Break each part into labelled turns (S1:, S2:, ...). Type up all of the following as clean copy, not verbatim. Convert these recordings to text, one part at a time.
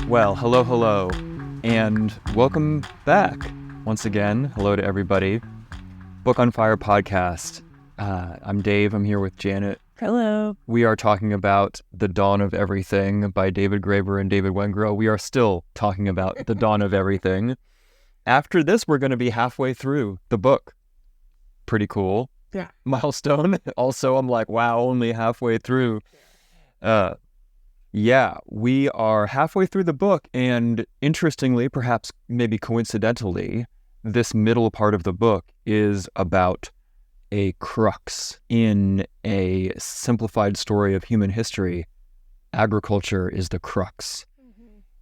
S1: Well, hello, and welcome back once again. Hello to everybody. Book on Fire podcast. I'm Dave. I'm here with Janet.
S2: Hello.
S1: We are talking about The Dawn of Everything by David Graeber and David Wengrow. We are still talking about The Dawn of Everything. After this, we're going to be halfway through the book. Pretty cool.
S2: Yeah.
S1: Milestone. Also, I'm like, wow, only halfway through. Yeah, we are halfway through the book, and interestingly, perhaps maybe coincidentally, this middle part of the book is about a crux in a simplified story of human history. Agriculture is the crux.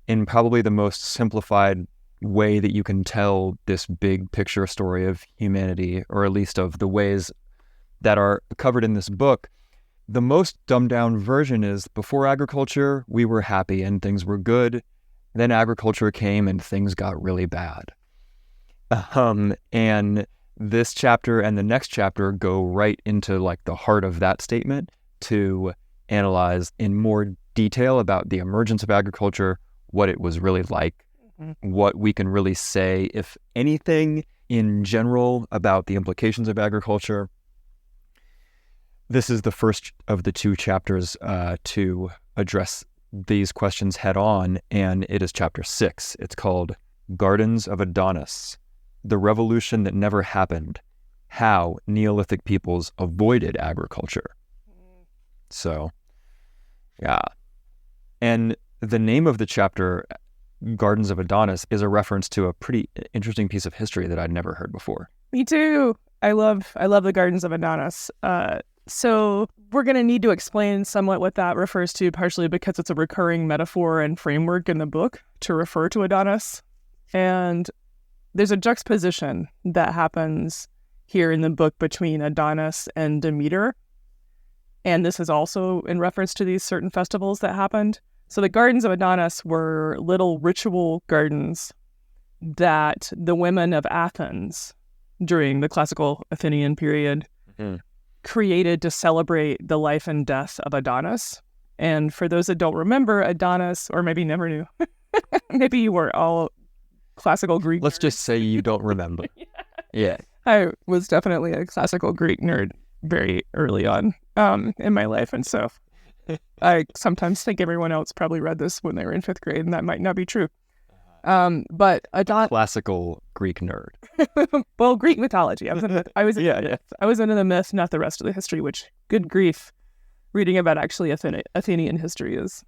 S1: In probably the most simplified way that you can tell this big picture story of humanity, or at least of the ways that are covered in this book. The most dumbed down version is before agriculture, we were happy and things were good. Then agriculture came and things got really bad. And this chapter and the next chapter go right into like the heart of that statement to analyze in more detail about the emergence of agriculture, what it was really like, what we can really say, if anything, in general about the implications of agriculture. This is the first of the two chapters to address these questions head on, and it is chapter 6. It's called Gardens of Adonis, the Revolution That Never Happened, How Neolithic Peoples Avoided Agriculture. So, yeah. And the name of the chapter, Gardens of Adonis, is a reference to a pretty interesting piece of history that I'd never heard before.
S2: Me too. I love the Gardens of Adonis. So we're going to need to explain somewhat what that refers to, partially because it's a recurring metaphor and framework in the book to refer to Adonis. And there's a juxtaposition that happens here in the book between Adonis and Demeter. And this is also in reference to these certain festivals that happened. So the Gardens of Adonis were little ritual gardens that the women of Athens during the classical Athenian period created to celebrate the life and death of Adonis. And for those that don't remember, Adonis, or maybe never knew, maybe you were all classical Greek
S1: Let's just say you don't remember. Yeah.
S2: I was definitely a classical Greek nerd very early on in my life. And so I sometimes think everyone else probably read this when they were in 5th grade, and that might not be true. But Adonis,
S1: Classical Greek nerd.
S2: well, Greek mythology. I was into the myth, not the rest of the history. Which, good grief, reading about actually Athenian history is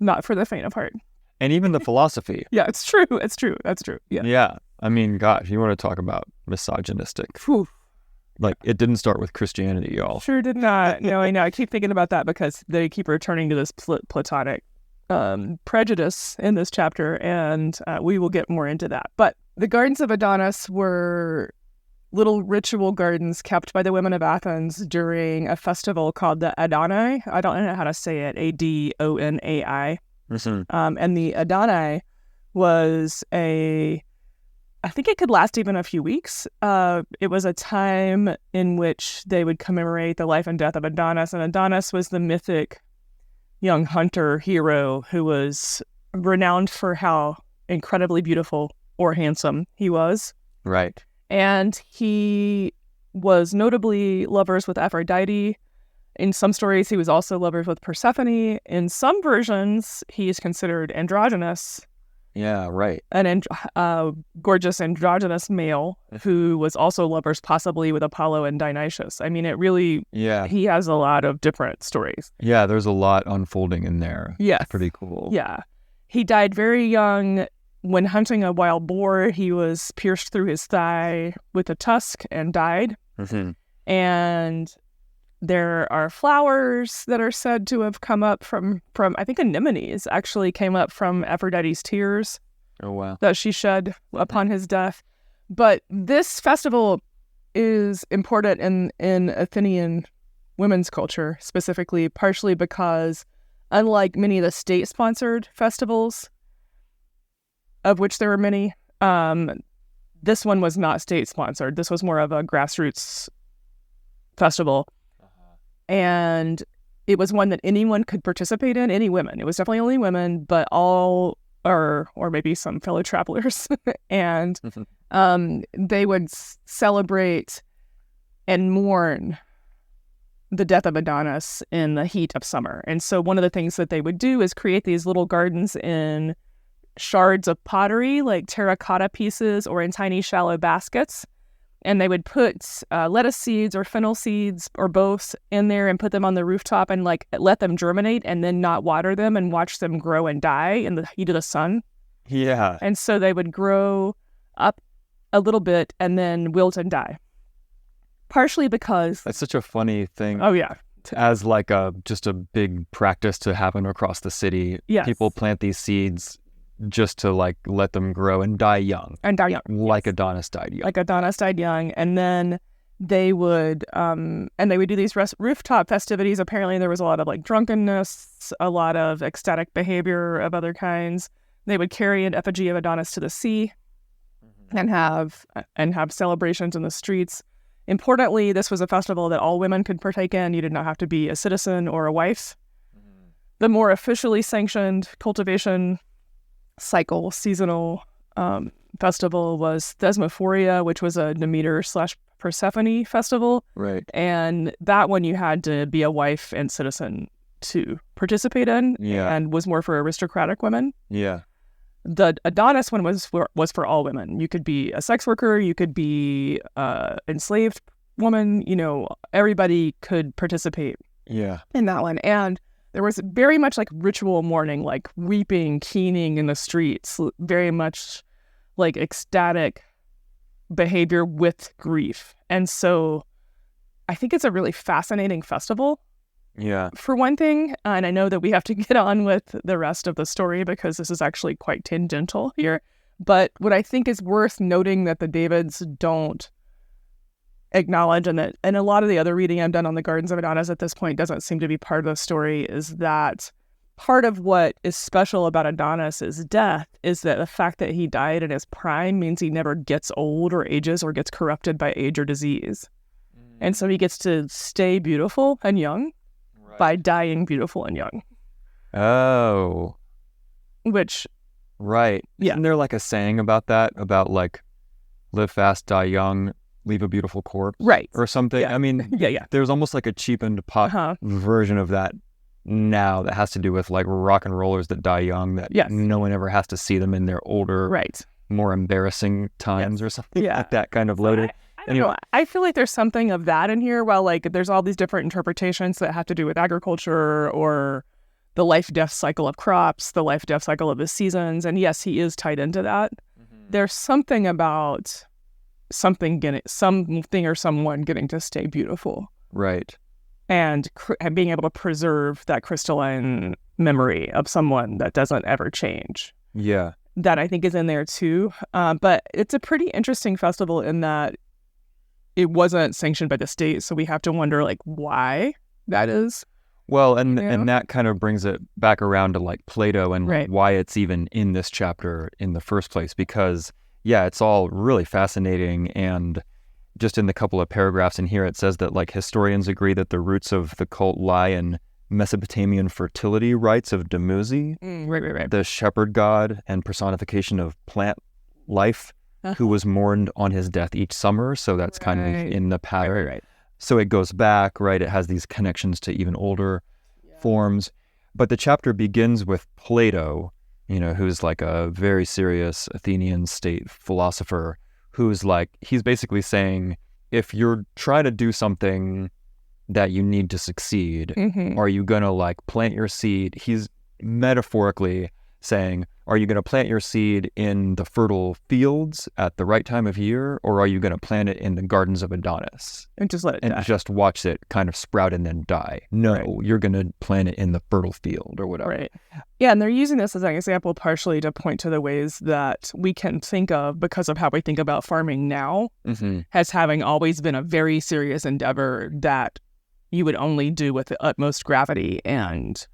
S2: not for the faint of heart.
S1: And even the philosophy.
S2: Yeah, it's true. It's true. That's true. Yeah.
S1: Yeah. I mean, gosh, you want to talk about misogynistic.
S2: Whew.
S1: Like, it didn't start with Christianity, y'all.
S2: Sure did not. No, I know. I keep thinking about that because they keep returning to this Platonic prejudice in this chapter, and we will get more into that. But the Gardens of Adonis were little ritual gardens kept by the women of Athens during a festival called the Adonai. I don't know how to say it. Adonai. And the Adonai was I think it could last even a few weeks. It was a time in which they would commemorate the life and death of Adonis, and Adonis was the mythic young hunter hero who was renowned for how incredibly beautiful or handsome he was.
S1: Right.
S2: And he was notably lovers with Aphrodite. In some stories, he was also lovers with Persephone. In some versions, he is considered androgynous.
S1: Yeah, right.
S2: An gorgeous androgynous male who was also lovers possibly with Apollo and Dionysus. I mean, it really, he has a lot of different stories.
S1: Yeah, there's a lot unfolding in there.
S2: Yes.
S1: It's pretty cool.
S2: Yeah. He died very young. When hunting a wild boar, he was pierced through his thigh with a tusk and died. And there are flowers that are said to have come up from I think anemones actually came up from Aphrodite's tears.
S1: Oh, wow.
S2: that she shed upon his death. But this festival is important in Athenian women's culture, specifically, partially because, unlike many of the state-sponsored festivals, of which there were many, this one was not state-sponsored. This was more of a grassroots festival. And it was one that anyone could participate in, any women. It was definitely only women, but all, or maybe some fellow travelers. And they would celebrate and mourn the death of Adonis in the heat of summer. And so one of the things that they would do is create these little gardens in shards of pottery, like terracotta pieces, or in tiny shallow baskets. And they would put lettuce seeds or fennel seeds or both in there and put them on the rooftop and like let them germinate and then not water them and watch them grow and die in the heat of the sun.
S1: Yeah.
S2: And so they would grow up a little bit and then wilt and die. Partially because...
S1: That's such a funny thing.
S2: Oh, yeah.
S1: As like just a big practice to happen across the city.
S2: Yes.
S1: People plant these seeds just to like let them grow and die young.
S2: And die young.
S1: Like Adonis died young.
S2: Like Adonis died young. And then they would do these rooftop festivities. Apparently there was a lot of like drunkenness, a lot of ecstatic behavior of other kinds. They would carry an effigy of Adonis to the sea and have celebrations in the streets. Importantly, this was a festival that all women could partake in. You did not have to be a citizen or a wife. The more officially sanctioned cultivation cycle, seasonal festival was Thesmophoria, which was a Demeter/Persephone festival.
S1: Right.
S2: And that one you had to be a wife and citizen to participate in, and was more for aristocratic women.
S1: Yeah.
S2: The Adonis one was for all women. You could be a sex worker, you could be enslaved woman, everybody could participate in that one. And there was very much like ritual mourning, like weeping, keening in the streets, very much like ecstatic behavior with grief. And so I think it's a really fascinating festival.
S1: Yeah.
S2: For one thing, and I know that we have to get on with the rest of the story because this is actually quite tangential here, but what I think is worth noting that the Davids don't acknowledge, and a lot of the other reading I've done on the Gardens of Adonis at this point doesn't seem to be part of the story, is that part of what is special about Adonis's death is that the fact that he died in his prime means he never gets old or ages or gets corrupted by age or disease. And so he gets to stay beautiful and young by dying beautiful and young.
S1: Oh.
S2: Which...
S1: Right.
S2: Yeah.
S1: Isn't there like a saying about that? About like, live fast, die young, leave a beautiful corpse?
S2: Right.
S1: Or something?
S2: Yeah.
S1: I mean,
S2: yeah.
S1: There's almost like a cheapened pop version of that now that has to do with like rock and rollers that die young, that no one ever has to see them in their older, more embarrassing times or something like that kind of loaded.
S2: I don't know. I feel like there's something of that in here. While like there's all these different interpretations that have to do with agriculture or the life-death cycle of crops, the life-death cycle of the seasons. And yes, he is tied into that. There's something about something or someone getting to stay beautiful.
S1: Right.
S2: And being able to preserve that crystalline memory of someone that doesn't ever change.
S1: Yeah.
S2: That I think is in there too. But it's a pretty interesting festival in that it wasn't sanctioned by the state, so we have to wonder like why that is.
S1: Well, and that kind of brings it back around to like Plato and why it's even in this chapter in the first place, because it's all really fascinating. And just in the couple of paragraphs in here, it says that like historians agree that the roots of the cult lie in Mesopotamian fertility rites of Dumuzi,
S2: right.
S1: the shepherd god and personification of plant life, who was mourned on his death each summer. So that's kind of in the pattern.
S2: Right.
S1: So it goes back, right? It has these connections to even older forms. But the chapter begins with Plato, who's like a very serious Athenian state philosopher, who's like, he's basically saying, if you're trying to do something that you need to succeed, are you going to like plant your seed? He's metaphorically saying, Are you going to plant your seed in the fertile fields at the right time of year, or are you going to plant it in the gardens of Adonis
S2: And just let it
S1: and
S2: die.
S1: just watch it kind of sprout and then die? No,
S2: Right.
S1: you're going to plant it in the fertile field or whatever.
S2: Right. Yeah, and they're using this as an example partially to point to the ways that we can think of, because of how we think about farming now, as having always been a very serious endeavor that you would only do with the utmost gravity and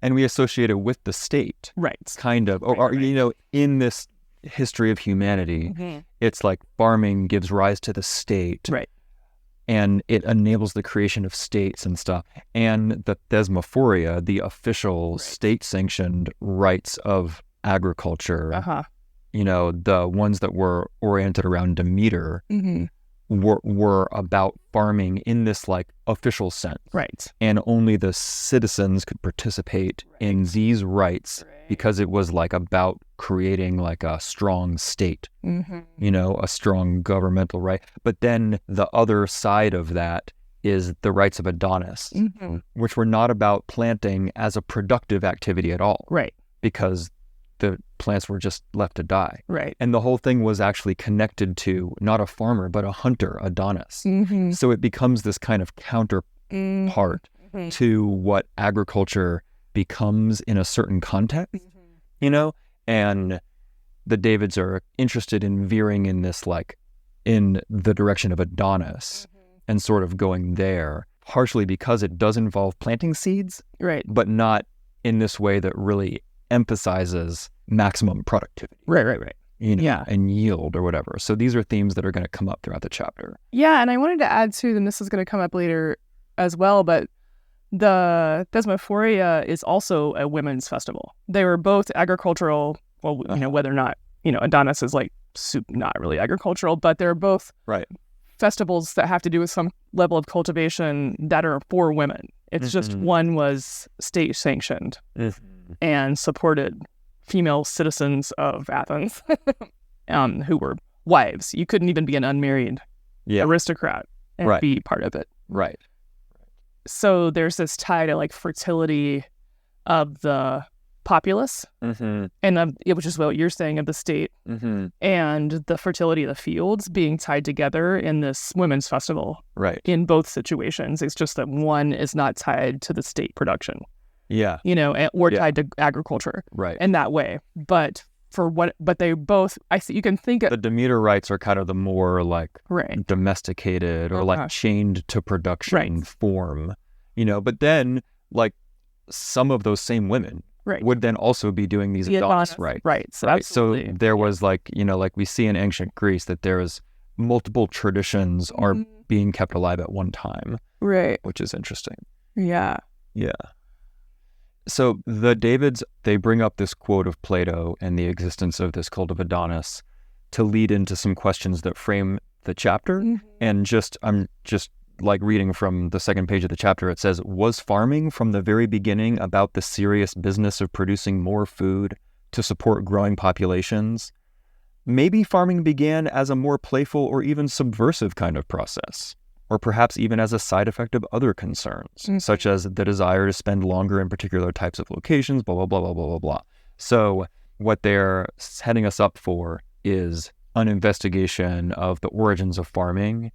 S1: and we associate it with the state,
S2: right.
S1: kind of, or you know, in this history of humanity, it's like farming gives rise to the state,
S2: Right.
S1: and it enables the creation of states and stuff. And the thesmophoria, the official state-sanctioned rights of agriculture, you know, the ones that were oriented around Demeter, were about farming in this like official sense.
S2: Right.
S1: And only the citizens could participate in these rights because it was like about creating like a strong state, you know, a strong governmental right. But then the other side of that is the rights of Adonis, which were not about planting as a productive activity at all.
S2: Right.
S1: Because the plants were just left to die.
S2: Right.
S1: And the whole thing was actually connected to not a farmer, but a hunter, Adonis. So it becomes this kind of counterpart to what agriculture becomes in a certain context, you know? And the Davids are interested in veering in this, like, in the direction of Adonis and sort of going there, partially because it does involve planting seeds,
S2: right,
S1: but not in this way that really emphasizes maximum productivity.
S2: Right.
S1: You know,
S2: Yeah.
S1: and yield or whatever. So these are themes that are going to come up throughout the chapter.
S2: Yeah, and I wanted to add too, and this is going to come up later as well, but the Thesmophoria is also a women's festival. They were both agricultural, well, you know, whether or not, you know, Adonis is like not really agricultural, but they're both festivals that have to do with some level of cultivation that are for women. It's just one was state sanctioned and supported female citizens of Athens who were wives. You couldn't even be an unmarried aristocrat and be part of it.
S1: Right.
S2: So there's this tie to like fertility of the populace and which is what you're saying of the state and the fertility of the fields being tied together in this women's festival.
S1: Right.
S2: In both situations, it's just that one is not tied to the state production.
S1: Yeah.
S2: You know, or tied to agriculture.
S1: Right.
S2: In that way. But they both, you can think of
S1: the Demeter rights are kind of the more like
S2: right.
S1: domesticated or like chained to production form, you know, but then like some of those same women would then also be doing these Adonis rights.
S2: Right.
S1: So there was like, you know, like we see in ancient Greece that there's multiple traditions are being kept alive at one time.
S2: Right.
S1: Which is interesting.
S2: Yeah.
S1: Yeah. So the Davids, they bring up this quote of Plato and the existence of this cult of Adonis to lead into some questions that frame the chapter. And I'm just like reading from the second page of the chapter. It says, was farming from the very beginning about the serious business of producing more food to support growing populations? Maybe farming began as a more playful or even subversive kind of process, or perhaps even as a side effect of other concerns, such as the desire to spend longer in particular types of locations, blah, blah, blah, blah, blah, blah, blah. So what they're setting us up for is an investigation of the origins of farming,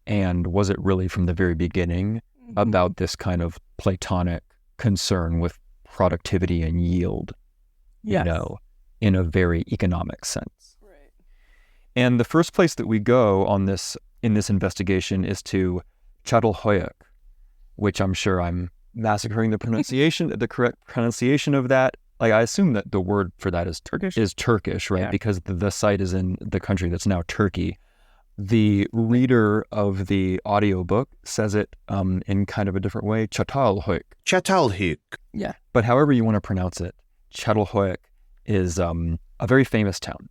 S1: and was it really from the very beginning about this kind of Platonic concern with productivity and yield, you know, in a very economic sense.
S2: Right.
S1: And the first place that we go on this in this investigation is to Çatalhöyük, which I'm sure I'm massacring the pronunciation, the correct pronunciation of that. Like, I assume that the word for that is Turkish, right? Yeah. Because the site is in the country that's now Turkey. The reader of the audiobook says it in kind of a different way, Çatalhöyük.
S3: Çatalhöyük.
S2: Yeah.
S1: But however you want to pronounce it, Çatalhöyük is a very famous town.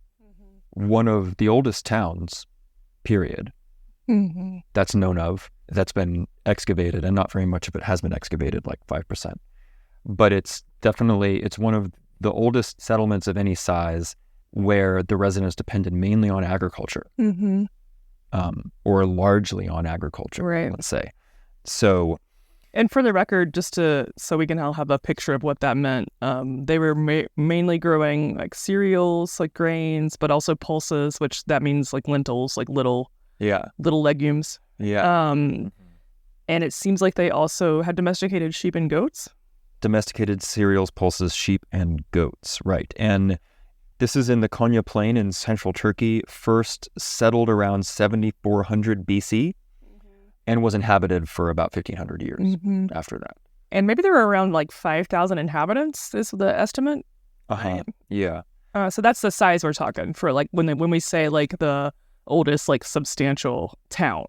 S1: One of the oldest towns, period. That's known of, that's been excavated, and not very much of it has been excavated, like 5%. But it's one of the oldest settlements of any size where the residents depended mainly on agriculture, or largely on agriculture, let's say. So
S2: And for the record, so we can all have a picture of what that meant, they were mainly growing like cereals, like grains, but also pulses, which that means like lentils, like little legumes.
S1: Yeah.
S2: And it seems like they also had domesticated sheep and goats.
S1: Domesticated cereals, pulses, sheep, and goats, right. And this is in the Konya Plain in central Turkey, first settled around 7400 BC. And was inhabited for about 1,500 years after that.
S2: And maybe there were around like 5,000 inhabitants, is the estimate.
S1: Right? Yeah.
S2: So that's the size we're talking for, like, when we say like the oldest like substantial town.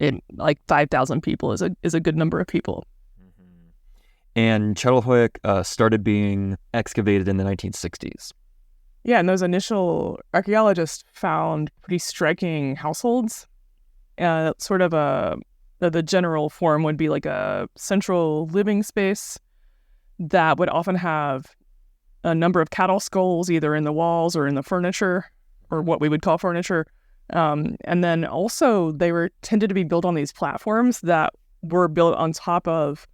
S2: In like 5,000 people is a good number of people.
S1: And Çatalhöyük started being excavated in the 1960s.
S2: Yeah, and those initial archaeologists found pretty striking households. Sort of the general form would be like a central living space that would often have a number of cattle skulls either in the walls or in the furniture, or what we would call furniture. And then also they tended to be built on these platforms that were built on top of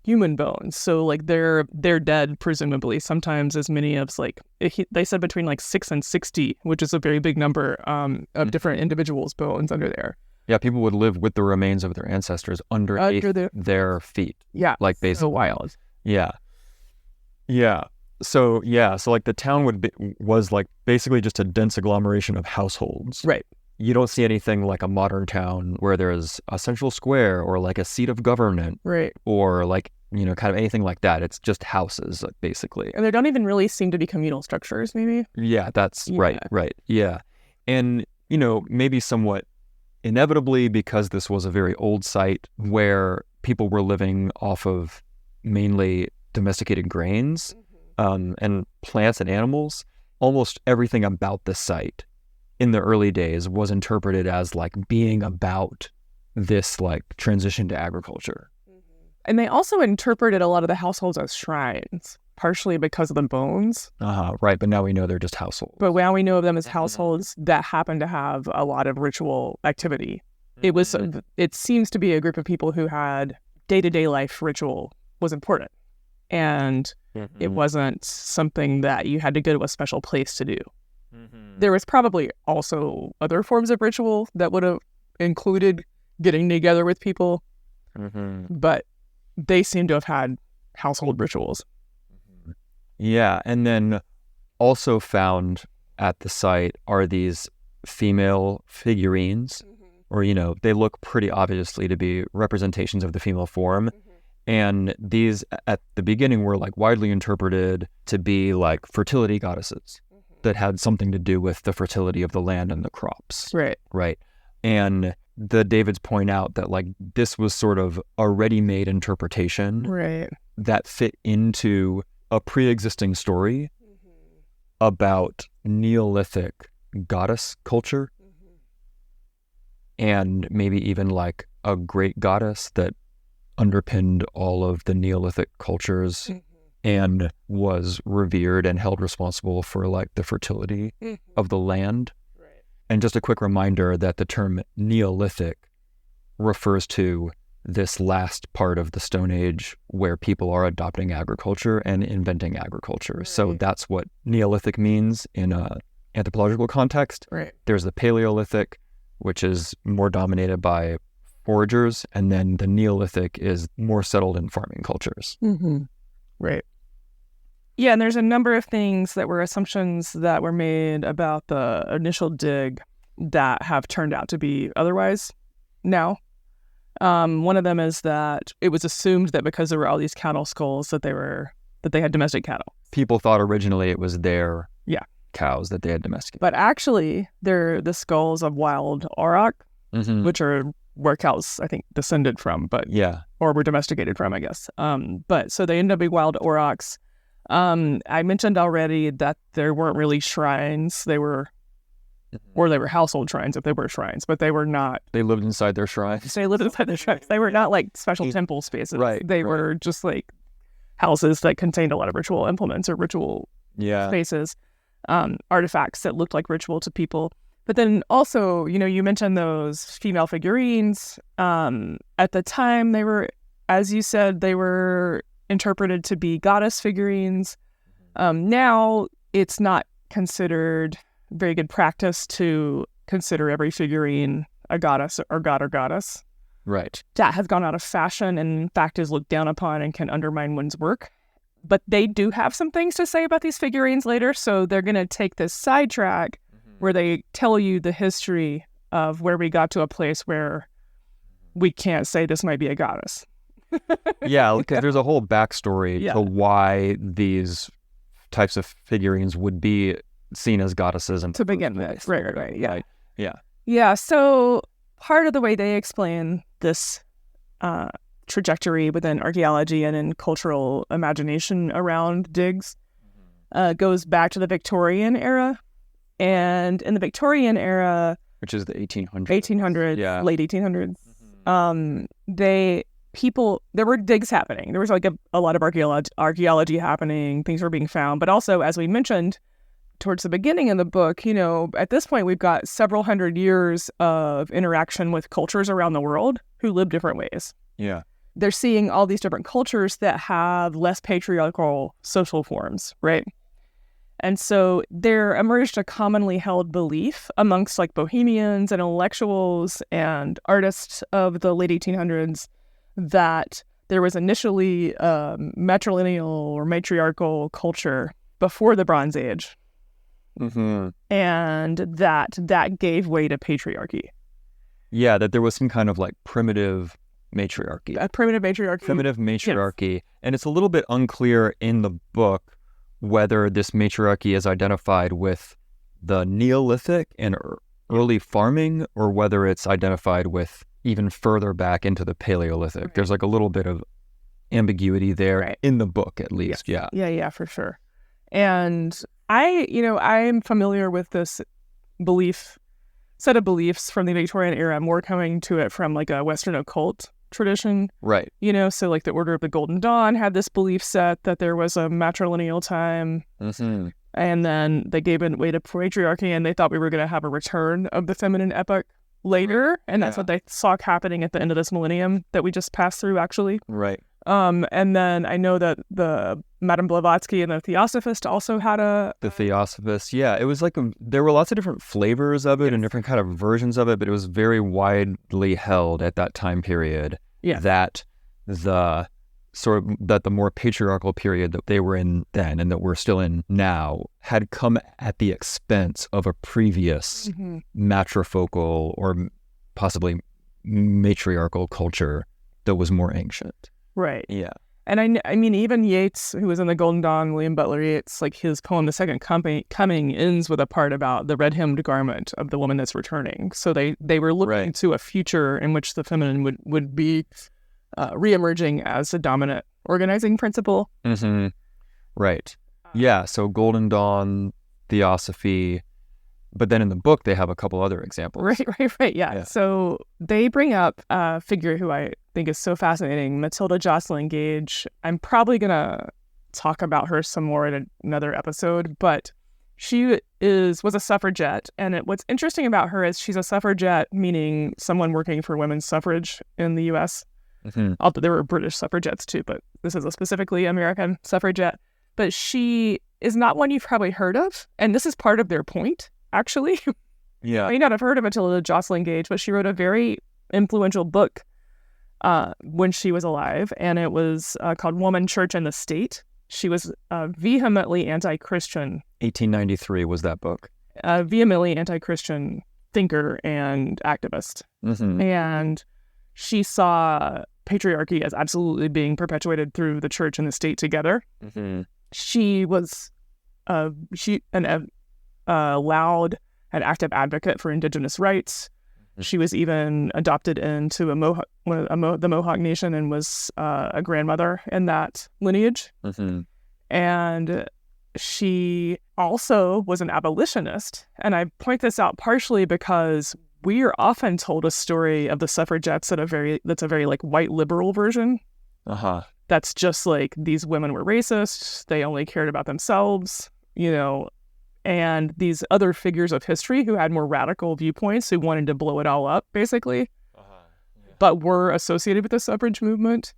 S2: human bones. So like they're dead, presumably, sometimes as many as like, they said between like 6 and 60, which is a very big number of different individuals' bones under there.
S1: Yeah, people would live with the remains of their ancestors underneath their feet.
S2: Yeah,
S1: like basically.
S2: So wild.
S1: Yeah. So like the town was like basically just a dense agglomeration of households.
S2: Right.
S1: You don't see anything like a modern town where there's a central square or like a seat of government.
S2: Right.
S1: Or like, kind of anything like that. It's just houses, basically.
S2: And there don't even really seem to be communal structures, maybe.
S1: Yeah, that's right. Yeah. And, maybe somewhat inevitably, because this was a very old site where people were living off of mainly domesticated grains and plants and animals, almost everything about the site in the early days was interpreted as like being about this like transition to agriculture.
S2: And they also interpreted a lot of the households as shrines, partially because of the bones.
S1: Right, but now we know they're just households.
S2: But now we know of them as households that happen to have a lot of ritual activity. It seems to be a group of people who had day-to-day life ritual was important. And it wasn't something that you had to go to a special place to do. There was probably also other forms of ritual that would have included getting together with people, but they seem to have had household rituals.
S1: Yeah, and then also found at the site are these female figurines, or, they look pretty obviously to be representations of the female form. And these at the beginning were like widely interpreted to be like fertility goddesses that had something to do with the fertility of the land and the crops. Right. And the Davids point out that like this was sort of a ready-made interpretation that fit into a pre-existing story about Neolithic goddess culture and maybe even like a great goddess that underpinned all of the Neolithic cultures and was revered and held responsible for like the fertility of the land. And just a quick reminder that the term Neolithic refers to this last part of the Stone Age where people are adopting agriculture and inventing agriculture. So that's what Neolithic means in a anthropological context. There's the Paleolithic, which is more dominated by foragers, and then the Neolithic is more settled in farming cultures.
S2: Right. Yeah, and there's a number of things that were assumptions that were made about the initial dig that have turned out to be otherwise now. One of them is that it was assumed that because there were all these cattle skulls that they had domestic cattle.
S1: People thought originally it was their cows that they had domesticated.
S2: But actually, they're the skulls of wild auroch, which are where cows, I think, descended from, or were domesticated from, I guess. But so they ended up being wild aurochs. I mentioned already that there weren't really shrines. They were household shrines if they were shrines, but they were not.
S1: They lived inside their shrines.
S2: They lived inside their shrines. They were not like special temple spaces. They were just like houses that contained a lot of ritual implements or ritual spaces, artifacts that looked like ritual to people. But then also, you mentioned those female figurines. At the time, they were as you said, they were interpreted to be goddess figurines. Now it's not considered very good practice to consider every figurine a goddess or god or goddess.
S1: Right.
S2: That has gone out of fashion and in fact is looked down upon and can undermine one's work. But they do have some things to say about these figurines later, so they're going to take this sidetrack where they tell you the history of where we got to a place where we can't say this might be a goddess.
S1: Yeah, because there's a whole backstory to why these types of figurines would be seen as goddesses and
S2: to begin with. Right. Yeah.
S1: Yeah.
S2: Yeah. So part of the way they explain this trajectory within archaeology and in cultural imagination around digs goes back to the Victorian era. And in the Victorian era,
S1: which is the 1800s.
S2: Late 1800s, there were digs happening. There was like a lot of archaeology happening. Things were being found. But also, as we mentioned towards the beginning of the book, at this point, we've got several hundred years of interaction with cultures around the world who live different ways.
S1: Yeah.
S2: They're seeing all these different cultures that have less patriarchal social forms, right? And so there emerged a commonly held belief amongst like bohemians and intellectuals and artists of the late 1800s that there was initially a matrilineal or matriarchal culture before the Bronze Age. And that gave way to patriarchy. Yeah,
S1: that there was some kind of like primitive matriarchy.
S2: Primitive matriarchy.
S1: Yes. And it's a little bit unclear in the book whether this matriarchy is identified with the Neolithic and early farming or whether it's identified with even further back into the Paleolithic. Right. There's like a little bit of ambiguity there in the book, at least.
S2: Yes. Yeah, for sure. And I'm familiar with this set of beliefs from the Victorian era, more coming to it from like a Western occult tradition.
S1: Right.
S2: So like the Order of the Golden Dawn had this belief set that there was a matrilineal time. And then they gave it way to patriarchy and they thought we were going to have a return of the feminine epoch later. And that's what they saw happening at the end of this millennium that we just passed through, actually.
S1: Right.
S2: And then I know that the Madame Blavatsky and the Theosophist also had
S1: the Theosophist, it was like there were lots of different flavors of it and different kind of versions of it, but it was very widely held at that time period that the more patriarchal period that they were in then and that we're still in now had come at the expense of a previous matrifocal or possibly matriarchal culture that was more ancient.
S2: Right.
S1: Yeah.
S2: And I mean, even Yeats, who was in the Golden Dawn, William Butler Yeats, like his poem, The Second Coming, ends with a part about the red-hemmed garment of the woman that's returning. So they were looking to a future in which the feminine would be reemerging as a dominant organizing principle.
S1: Right. Yeah. So Golden Dawn, Theosophy. But then in the book, they have a couple other examples.
S2: Right. Yeah. So they bring up a figure who I think is so fascinating, Matilda Jocelyn Gage. I'm probably going to talk about her some more in another episode, but she was a suffragette. And what's interesting about her is she's a suffragette, meaning someone working for women's suffrage in the U.S. Although there were British suffragettes too, but this is a specifically American suffragette. But she is not one you've probably heard of. And this is part of their point. Actually, you may not have heard of Matilda Jocelyn Gage, but she wrote a very influential book when she was alive, and it was called Woman, Church, and the State. She was vehemently anti-Christian.
S1: 1893 was that book.
S2: Vehemently anti-Christian thinker and activist. And she saw patriarchy as absolutely being perpetuated through the church and the state together. She was loud and active advocate for indigenous rights. She was even adopted into the Mohawk Nation and was a grandmother in that lineage. And she also was an abolitionist. And I point this out partially because we are often told a story of the suffragettes that's a very like white liberal version. That's just like these women were racist. They only cared about themselves, and these other figures of history who had more radical viewpoints who wanted to blow it all up, basically, but were associated with the suffrage movement.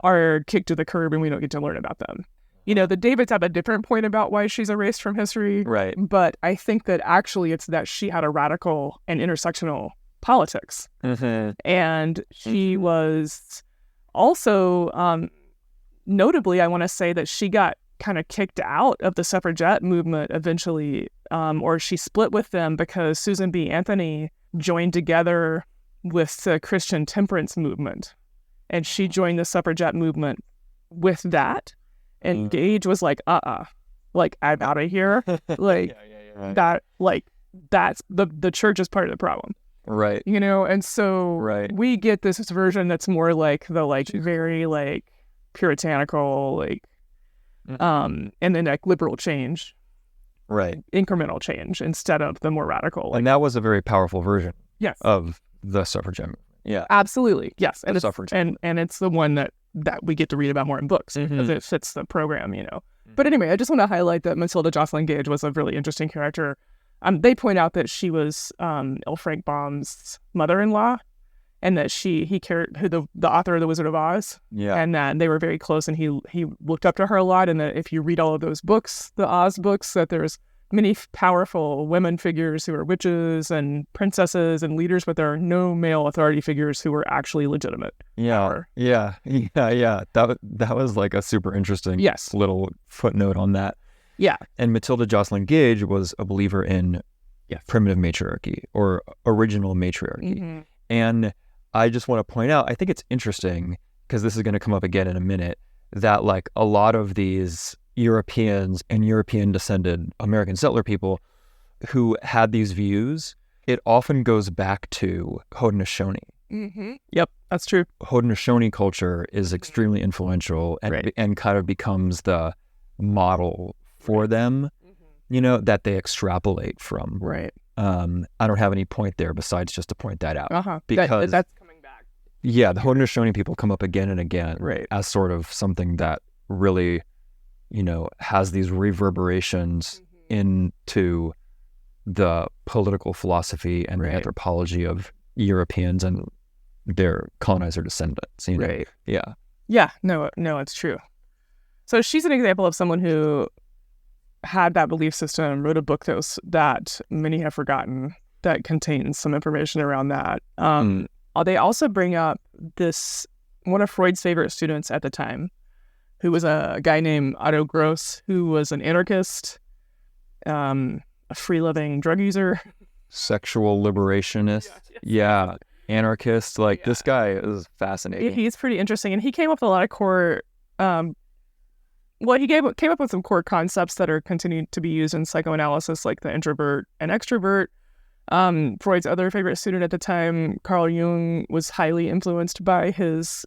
S2: are kicked to the curb and we don't get to learn about them. The Davids have a different point about why she's erased from history.
S1: Right.
S2: But I think that actually it's that she had a radical and intersectional politics.
S1: Mm-hmm.
S2: And she was also, notably, I want to say that she got kind of kicked out of the suffragette movement eventually, or she split with them because Susan B. Anthony joined together with the Christian temperance movement. And she joined the suffragette movement with that. And Gage was like, like, I'm out of here. Like, that, like, that's the church is part of the problem.
S1: Right.
S2: And so we get this version that's more like the, like, very, like, puritanical, like, and then, like, liberal change.
S1: Right.
S2: Incremental change instead of the more radical. Like,
S1: and that was a very powerful version
S2: of
S1: the suffragette movement. Yeah.
S2: Absolutely. Yes. And
S1: it's
S2: the one that we get to read about more in books because it fits the program, But anyway, I just want to highlight that Matilda Jocelyn Gage was a really interesting character. They point out that she was L. Frank Baum's mother-in-law, and that he cared who the author of The Wizard of Oz.
S1: Yeah.
S2: And that they were very close, and he looked up to her a lot. And that if you read all of those books, the Oz books, that there's many powerful women figures who are witches and princesses and leaders, but there are no male authority figures who were actually legitimate. Power.
S1: Yeah. That was like a super interesting little footnote on that.
S2: Yeah.
S1: And Matilda Jocelyn Gage was a believer in primitive matriarchy or original matriarchy.
S2: Mm-hmm.
S1: And I just want to point out, I think it's interesting, because this is going to come up again in a minute, that like a lot of these Europeans and European descended American settler people who had these views, it often goes back to Haudenosaunee.
S2: Mm-hmm. Yep, that's true.
S1: Haudenosaunee culture is extremely influential and kind of becomes the model for them, that they extrapolate from.
S2: Right.
S1: I don't have any point there besides just to point that out.
S2: Because that's coming back.
S1: Yeah, the Haudenosaunee people come up again and again as sort of something that really, has these reverberations into the political philosophy and the anthropology of Europeans and their colonizer descendants.
S2: Right.
S1: Yeah.
S2: Yeah. No, it's true. So she's an example of someone who had that belief system, wrote a book that many have forgotten, that contains some information around that. They also bring up one of Freud's favorite students at the time, who was a guy named Otto Gross, who was an anarchist, a free-living drug user.
S1: Sexual liberationist. Yeah. Anarchist. This guy is fascinating.
S2: He's pretty interesting. And he came up with a lot of core... he came up with some core concepts that are continuing to be used in psychoanalysis, like the introvert and extrovert. Freud's other favorite student at the time, Carl Jung, was highly influenced by his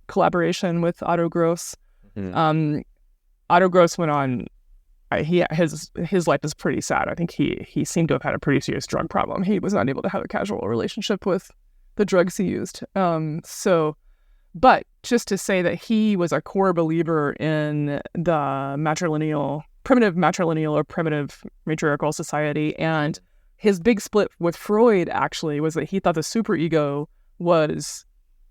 S2: collaboration with Otto Gross. Otto Gross went on. His life is pretty sad. I think he seemed to have had a pretty serious drug problem. He was not able to have a casual relationship with the drugs he used. But just to say that he was a core believer in the primitive matrilineal or primitive matriarchal society. And his big split with Freud actually was that he thought the superego was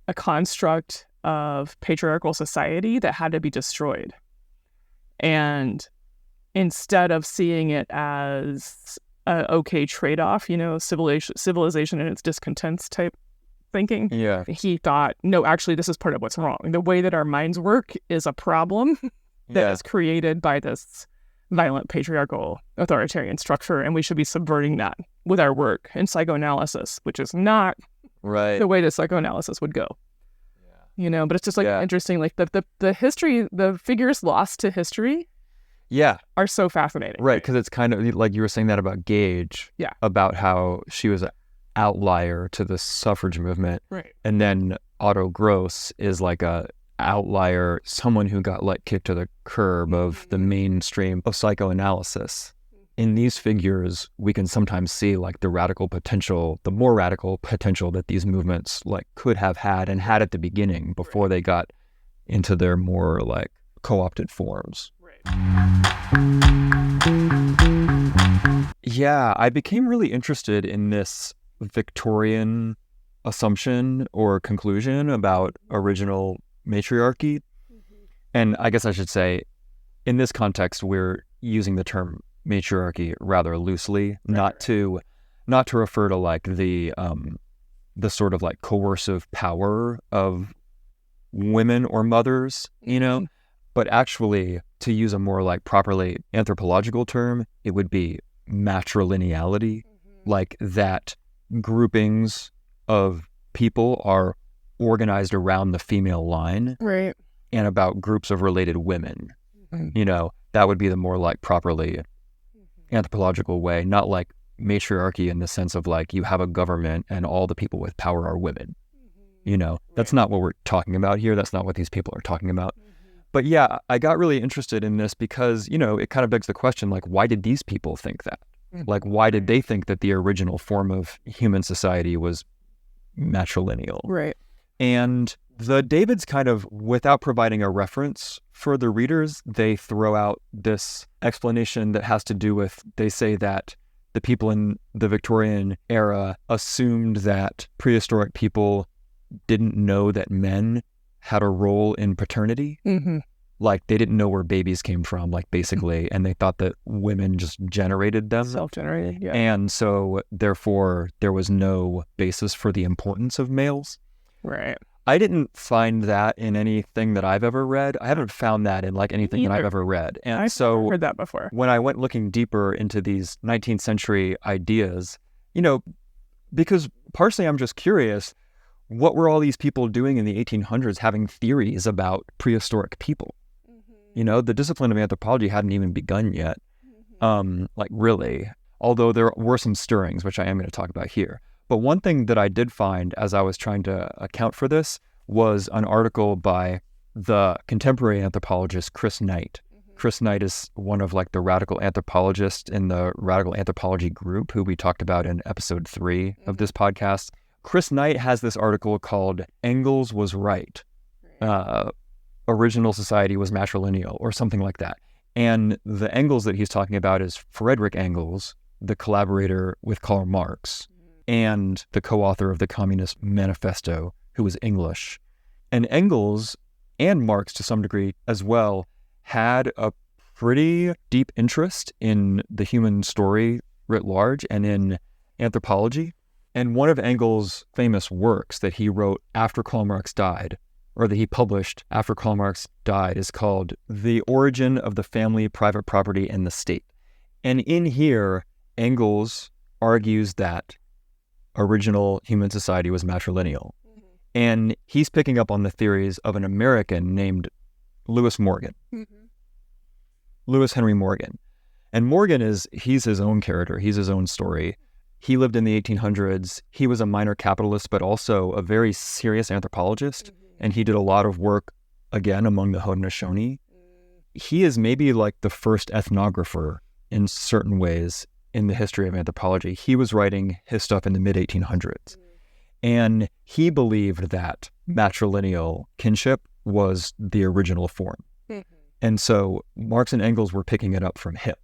S2: a construct of patriarchal society that had to be destroyed. And instead of seeing it as an okay trade-off, civilization and its discontents type thinking.
S1: Yeah.
S2: He thought, no, actually, this is part of what's wrong. The way that our minds work is a problem that is created by this violent patriarchal authoritarian structure, and we should be subverting that with our work in psychoanalysis, which is not the way that psychoanalysis would go. But it's just interesting, like the history, the figures lost to history are so fascinating.
S1: Right, because it's kind of like you were saying that about Gage, about how she was an outlier to the suffrage movement.
S2: Right.
S1: And then Otto Gross is like a outlier, someone who got kicked to the curb of the mainstream of psychoanalysis. In these figures, we can sometimes see the radical potential, the more radical potential that these movements could have had and had at the beginning before they got into their more co-opted forms. Yeah, I became really interested in this Victorian assumption or conclusion about original matriarchy. And I guess I should say, in this context, we're using the term matriarchy rather loosely, not to refer to like the sort of like coercive power of women or mothers, you know, but actually to use a more like properly anthropological term, it would be matrilineality, like that groupings of people are organized around the female line,
S2: right,
S1: and about groups of related women. You know, that would be the more like properly anthropological way, not like matriarchy in the sense of like you have a government and all the people with power are women. You know, that's not what we're talking about here. That's not what these people are talking about. But yeah, I got really interested in this because, you know, it kind of begs the question, like, why did these people think that? Like, why did they think that the original form of human society was matrilineal?
S2: right.
S1: And the Davids kind of, without providing a reference for the readers, they throw out this explanation that has to do with, they say that the people in the Victorian era assumed that prehistoric people didn't know that men had a role in paternity. Like they didn't know where babies came from, like basically, and they thought that women just generated them.
S2: Self-generated, yeah.
S1: And so therefore there was no basis for the importance of males.
S2: Right.
S1: I didn't find that in anything that I've ever read. I haven't found that in like anything that I've ever read. And
S2: I've
S1: so
S2: heard that before.
S1: when I went looking deeper into these 19th century ideas, you know, because partially I'm just curious, what were all these people doing in the 1800s having theories about prehistoric people? You know, the discipline of anthropology hadn't even begun yet, like really, although there were some stirrings, which I am going to talk about here. But one thing that I did find as I was trying to account for this was an article by the contemporary anthropologist Chris Knight. Chris Knight is one of like the radical anthropologists in the radical anthropology group who we talked about in episode 3 of this podcast. Chris Knight has this article called Engels Was Right. Original society was matrilineal or something like that. And the Engels that he's talking about is Frederick Engels, the collaborator with Karl Marx and the co-author of the Communist Manifesto, who was English. And Engels and Marx to some degree as well had a pretty deep interest in the human story writ large and in anthropology. And one of Engels' famous works that he wrote after Karl Marx died, or that he published after Karl Marx died, is called The Origin of the Family, Private Property, and the State. And in here, Engels argues that original human society was matrilineal. And he's picking up on the theories of an American named Lewis Morgan. Lewis Henry Morgan. And Morgan he's his own character. He's his own story. He lived in the 1800s. He was a minor capitalist, but also a very serious anthropologist. And he did a lot of work, again, among the Haudenosaunee. He is maybe like the first ethnographer in certain ways in the history of anthropology. He was writing his stuff in the mid-1800s. And he believed that matrilineal kinship was the original form. And so Marx and Engels were picking it up from him.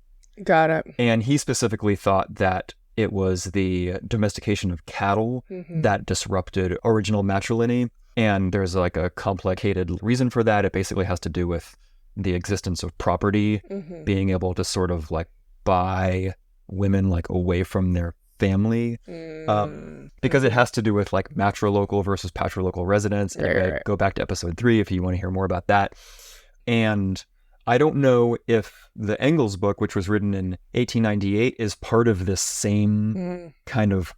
S2: Got it.
S1: And he specifically thought that it was the domestication of cattle that disrupted original matrilineal. And there's like a complicated reason for that. It basically has to do with the existence of property, being able to sort of like buy women like away from their family, because it has to do with like matrilocal versus patrilocal residence. Anyway, go back to episode 3 if you want to hear more about that. And I don't know if the Engels book, which was written in 1898, is part of this same kind of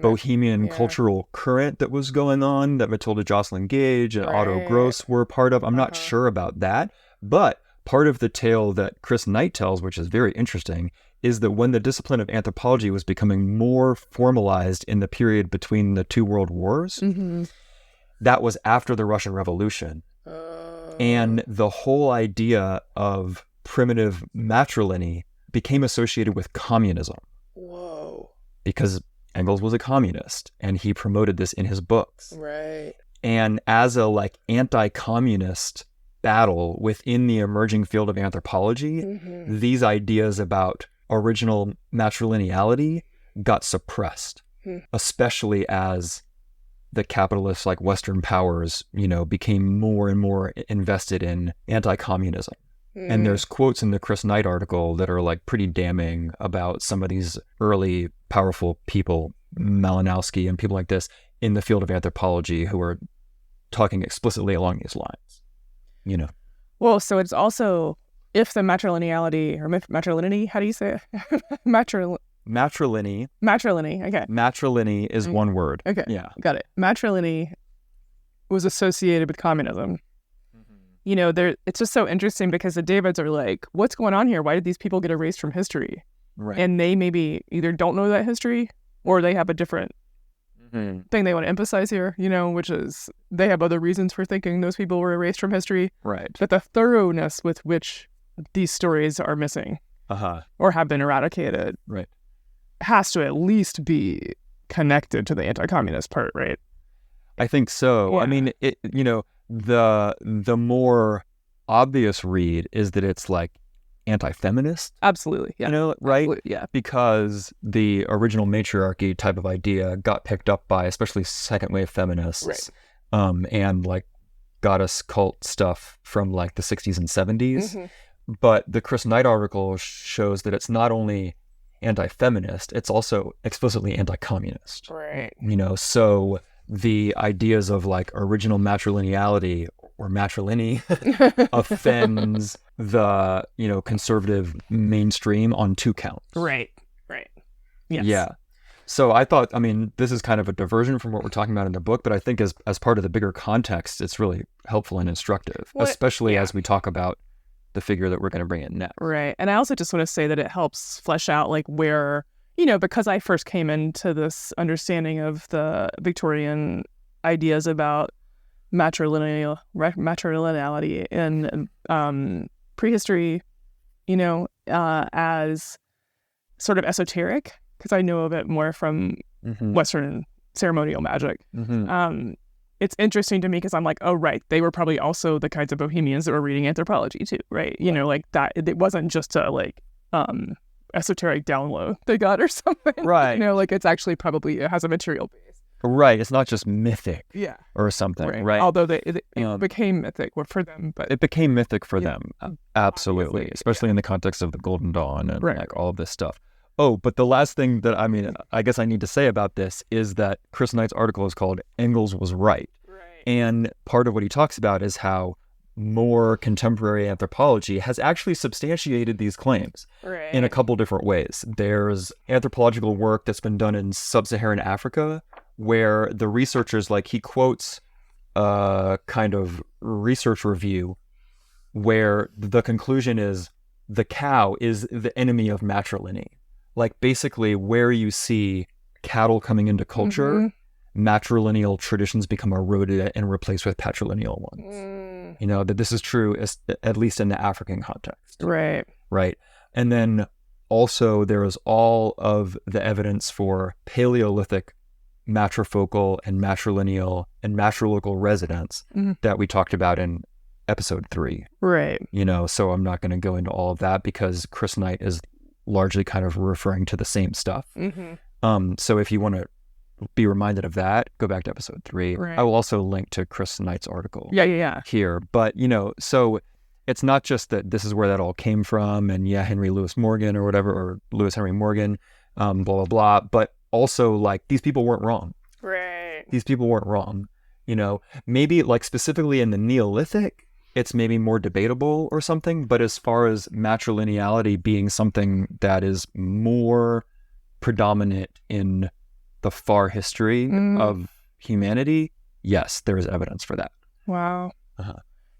S1: bohemian cultural current that was going on that Matilda Jocelyn Gage and Otto Gross were part of. I'm not sure about that, but part of the tale that Chris Knight tells, which is very interesting, is that when the discipline of anthropology was becoming more formalized in the period between the two world wars, that was after the Russian Revolution. And the whole idea of primitive matrilineal became associated with communism.
S2: Whoa.
S1: Because Engels was a communist and he promoted this in his books.
S2: Right.
S1: And as a like anti-communist battle within the emerging field of anthropology, these ideas about original matrilineality got suppressed, especially as the capitalist like Western powers, became more and more invested in anti-communism. And there's quotes in the Chris Knight article that are like pretty damning about some of these early powerful people, Malinowski and people like this, in the field of anthropology who are talking explicitly along these lines.
S2: Well, so it's also if the matrilineality or matrilinity, how do you say it?
S1: Matrilineal.
S2: Matrilineal, okay.
S1: Matrilineal is one word.
S2: Okay,
S1: yeah,
S2: got it. Matrilineal was associated with communism. It's just so interesting because the Davids are like, what's going on here? Why did these people get erased from history?
S1: Right.
S2: And they maybe either don't know that history or they have a different thing they want to emphasize here, which is they have other reasons for thinking those people were erased from history.
S1: Right.
S2: But the thoroughness with which these stories are missing or have been eradicated has to at least be connected to the anti-communist part, right?
S1: I think so.
S2: Yeah.
S1: I mean, the more obvious read is that it's like anti-feminist.
S2: Absolutely. Yeah.
S1: Right?
S2: Absolutely, yeah.
S1: Because the original matriarchy type of idea got picked up by especially second wave feminists.
S2: Right.
S1: And like goddess cult stuff from like the 60s and 70s.
S2: Mm-hmm.
S1: But the Chris Knight article shows that it's not only anti-feminist, it's also explicitly anti-communist.
S2: Right.
S1: So the ideas of like original matrilineality or matrilineal offends the conservative mainstream on two counts.
S2: Right. Yes.
S1: Yeah. So I thought, this is kind of a diversion from what we're talking about in the book, but I think as part of the bigger context, it's really helpful and instructive, especially as we talk about the figure that we're going to bring in next.
S2: Right. And I also just want to say that it helps flesh out like where, because I first came into this understanding of the Victorian ideas about matrilineality in prehistory, as sort of esoteric, because I know of it more from Western ceremonial magic. It's interesting to me because I'm like, oh, right, they were probably also the kinds of bohemians that were reading anthropology too, right? Like that, it wasn't just a like esoteric download they got or something.
S1: Right.
S2: It's actually probably, it has a material base.
S1: Right. It's not just mythic.
S2: Yeah.
S1: Or something, right?
S2: Although it became mythic for them. But
S1: it became mythic for them. Absolutely. Especially in the context of the Golden Dawn and like all of this stuff. Oh, but the last thing that I guess I need to say about this is that Chris Knight's article is called Engels Was Right. And part of what he talks about is how more contemporary anthropology has actually substantiated these claims in a couple different ways. There's anthropological work that's been done in sub-Saharan Africa where the researchers, like he quotes a kind of research review where the conclusion is the cow is the enemy of matrilineal. Like basically where you see cattle coming into culture, matrilineal traditions become eroded and replaced with patrilineal ones. That this is true, at least in the African context. Right. And then also there is all of the evidence for Paleolithic matrifocal and matrilineal and matrilocal residents that we talked about in episode 3.
S2: Right.
S1: So I'm not going to go into all of that because Chris Knight is largely kind of referring to the same stuff. So if you want to be reminded of that, go back to episode 3.
S2: Right.
S1: I will also link to Chris Knight's article here. But, so it's not just that this is where that all came from and Henry Louis Morgan or whatever, or Louis Henry Morgan, blah, blah, blah. But also like these people weren't wrong.
S2: Right.
S1: These people weren't wrong. Maybe like specifically in the Neolithic, it's maybe more debatable or something, but as far as matrilineality being something that is more predominant in the far history of humanity, yes, there is evidence for that.
S2: Wow.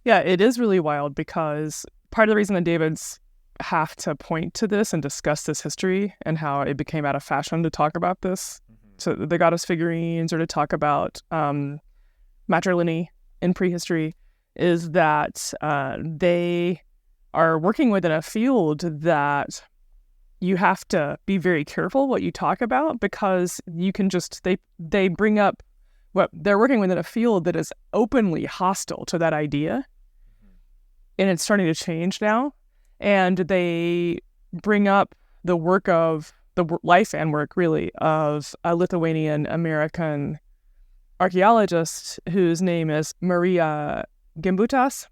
S2: Yeah, it is really wild because part of the reason the Davids have to point to this and discuss this history and how it became out of fashion to talk about this, so the goddess figurines or to talk about matrilineal in prehistory, is that they are working within a field that you have to be very careful what you talk about because you can just, they bring up what they're working within a field that is openly hostile to that idea. And it's starting to change now. And they bring up the work of the life and work really of a Lithuanian American archaeologist whose name is Maria Gimbutas.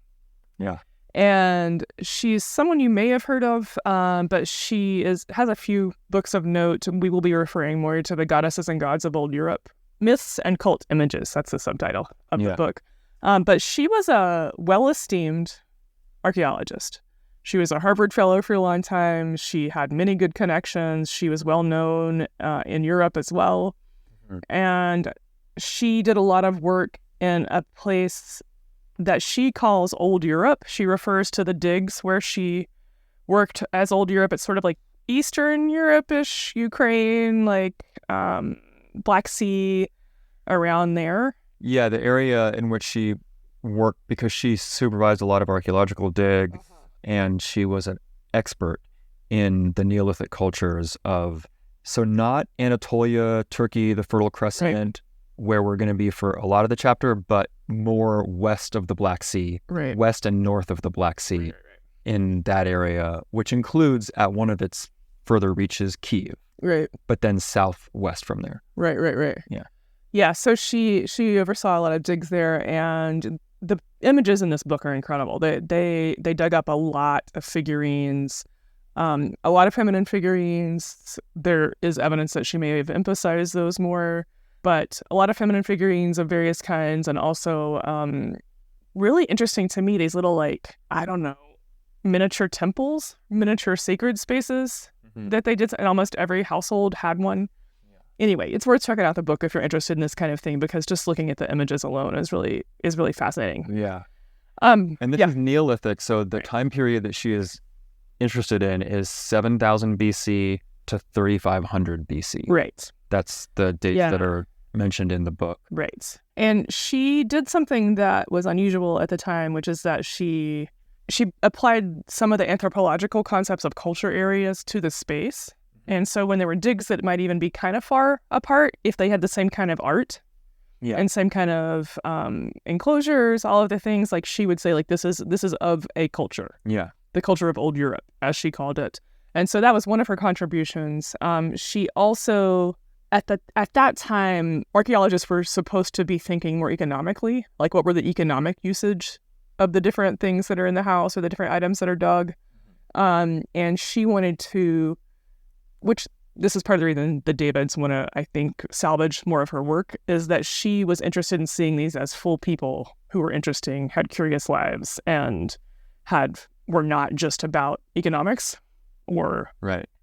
S1: Yeah.
S2: And she's someone you may have heard of, but she has a few books of note. We will be referring more to the goddesses and gods of old Europe, myths and cult images. That's the subtitle of the book. But she was a well-esteemed archaeologist. She was a Harvard fellow for a long time. She had many good connections. She was well known in Europe as well. Mm-hmm. And she did a lot of work in a place that she calls Old Europe. She refers to the digs where she worked as Old Europe. It's sort of like Eastern Europe-ish, Ukraine, like Black Sea, around there.
S1: Yeah, the area in which she worked, because she supervised a lot of archaeological digs, and she was an expert in the Neolithic cultures of, so not Anatolia, Turkey, the Fertile Crescent, where we're going to be for a lot of the chapter, but more west of the Black Sea, west and north of the Black Sea, in that area, which includes at one of its further reaches Kyiv, but then southwest from there.
S2: Yeah. So she oversaw a lot of digs there, and the images in this book are incredible. They dug up a lot of figurines, a lot of feminine figurines. There is evidence that she may have emphasized those more. But a lot of feminine figurines of various kinds, and also really interesting to me, these little, like, I don't know, miniature temples, miniature sacred spaces that they did, and almost every household had one. Anyway, it's worth checking out the book if you're interested in this kind of thing, because just looking at the images alone is really fascinating.
S1: Yeah. And this is Neolithic, so the time period that she is interested in is 7,000 BC to 3,500 BC.
S2: Right.
S1: That's the dates that are mentioned in the book.
S2: Right. And she did something that was unusual at the time, which is that she applied some of the anthropological concepts of culture areas to the space. And so when there were digs that might even be kind of far apart, if they had the same kind of art and same kind of enclosures, all of the things, like she would say, like, this is of a culture. Yeah. The culture of old Europe, as she called it. And so that was one of her contributions. She also, at that time, archaeologists were supposed to be thinking more economically, like what were the economic usage of the different things that are in the house or the different items that are dug. And she wanted to, which this is part of the reason the Davids want to, I think, salvage more of her work, is that she was interested in seeing these as full people who were interesting, had curious lives, and were not just about economics or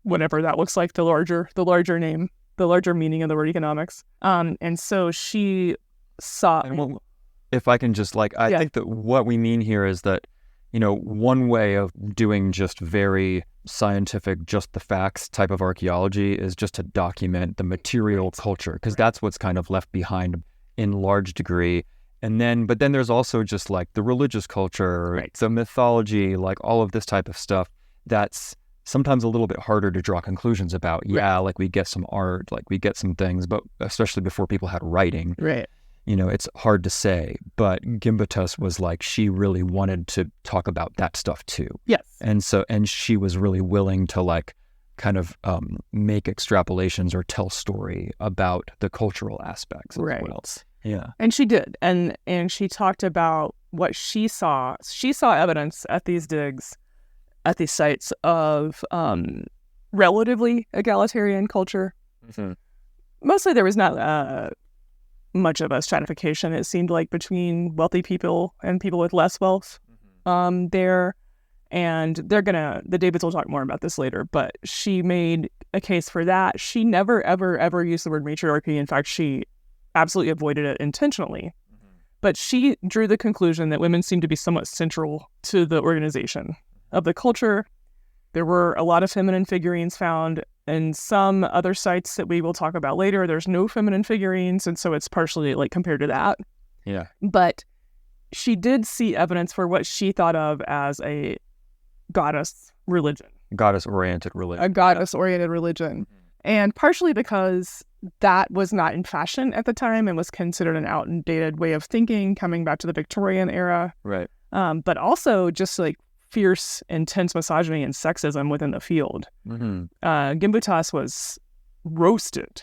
S2: whatever that looks like, the larger name, the larger meaning of the word economics. And so she saw...
S1: And if I can just, I think that what we mean here is that, one way of doing just very scientific, just the facts type of archaeology is just to document the material culture, because that's what's kind of left behind in large degree. But then there's also just like the religious culture, the mythology, like all of this type of stuff that's sometimes a little bit harder to draw conclusions about. Like we get some art, like we get some things, but especially before people had writing, it's hard to say. But Gimbutas was like, she really wanted to talk about that stuff too. Yes. And she was really willing to kind of make extrapolations or tell story about the cultural aspects as well. Yeah. And
S2: she did. And she talked about what she saw. She saw evidence at these digs, at these sites, of relatively egalitarian culture. Mm-hmm. Mostly there was not much of a stratification, it seemed like, between wealthy people and people with less wealth there. And the Davids will talk more about this later, but she made a case for that. She never, ever, ever used the word matriarchy. In fact, she absolutely avoided it intentionally. Mm-hmm. But she drew the conclusion that women seemed to be somewhat central to the organization of the culture. There were a lot of feminine figurines found. In some other sites that we will talk about later, there's no feminine figurines, and so it's partially compared to that. Yeah. But she did see evidence for what she thought of as a goddess religion.
S1: Goddess-oriented religion.
S2: A goddess-oriented religion. Mm-hmm. And partially because that was not in fashion at the time and was considered an outdated way of thinking, coming back to the Victorian era. Right. But also just fierce, intense misogyny and sexism within the field. Mm-hmm. Gimbutas was roasted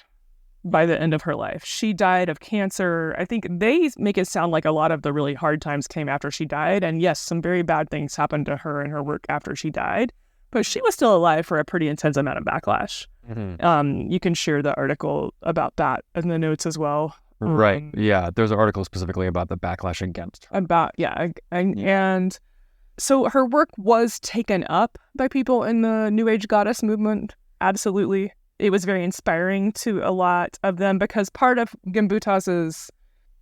S2: by the end of her life. She died of cancer. I think they make it sound like a lot of the really hard times came after she died. And yes, some very bad things happened to her and her work after she died. But she was still alive for a pretty intense amount of backlash. You can share the article about that in the notes as well.
S1: Right. Yeah. There's an article specifically about the backlash against her.
S2: And so her work was taken up by people in the New Age goddess movement. Absolutely. It was very inspiring to a lot of them because part of Gimbutas's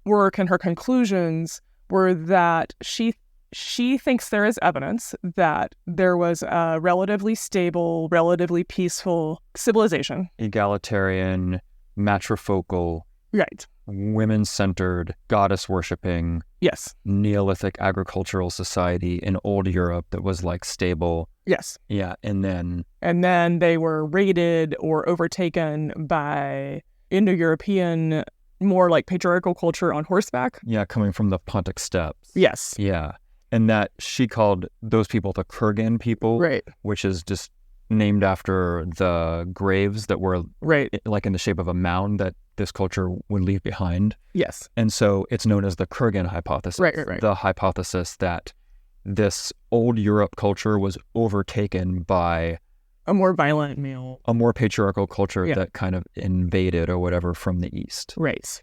S2: work and her conclusions were that she thinks there is evidence that there was a relatively stable, relatively peaceful civilization.
S1: Egalitarian, matrifocal,
S2: right,
S1: women-centered, goddess-worshipping,
S2: yes,
S1: Neolithic agricultural society in old Europe that was like stable.
S2: Yes.
S1: Yeah, and then
S2: they were raided or overtaken by Indo-European, more like patriarchal culture on horseback.
S1: Yeah, coming from the Pontic steppes.
S2: Yes.
S1: Yeah, and that she called those people the Kurgan people,
S2: right,
S1: which is just named after the graves that were like in the shape of a mound that this culture would leave behind.
S2: Yes.
S1: And so it's known as the Kurgan hypothesis.
S2: Right.
S1: The hypothesis that this old Europe culture was overtaken by
S2: a more violent male,
S1: a more patriarchal culture that kind of invaded or whatever from the East.
S2: Right.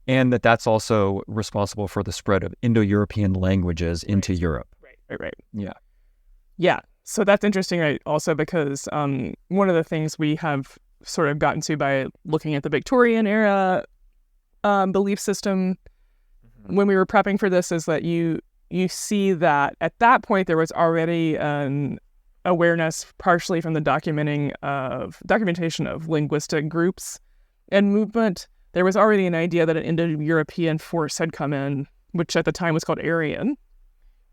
S1: And that's also responsible for the spread of Indo-European languages into Europe.
S2: Right.
S1: Yeah.
S2: Yeah. So that's interesting, right? Also because one of the things we have sort of gotten to by looking at the Victorian era belief system when we were prepping for this is that you see that at that point there was already an awareness, partially from the documentation of linguistic groups and movement. There was already an idea that an Indo-European force had come in, which at the time was called Aryan.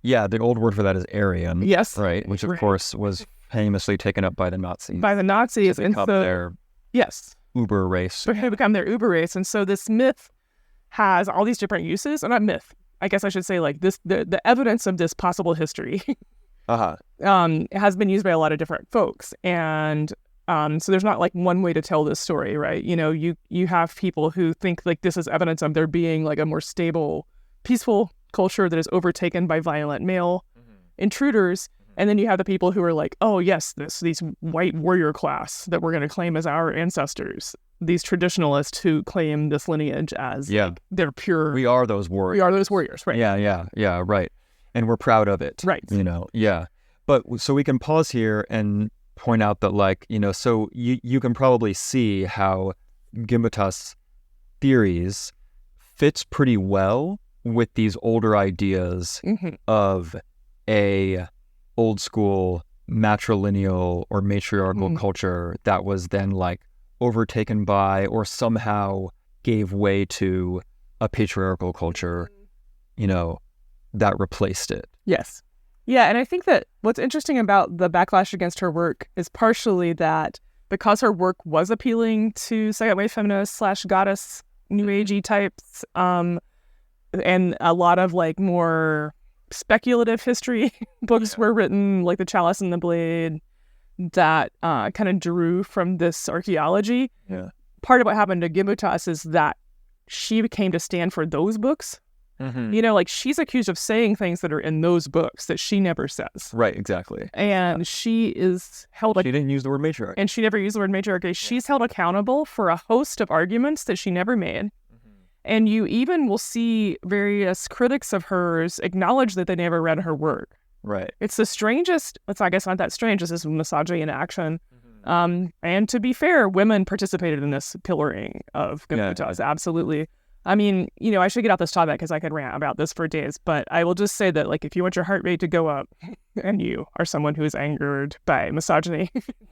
S1: Yeah, the old word for that is Aryan.
S2: Yes.
S1: Right, which of course was famously taken up by the Nazis.
S2: To
S1: become their Uber race.
S2: To become their Uber race. And so this myth has all these different uses, or not myth, I guess I should say like this, the evidence of this possible history has been used by a lot of different folks. And so there's not like one way to tell this story, right? You know, you have people who think like this is evidence of there being like a more stable, peaceful culture that is overtaken by violent male intruders. And then you have the people who are like, oh yes, these white warrior class that we're going to claim as our ancestors. These traditionalists who claim this lineage as like, they're pure.
S1: We are those warriors.
S2: We are those warriors, right?
S1: Yeah, right. And we're proud of it.
S2: Right.
S1: You know, yeah. But so we can pause here and point out that like, you know, so you can probably see how Gimbutas' theories fits pretty well with these older ideas of a old school matrilineal or matriarchal culture that was then like overtaken by or somehow gave way to a patriarchal culture, you know, that replaced it.
S2: Yes. Yeah, and I think that what's interesting about the backlash against her work is partially that because her work was appealing to second wave feminists / goddess new agey types, and a lot of like more speculative history books were written, like The Chalice and the Blade, that kind of drew from this archaeology.
S1: Yeah.
S2: Part of what happened to Gimbutas is that she came to stand for those books. You know, like she's accused of saying things that are in those books that she never says.
S1: Right, exactly.
S2: And she is held...
S1: She didn't use the word matriarchy.
S2: And she never used the word matriarchy. She's held accountable for a host of arguments that she never made. And you even will see various critics of hers acknowledge that they never read her work.
S1: Right.
S2: It's the strangest... It's, I guess, not that strange. This is misogyny in action. And to be fair, women participated in this pillaring of Gimbutas. Absolutely. I mean, you know, I should get off this topic because I could rant about this for days, but I will just say that, like, if you want your heart rate to go up and you are someone who is angered by misogyny,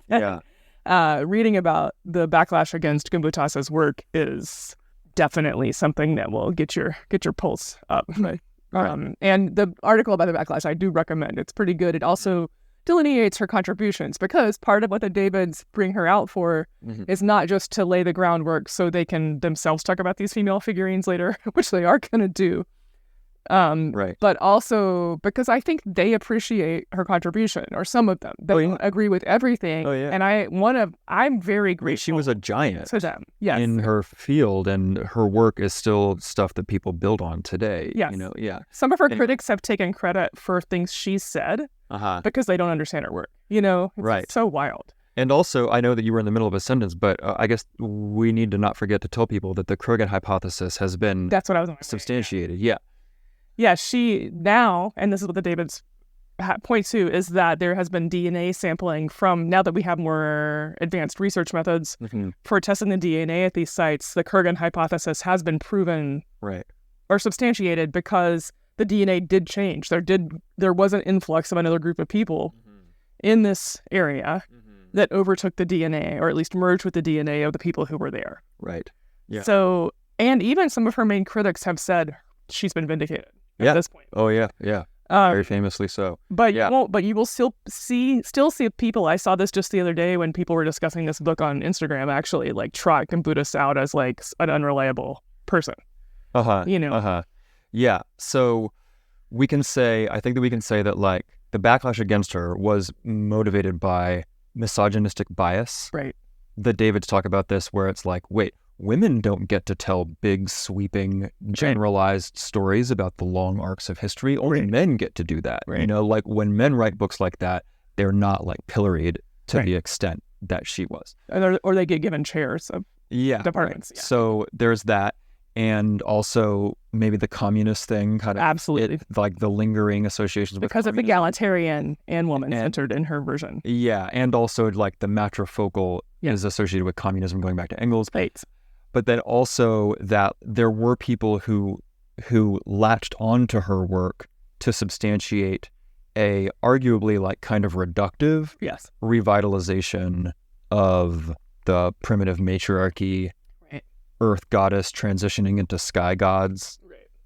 S2: reading about the backlash against Gimbutas's work is definitely something that will get your pulse up. And the article about the backlash, I do recommend. It's pretty good. It also delineates her contributions because part of what the Davids bring her out for is not just to lay the groundwork so they can themselves talk about these female figurines later, which they are going to do.
S1: Right.
S2: But also because I think they appreciate her contribution, or some of them. They don't agree with everything.
S1: Oh, yeah.
S2: And I'm very grateful.
S1: She was a giant
S2: to them. Yes.
S1: in her field, and her work is still stuff that people build on today.
S2: Yes.
S1: Yeah.
S2: Some of her critics have taken credit for things she said because they don't understand her work. It's so wild.
S1: And also, I know that you were in the middle of a sentence, but I guess we need to not forget to tell people that the Kurgan hypothesis has been
S2: That's what I was on
S1: substantiated. Yeah.
S2: Yeah, she now, and this is what the Davids point to, is that there has been DNA sampling from, now that we have more advanced research methods for testing the DNA at these sites, the Kurgan hypothesis has been proven or substantiated because the DNA did change. There was an influx of another group of people in this area that overtook the DNA, or at least merged with the DNA of the people who were there.
S1: Right. Yeah.
S2: So, and even some of her main critics have said she's been vindicated at this point.
S1: Oh, yeah. Yeah. Very famously so.
S2: But you will still see people. I saw this just the other day when people were discussing this book on Instagram, actually, like trot Gimbutas out as like an unreliable person.
S1: Yeah. So I think that we can say that like the backlash against her was motivated by misogynistic bias.
S2: Right.
S1: The Davids talk about this, where it's like, wait, women don't get to tell big, sweeping, generalized stories about the long arcs of history. Only men get to do that.
S2: Right.
S1: Like when men write books like that, they're not like pilloried to the extent that she was.
S2: Or they get given chairs of departments.
S1: Right. Yeah. So there's that. And also maybe the communist thing, kind of
S2: absolutely
S1: like the lingering associations with
S2: because of egalitarian and woman-centered in her version.
S1: Yeah, and also like the matrifocal is associated with communism, going back to Engels.
S2: Right.
S1: But then also that there were people who latched onto her work to substantiate a arguably like kind of reductive revitalization of the primitive matriarchy, earth goddess transitioning into sky gods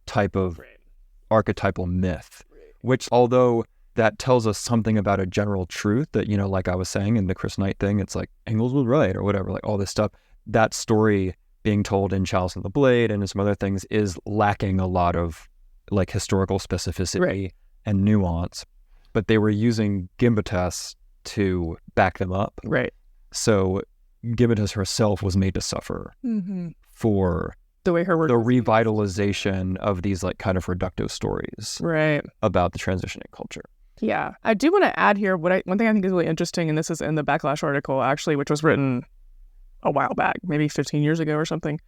S1: type of archetypal myth, which, although that tells us something about a general truth that, like I was saying in the Chris Knight thing, it's like Engels was right or whatever, like all this stuff, that story being told in Chalice and the Blade and in some other things is lacking a lot of like historical specificity and nuance, but they were using Gimbutas to back them up.
S2: Right.
S1: So Gimbutas herself was made to suffer for
S2: the way her work,
S1: the revitalization of these like kind of reductive stories about the transitioning culture.
S2: Yeah. I do want to add here one thing I think is really interesting, and this is in the Backlash article actually, which was written a while back, maybe 15 years ago or something.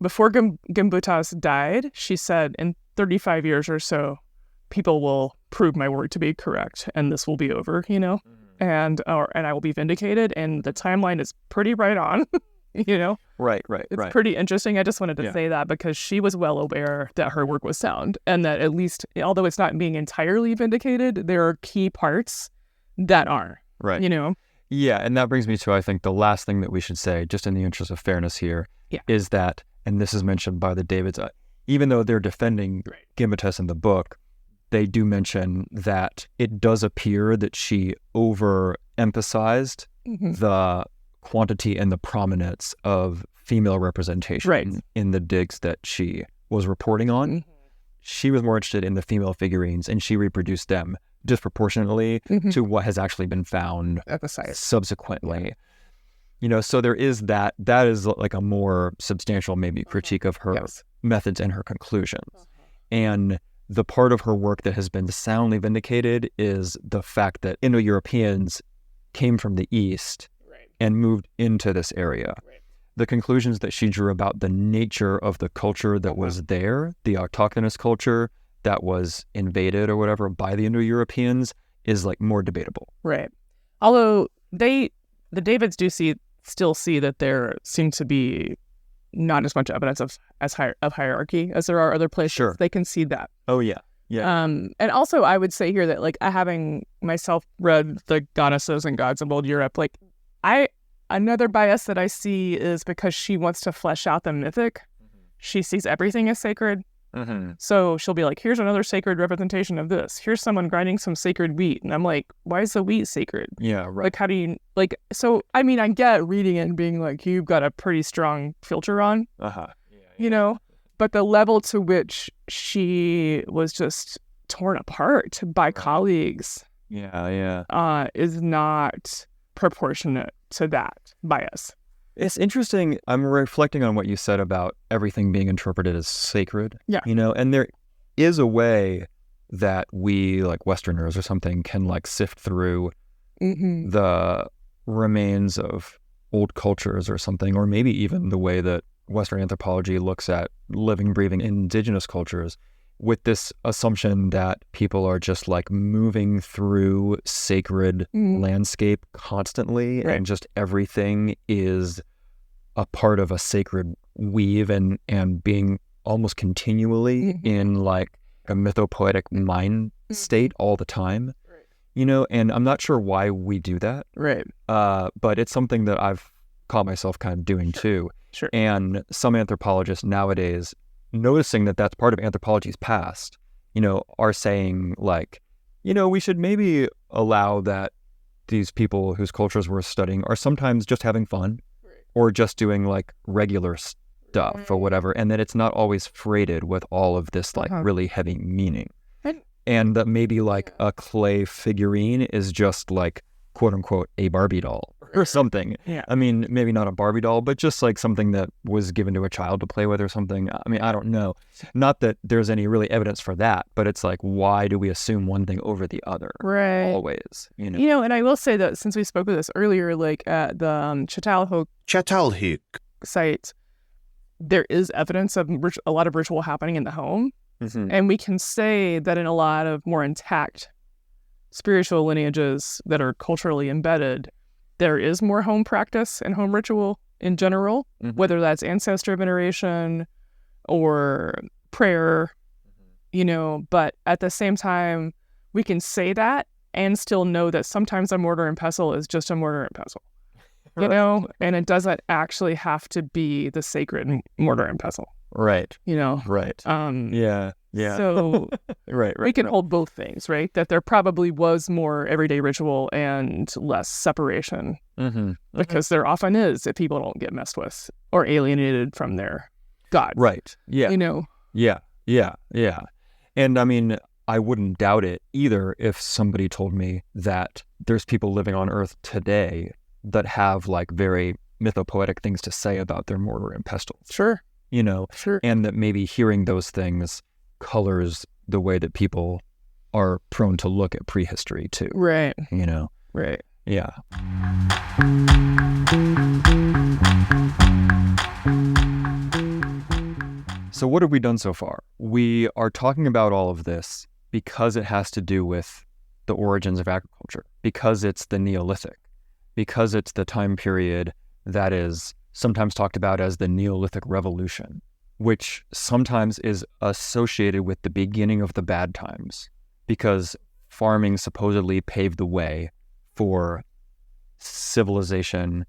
S2: Before Gimbutas died, she said, in 35 years or so, people will prove my work to be correct and this will be over, and I will be vindicated, and the timeline is pretty right on.
S1: Right.
S2: It's pretty interesting. I just wanted to say that because she was well aware that her work was sound, and that at least, although it's not being entirely vindicated, there are key parts that are.
S1: Right. Yeah, and that brings me to, I think, the last thing that we should say, just in the interest of fairness here, is that, and this is mentioned by the Davids, even though they're defending Gimbutas in the book, they do mention that it does appear that she overemphasized the quantity and the prominence of female representation in the digs that she was reporting on. She was more interested in the female figurines, and she reproduced them disproportionately to what has actually been found
S2: at the site
S1: subsequently. So there is that is like a more substantial maybe critique of her methods and her conclusions. And the part of her work that has been soundly vindicated is the fact that Indo-Europeans came from the East and moved into this area. The conclusions that she drew about the nature of the culture that was there, the autochthonous culture that was invaded or whatever by the Indo-Europeans, is like more debatable.
S2: Right. Although the Davids do still see that there seems to be not as much evidence of hierarchy as there are other places.
S1: Sure.
S2: They concede that.
S1: Oh, yeah. Yeah.
S2: And also I would say here that, like, having myself read the Goddesses and Gods of Old Europe, like, another bias that I see is because she wants to flesh out the mythic. She sees everything as sacred. So she'll be like, here's another sacred representation of this. Here's someone grinding some sacred wheat. And I'm like, why is the wheat sacred?
S1: Yeah, right.
S2: Like, how do you, like, so, I mean, I get reading it and being like, you've got a pretty strong filter on, But the level to which she was just torn apart by colleagues is not proportionate to that bias.
S1: It's interesting. I'm reflecting on what you said about everything being interpreted as sacred.
S2: Yeah.
S1: And there is a way that we, like Westerners or something, can like sift through the remains of old cultures or something, or maybe even the way that Western anthropology looks at living, breathing indigenous cultures, with this assumption that people are just like moving through sacred landscape constantly, and just everything is a part of a sacred weave and being almost continually in like a mythopoetic mind state all the time, and I'm not sure why we do that.
S2: Right.
S1: But it's something that I've caught myself kind of doing too.
S2: Sure.
S1: And some anthropologists nowadays, noticing that that's part of anthropology's past, are saying like, we should maybe allow that these people whose cultures we're studying are sometimes just having fun or just doing like regular stuff or whatever. And that it's not always freighted with all of this like really heavy meaning. And that maybe like a clay figurine is just like, quote unquote, a Barbie doll or something.
S2: Yeah.
S1: I mean, maybe not a Barbie doll, but just like something that was given to a child to play with or something. I mean, I don't know. Not that there's any really evidence for that, but it's like, why do we assume one thing over the other?
S2: Right.
S1: Always,
S2: and I will say that since we spoke of this earlier, like at the Çatalhöyük site, there is evidence of a lot of ritual happening in the home. And we can say that in a lot of more intact spiritual lineages that are culturally embedded, there is more home practice and home ritual in general, whether that's ancestor veneration or prayer, but at the same time, we can say that and still know that sometimes a mortar and pestle is just a mortar and pestle, and it doesn't actually have to be the sacred mortar and pestle.
S1: Right.
S2: Right.
S1: Yeah.
S2: So
S1: right.
S2: We can hold both things, right? That there probably was more everyday ritual and less separation, because there often is if people don't get messed with or alienated from their God.
S1: Right. Yeah. Yeah. And I mean, I wouldn't doubt it either if somebody told me that there's people living on Earth today that have like very mythopoetic things to say about their mortar and pestle.
S2: Sure.
S1: Sure. And that maybe hearing those things colors the way that people are prone to look at prehistory too.
S2: Right.
S1: Right. Yeah. So what have we done so far? We are talking about all of this because it has to do with the origins of agriculture, because it's the Neolithic, because it's the time period that is sometimes talked about as the Neolithic Revolution, which sometimes is associated with the beginning of the bad times, because farming supposedly paved the way for civilization,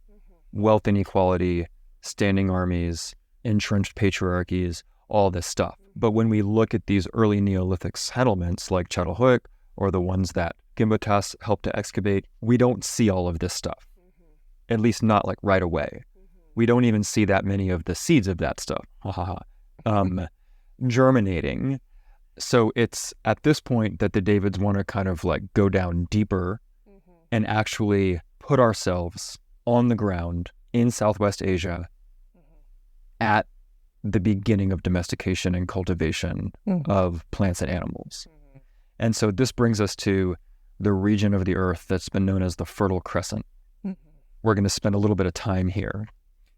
S1: wealth inequality, standing armies, entrenched patriarchies, all this stuff. But when we look at these early Neolithic settlements like Çatalhöyük or the ones that Gimbutas helped to excavate, we don't see all of this stuff, at least not like right away. We don't even see that many of the seeds of that stuff germinating. So it's at this point that the Davids want to kind of like go down deeper and actually put ourselves on the ground in Southwest Asia at the beginning of domestication and cultivation of plants and animals. And so this brings us to the region of the earth that's been known as the Fertile Crescent. We're going to spend a little bit of time here,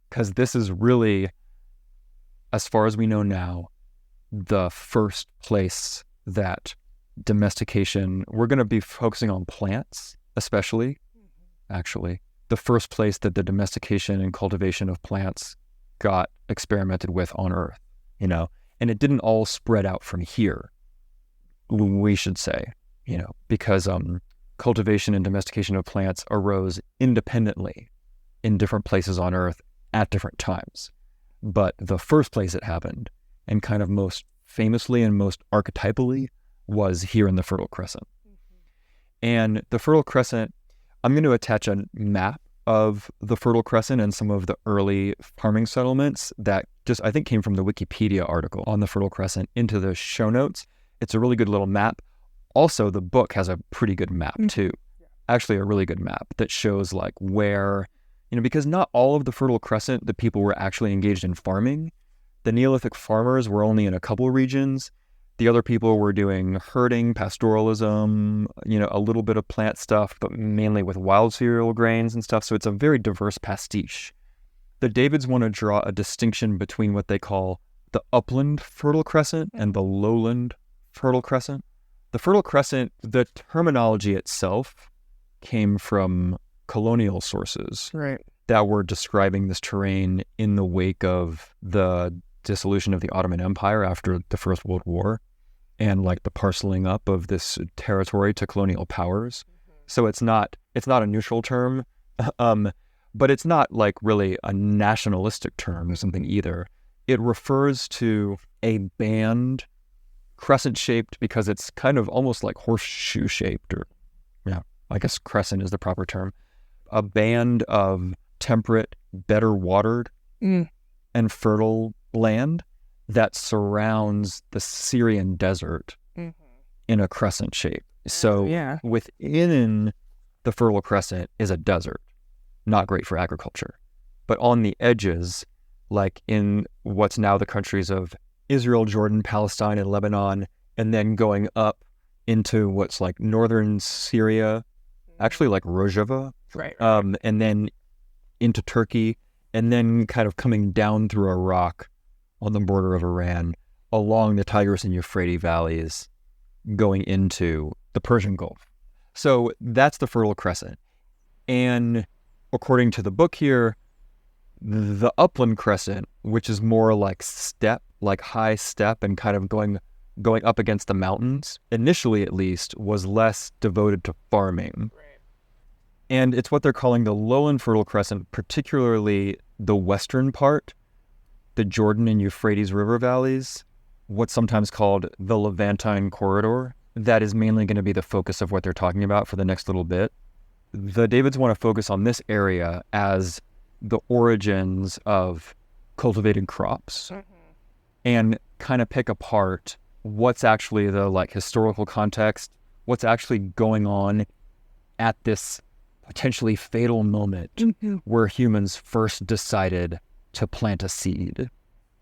S1: because this is really, as far as we know now, the first place that domestication, we're going to be focusing on plants, especially, actually, the first place that the domestication and cultivation of plants got experimented with on Earth, and it didn't all spread out from here, we should say, because cultivation and domestication of plants arose independently in different places on Earth at different times. But the first place it happened, and kind of most famously and most archetypally, was here in the Fertile Crescent. And the Fertile Crescent, I'm going to attach a map of the Fertile Crescent and some of the early farming settlements that just, I think, came from the Wikipedia article on the Fertile Crescent into the show notes. It's a really good little map. Also, the book has a pretty good map too. Actually, a really good map that shows like where, because not all of the Fertile Crescent, the people were actually engaged in farming. The Neolithic farmers were only in a couple regions. The other people were doing herding, pastoralism, a little bit of plant stuff, but mainly with wild cereal grains and stuff. So it's a very diverse pastiche. The Davids want to draw a distinction between what they call the upland Fertile Crescent and the lowland Fertile Crescent. The Fertile Crescent, the terminology itself came from colonial sources that were describing this terrain in the wake of the dissolution of the Ottoman Empire after the First World War and like the parceling up of this territory to colonial powers. So it's not a neutral term, but it's not like really a nationalistic term or something either. It refers to a band, crescent-shaped because it's kind of almost like horseshoe-shaped, or I guess crescent is the proper term. A band of temperate, better watered and fertile land that surrounds the Syrian desert in a crescent shape. So within the Fertile Crescent is a desert, not great for agriculture. But on the edges, like in what's now the countries of Israel, Jordan, Palestine, and Lebanon, and then going up into what's like northern Syria, actually like Rojava, and then into Turkey, and then kind of coming down through Iraq on the border of Iran, along the Tigris and Euphrates valleys, going into the Persian Gulf. So that's the Fertile Crescent. And according to the book here, the upland crescent, which is more like steppe, like high steppe and kind of going up against the mountains, initially at least, was less devoted to farming. And it's what they're calling the lowland Fertile Crescent, particularly the western part, the Jordan and Euphrates river valleys, what's sometimes called the Levantine corridor. That is mainly going to be the focus of what they're talking about for the next little bit. The Davids want to focus on this area as the origins of cultivated crops and kind of pick apart what's actually the like historical context, what's actually going on at this potentially fatal moment where humans first decided to plant a seed.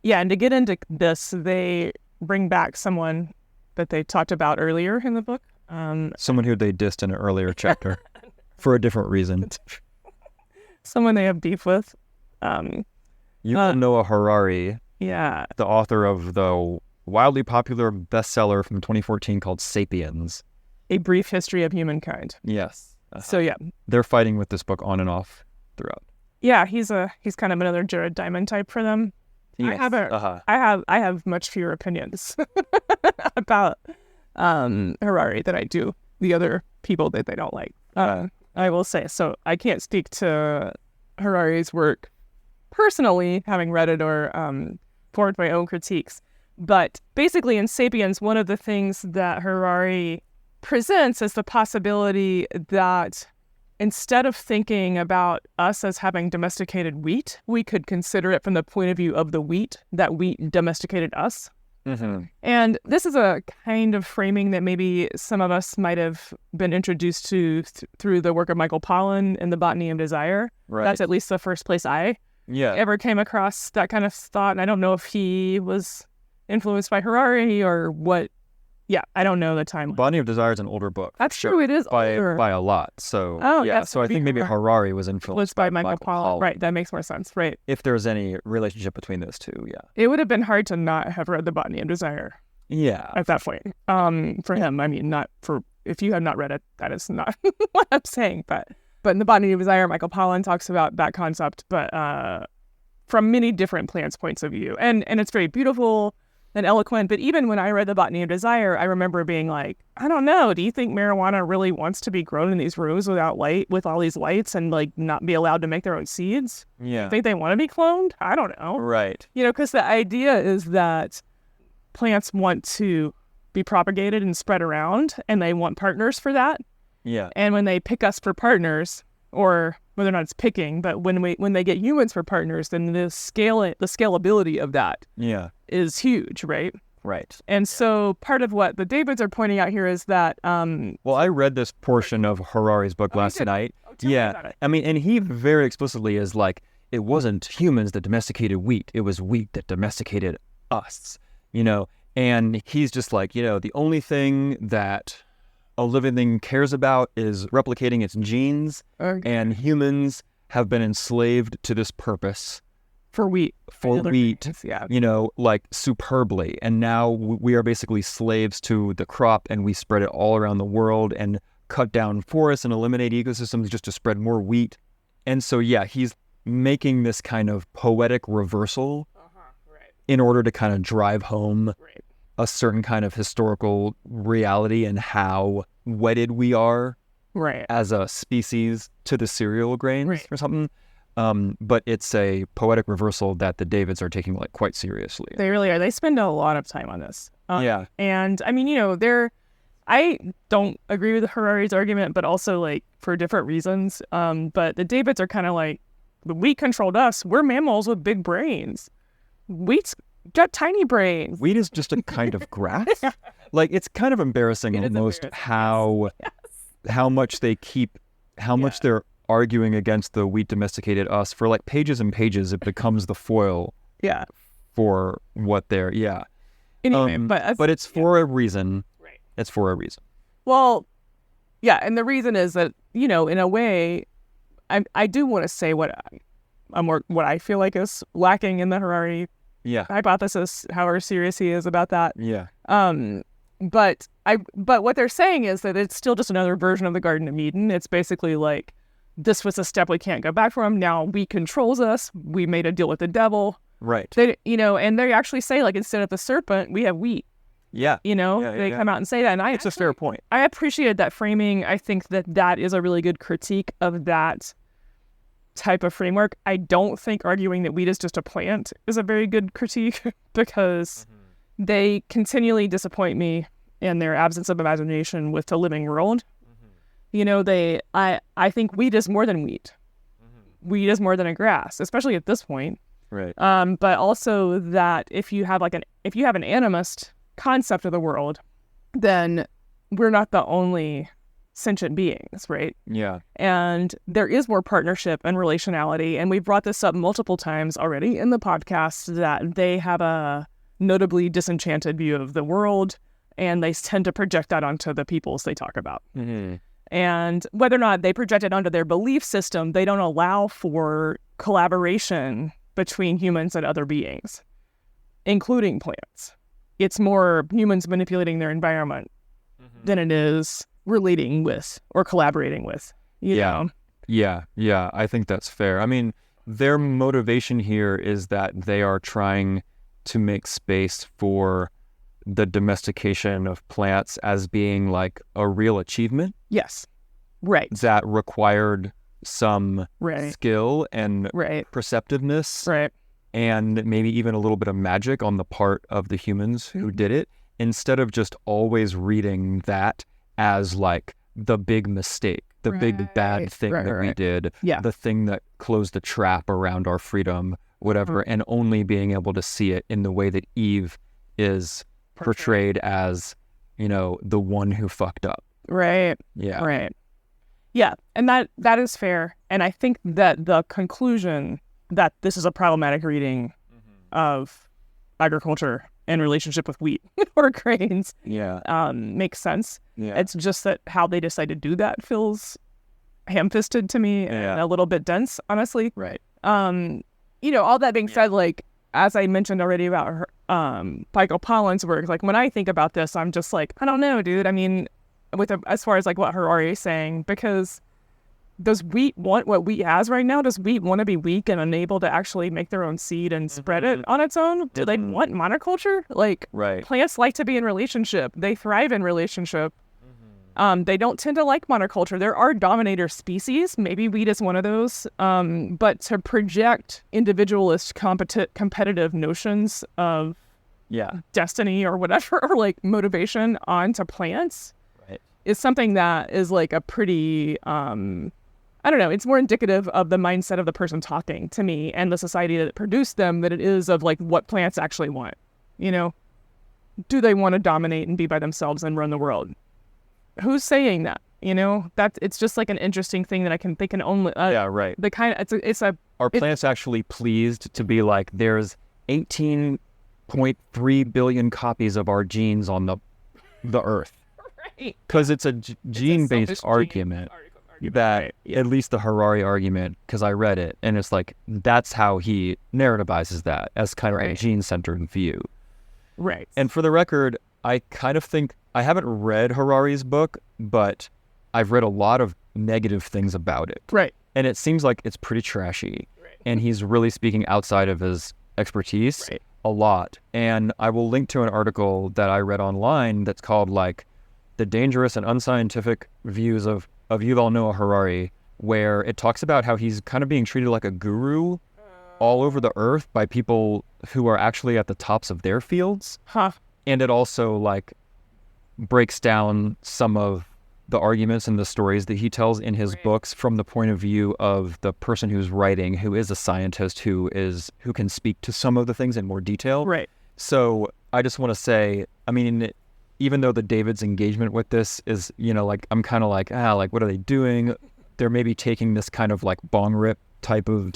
S2: Yeah, and to get into this, they bring back someone that they talked about earlier in the book.
S1: Someone who they dissed in an earlier chapter for a different reason.
S2: Someone they have beef with.
S1: Noah Harari,
S2: the
S1: author of the wildly popular bestseller from 2014 called Sapiens.
S2: A Brief History of Humankind.
S1: Yes.
S2: So
S1: they're fighting with this book on and off throughout.
S2: Yeah, he's kind of another Jared Diamond type for them.
S1: Yes.
S2: I have much fewer opinions about Harari than I do the other people that they don't like. I will say. So I can't speak to Harari's work personally, having read it or formed my own critiques. But basically in Sapiens, one of the things that Harari presents is the possibility that instead of thinking about us as having domesticated wheat, we could consider it from the point of view of the wheat, that wheat domesticated us. And this is a kind of framing that maybe some of us might have been introduced to through the work of Michael Pollan in The Botany of Desire.
S1: Right.
S2: That's at least the first place I ever came across that kind of thought. And I don't know if he was influenced by Harari or what. Yeah, I don't know the timeline.
S1: Botany of Desire is an older book.
S2: That's true. It is older.
S1: By a lot. So so I think maybe Harari was influenced by Michael Pollan.
S2: Right, that makes more sense. Right.
S1: If there's any relationship between those two,
S2: It would have been hard to not have read The Botany of Desire.
S1: Yeah.
S2: At that point. For him, I mean, not for, if you have not read it, that is not what I'm saying. But in The Botany of Desire, Michael Pollan talks about that concept, but from many different plants' points of view. And it's very beautiful and eloquent, but even when I read The Botany of Desire, I remember being like, I don't know, do you think marijuana really wants to be grown in these rooms without light, with all these lights, and like not be allowed to make their own seeds?
S1: Yeah.
S2: Think they want to be cloned? I don't know.
S1: Right.
S2: Because the idea is that plants want to be propagated and spread around, and they want partners for that.
S1: Yeah.
S2: And when they pick us for partners, or whether or not it's picking, but when they get humans for partners, then the scalability of that is huge, right?
S1: Right.
S2: And so part of what the Davids are pointing out here is that
S1: well, I read this portion of Harari's book last night.
S2: Tell me about it.
S1: I mean, and he very explicitly is like, it wasn't humans that domesticated wheat, it was wheat that domesticated us, and he's just like, the only thing that a living thing cares about is replicating its genes, and humans have been enslaved to this purpose
S2: for wheat,
S1: like superbly. And now we are basically slaves to the crop, and we spread it all around the world and cut down forests and eliminate ecosystems just to spread more wheat. And so, he's making this kind of poetic reversal in order to kind of drive home a certain kind of historical reality and how wedded we are as a species to the cereal grains or something. But it's a poetic reversal that the Davids are taking like quite seriously.
S2: They really are. They spend a lot of time on this. And I mean, I don't agree with Harari's argument, but also like for different reasons. But the Davids are kind of like, the wheat controlled us. We're mammals with big brains. Wheat's got tiny brains.
S1: Wheat is just a kind of grass. Like, it's kind of embarrassing almost how much they keep, much they're arguing against the wheat domesticated us for like pages and pages. It becomes the foil for what they're
S2: anyway,
S1: but it's for a reason. It's for a reason.
S2: Well, and the reason is that, in a way, I do want to say what I feel like is lacking in the Harari hypothesis, however serious he is about that. But what they're saying is that it's still just another version of the Garden of Eden. It's basically like, this was a step we can't go back from. Now wheat controls us. We made a deal with the devil.
S1: Right.
S2: They, and they actually say, like, instead of the serpent, we have wheat.
S1: Yeah.
S2: They come out and say that. And
S1: it's a fair point.
S2: I appreciated that framing. I think that is a really good critique of that type of framework. I don't think arguing that wheat is just a plant is a very good critique because they continually disappoint me in their absence of imagination with the living world. I think wheat is more than wheat. Wheat is more than a grass, especially at this point.
S1: Right.
S2: But also that if you have an animist concept of the world, then we're not the only sentient beings, right?
S1: Yeah.
S2: And there is more partnership and relationality. And we've brought this up multiple times already in the podcast that they have a notably disenchanted view of the world, and they tend to project that onto the peoples they talk about. And whether or not they project it onto their belief system, they don't allow for collaboration between humans and other beings, including plants. It's more humans manipulating their environment than it is relating with or collaborating with, you know?
S1: Yeah, I think that's fair. I mean, their motivation here is that they are trying to make space for the domestication of plants as being like a real achievement.
S2: Yes. Right.
S1: That required some skill and perceptiveness.
S2: Right.
S1: And maybe even a little bit of magic on the part of the humans who did it, instead of just always reading that as like the big mistake, the big bad thing that we did, the thing that closed the trap around our freedom, whatever, and only being able to see it in the way that Eve is portrayed as, the one who fucked up.
S2: Right.
S1: Yeah.
S2: Right. Yeah. And that is fair. And I think that the conclusion that this is a problematic reading of agriculture in relationship with wheat or grains makes sense. Yeah. It's just that how they decide to do that feels ham-fisted to me and a little bit dense, honestly.
S1: Right.
S2: All that being said, like, as I mentioned already about her, Michael Pollan's work, like, when I think about this, I'm just like, I don't know, dude. I mean, as far as like what Harari is saying, because does wheat want what wheat has right now? Does wheat want to be weak and unable to actually make their own seed and spread it on its own? Do they want monoculture? Like, plants like to be in relationship. They thrive in relationship. They don't tend to like monoculture. There are dominator species. Maybe wheat is one of those. But to project individualist competitive notions of destiny or whatever, or like motivation onto plants is something that is like a pretty I don't know, it's more indicative of the mindset of the person talking to me and the society that produced them than it is of like what plants actually want. You know, do they want to dominate and be by themselves and run the world? Who's saying that? You know, that it's just like an interesting thing that they can only
S1: yeah, right.
S2: The kind of
S1: are plants actually pleased to be like there's 18.3 billion copies of our genes on the earth?
S2: Right.
S1: Because it's a gene-based argument. That at least the Harari argument, because I read it, and it's like that's how he narrativizes that as kind of a gene-centered view.
S2: Right.
S1: And for the record, I kind of think I haven't read Harari's book, but I've read a lot of negative things about it.
S2: Right.
S1: And it seems like it's pretty trashy. Right. And he's really speaking outside of his expertise a lot. And I will link to an article that I read online that's called like The Dangerous and Unscientific Views of Yuval Noah Harari, where it talks about how he's kind of being treated like a guru all over the earth by people who are actually at the tops of their fields.
S2: Huh.
S1: And it also like breaks down some of the arguments and the stories that he tells in his books from the point of view of the person who's writing, who is a scientist, who can speak to some of the things in more detail.
S2: Right.
S1: So I just want to say, I mean, even though the David's engagement with this is, you know, like I'm kind of like, like what are they doing? They're maybe taking this kind of like bong rip type of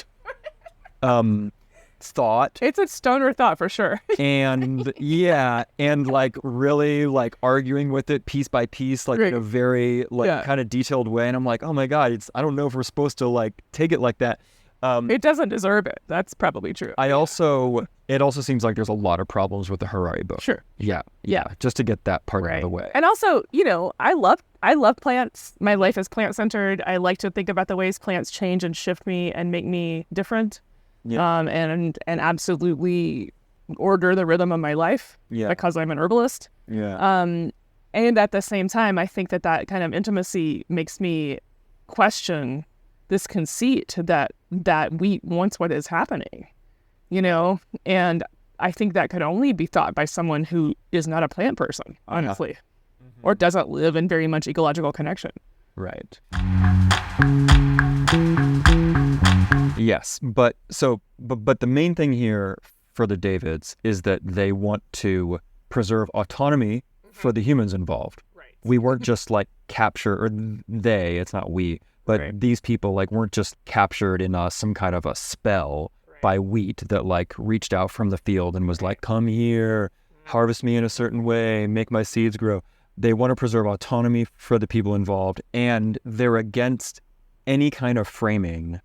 S1: thought.
S2: It's a stoner thought for sure.
S1: And yeah, and like really like arguing with it piece by piece, like in a very like kind of detailed way. And I'm like, oh my God, I don't know if we're supposed to like take it like that.
S2: It doesn't deserve it. That's probably true.
S1: It also seems like there's a lot of problems with the Harari book.
S2: Sure.
S1: Yeah. Just to get that part out of the way.
S2: And also, you know, I love plants. My life is plant centered. I like to think about the ways plants change and shift me and make me different. Yeah. And absolutely order the rhythm of my life. Yeah. Because I'm an herbalist.
S1: Yeah.
S2: And at the same time, I think that kind of intimacy makes me question this conceit that wheat wants what is happening, you know? And I think that could only be thought by someone who is not a plant person, honestly, or doesn't live in very much ecological connection.
S1: Right. Yes, but the main thing here for the Davids is that they want to preserve autonomy for the humans involved. Right. We weren't just like captured, or it's not we, but these people like weren't just captured in some kind of a spell by wheat that like reached out from the field and was like, come here, harvest me in a certain way, make my seeds grow. They want to preserve autonomy for the people involved, and they're against any kind of framing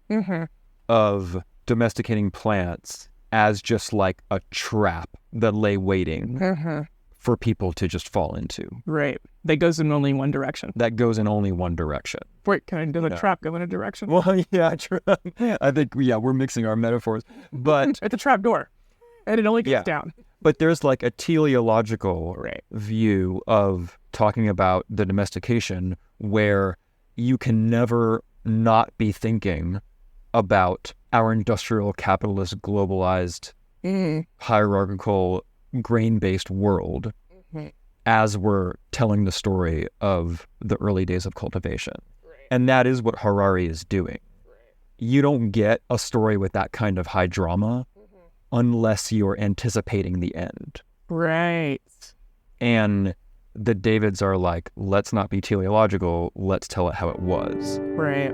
S1: of domesticating plants as just like a trap that lay waiting for people to just fall into.
S2: Right. That goes in only one direction.
S1: Wait,
S2: does a trap go in a direction?
S1: Well, yeah, I think, we're mixing our metaphors. But
S2: it's a trap door, and it only goes down.
S1: But there's like a teleological view of talking about the domestication where you can never not be thinking about our industrial, capitalist, globalized, hierarchical, grain-based world as we're telling the story of the early days of cultivation. And that is what Harari is doing. You don't get a story with that kind of high drama unless you're anticipating the end.
S2: Right.
S1: And the Davids are like, let's not be teleological, let's tell it how it was.
S2: Right.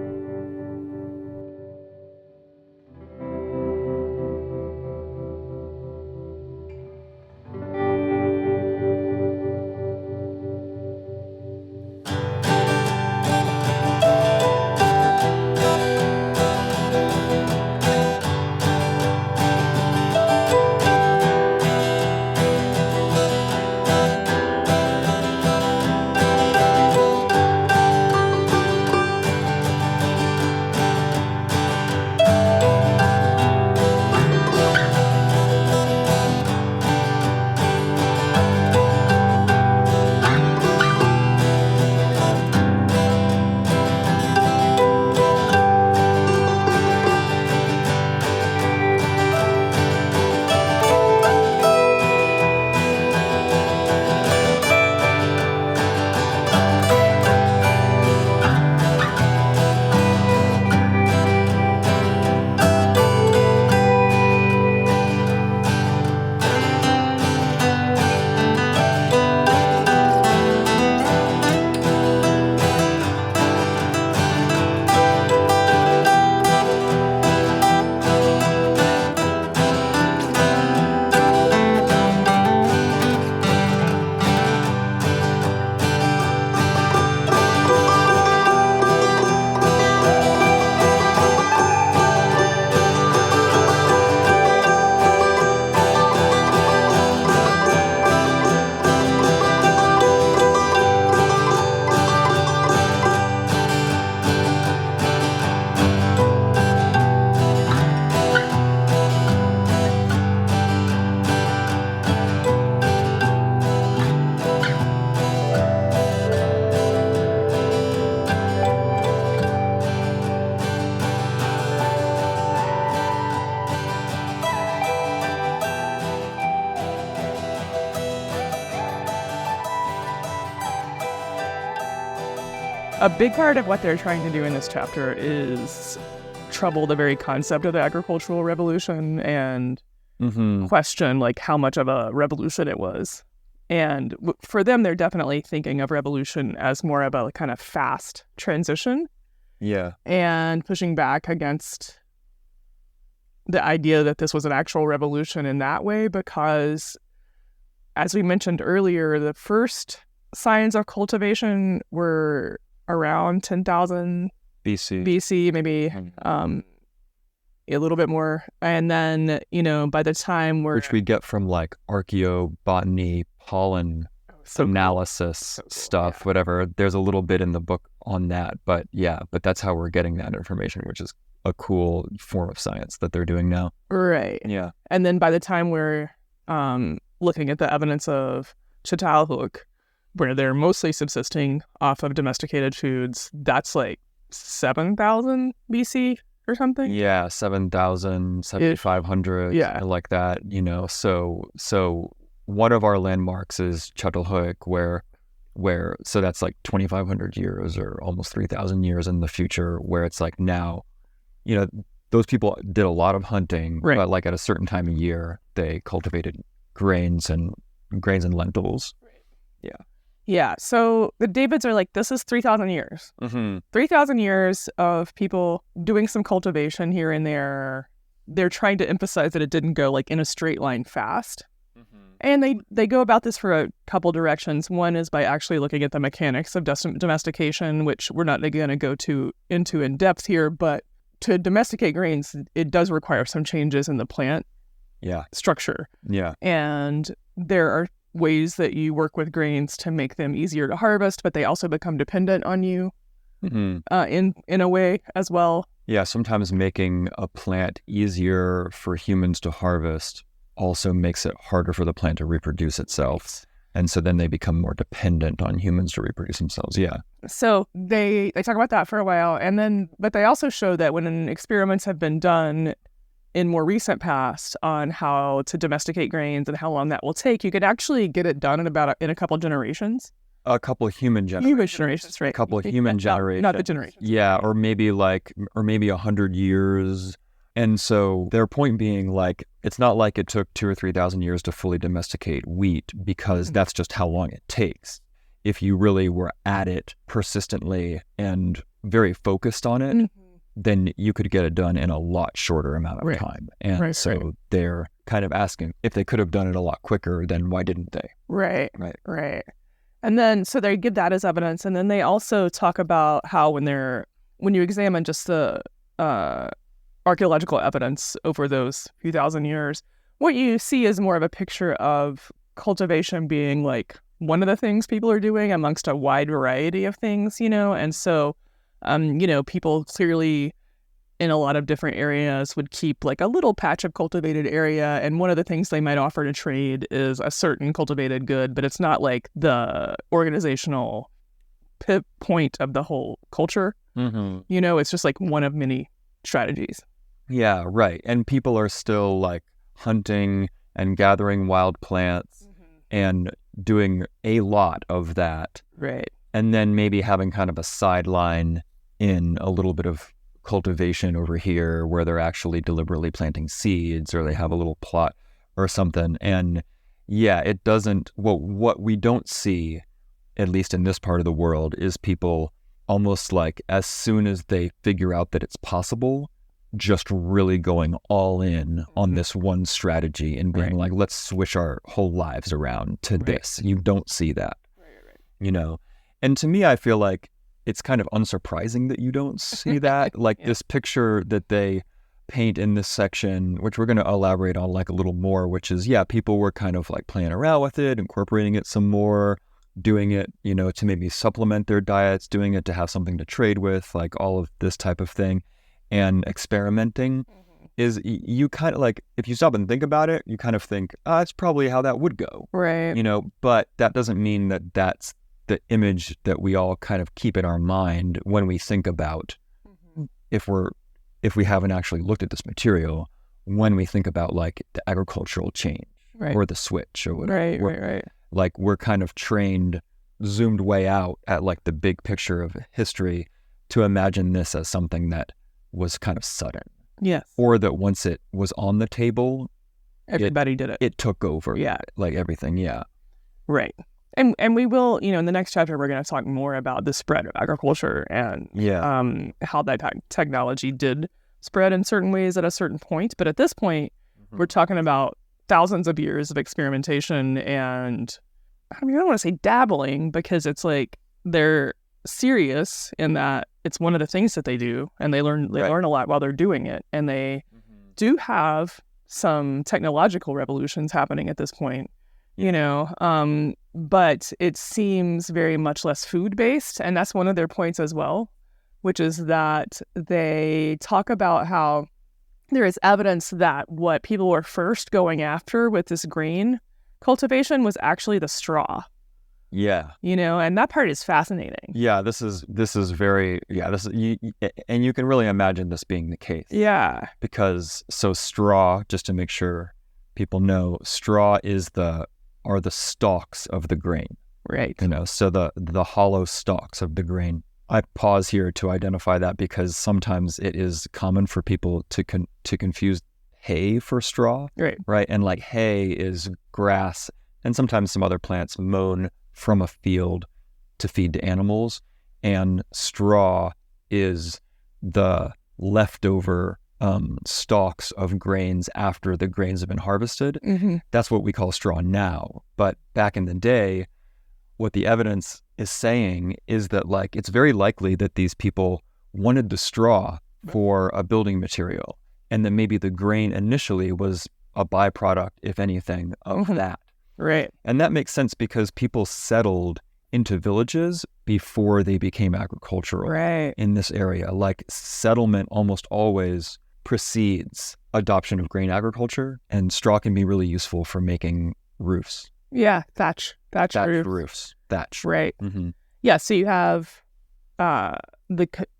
S2: A big part of what they're trying to do in this chapter is trouble the very concept of the agricultural revolution and question like how much of a revolution it was. And for them, they're definitely thinking of revolution as more of a kind of fast transition.
S1: Yeah.
S2: And pushing back against the idea that this was an actual revolution in that way, because as we mentioned earlier, the first signs of cultivation were around 10,000 BC, maybe a little bit more. And then, by the time
S1: which we get from like archaeobotany, pollen analysis stuff, whatever. There's a little bit in the book on that, but that's how we're getting that information, which is a cool form of science that they're doing now.
S2: Right.
S1: Yeah.
S2: And then by the time we're looking at the evidence of Çatalhöyük, where they're mostly subsisting off of domesticated foods, that's like 7,000 BC or something.
S1: Yeah, 7,000, 7,500, like that, So one of our landmarks is Çatalhöyük, so that's like 2,500 years or almost 3,000 years in the future, where it's like now, those people did a lot of hunting,
S2: right.
S1: But like at a certain time of year, they cultivated grains and lentils.
S2: Right. Yeah. Yeah. So the Davids are like, this is 3,000 years. 3,000 years of people doing some cultivation here and there. They're trying to emphasize that it didn't go like in a straight line fast. And they go about this for a couple directions. One is by actually looking at the mechanics of domestication, which we're not going to go into in depth here, but to domesticate grains, it does require some changes in the plant structure. Yeah. And there are ways that you work with grains to make them easier to harvest, but they also become dependent on you in a way as well.
S1: Yeah, sometimes making a plant easier for humans to harvest also makes it harder for the plant to reproduce itself. And so then they become more dependent on humans to reproduce themselves. Yeah.
S2: So they talk about that for a while. But they also show that when experiments have been done in more recent past on how to domesticate grains and how long that will take, you could actually get it done in a couple generations.
S1: A couple of human generations.
S2: Human generations, right.
S1: A couple of human generations.
S2: Not the generations.
S1: Yeah, or maybe 100 years. And so their point being like, it's not like it took 2,000 or 3,000 years to fully domesticate wheat, because that's just how long it takes. If you really were at it persistently and very focused on it, then you could get it done in a lot shorter amount of time. And they're kind of asking, if they could have done it a lot quicker, then why didn't they?
S2: Right. And then, so they give that as evidence. And then they also talk about how when you examine just the archaeological evidence over those few thousand years, what you see is more of a picture of cultivation being like one of the things people are doing amongst a wide variety of things, and so people clearly in a lot of different areas would keep like a little patch of cultivated area, and one of the things they might offer to trade is a certain cultivated good, but it's not like the organizational point of the whole culture. It's just like one of many strategies.
S1: Yeah, right. And people are still like hunting and gathering wild plants and doing a lot of that.
S2: Right.
S1: And then maybe having kind of a sideline in a little bit of cultivation over here where they're actually deliberately planting seeds, or they have a little plot or something. And yeah, it doesn't, what we don't see, at least in this part of the world, is people almost like as soon as they figure out that it's possible, just really going all in on this one strategy and being like, let's switch our whole lives around to this. You don't see that, And to me, I feel like it's kind of unsurprising that you don't see that. Like this picture that they paint in this section, which we're going to elaborate on like a little more, which is, people were kind of like playing around with it, incorporating it some more, doing it, to maybe supplement their diets, doing it to have something to trade with, like all of this type of thing. And experimenting is, you kind of like, if you stop and think about it, you kind of think, it's probably how that would go.
S2: Right.
S1: But that doesn't mean that that's the image that we all kind of keep in our mind when we think about, if we haven't actually looked at this material, when we think about like the agricultural change or the switch or whatever.
S2: Right.
S1: Like we're kind of trained zoomed way out at like the big picture of history to imagine this as something that was kind of sudden.
S2: Yes.
S1: Or that once it was on the table,
S2: everybody did it.
S1: It took over.
S2: Yeah.
S1: Like everything. Yeah.
S2: Right. And we will, in the next chapter, we're going to talk more about the spread of agriculture and how that technology did spread in certain ways at a certain point. But at this point, we're talking about thousands of years of experimentation and, I don't want to say dabbling, because it's like they're serious in that it's one of the things that they do, and they learn a lot while they're doing it. And they do have some technological revolutions happening at this point. But it seems very much less food-based, and that's one of their points as well, which is that they talk about how there is evidence that what people were first going after with this grain cultivation was actually the straw.
S1: Yeah.
S2: And that part is fascinating.
S1: Yeah, this is very, and you can really imagine this being the case.
S2: Yeah.
S1: Because, straw, just to make sure people know, straw are the stalks of the grain.
S2: Right.
S1: So the hollow stalks of the grain. I pause here to identify that because sometimes it is common for people to confuse hay for straw.
S2: Right.
S1: Right. And like hay is grass and sometimes some other plants mown from a field to feed to animals. And straw is the leftover stalks of grains after the grains have been harvested.
S2: Mm-hmm.
S1: That's what we call straw now. But back in the day, what the evidence is saying is that like it's very likely that these people wanted the straw for a building material, and that maybe the grain initially was a byproduct, if anything, of that.
S2: Right.
S1: And that makes sense because people settled into villages before they became agricultural in this area. Like settlement almost always precedes adoption of grain agriculture, and straw can be really useful for making roofs.
S2: Yeah, thatch
S1: roofs. Thatch.
S2: Right.
S1: Mm-hmm.
S2: Yeah, so you have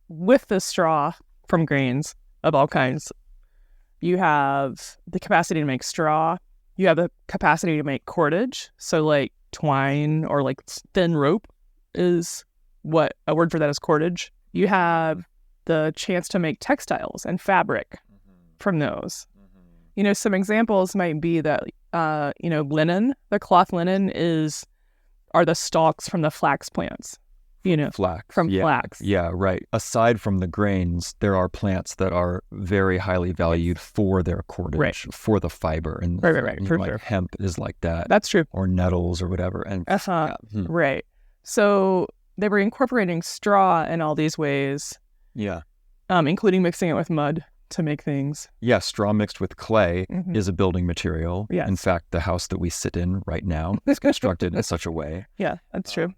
S2: with the straw from grains of all kinds, you have the capacity to make straw. You have the capacity to make cordage. So like twine or like thin rope is what a word for that is, cordage. You have the chance to make textiles and fabric from those. Some examples might be that, linen, the cloth linen are the stalks from the flax plants,
S1: Flax.
S2: From flax.
S1: Yeah, right. Aside from the grains, there are plants that are very highly valued for their cordage, for the fiber. And
S2: right, for
S1: like
S2: sure.
S1: Hemp is like that.
S2: That's true.
S1: Or nettles or whatever. And
S2: Right. So they were incorporating straw in all these ways.
S1: Yeah.
S2: Including mixing it with mud to make things.
S1: Yeah, straw mixed with clay is a building material.
S2: Yes.
S1: In fact, the house that we sit in right now is constructed in such a way.
S2: Yeah, that's true.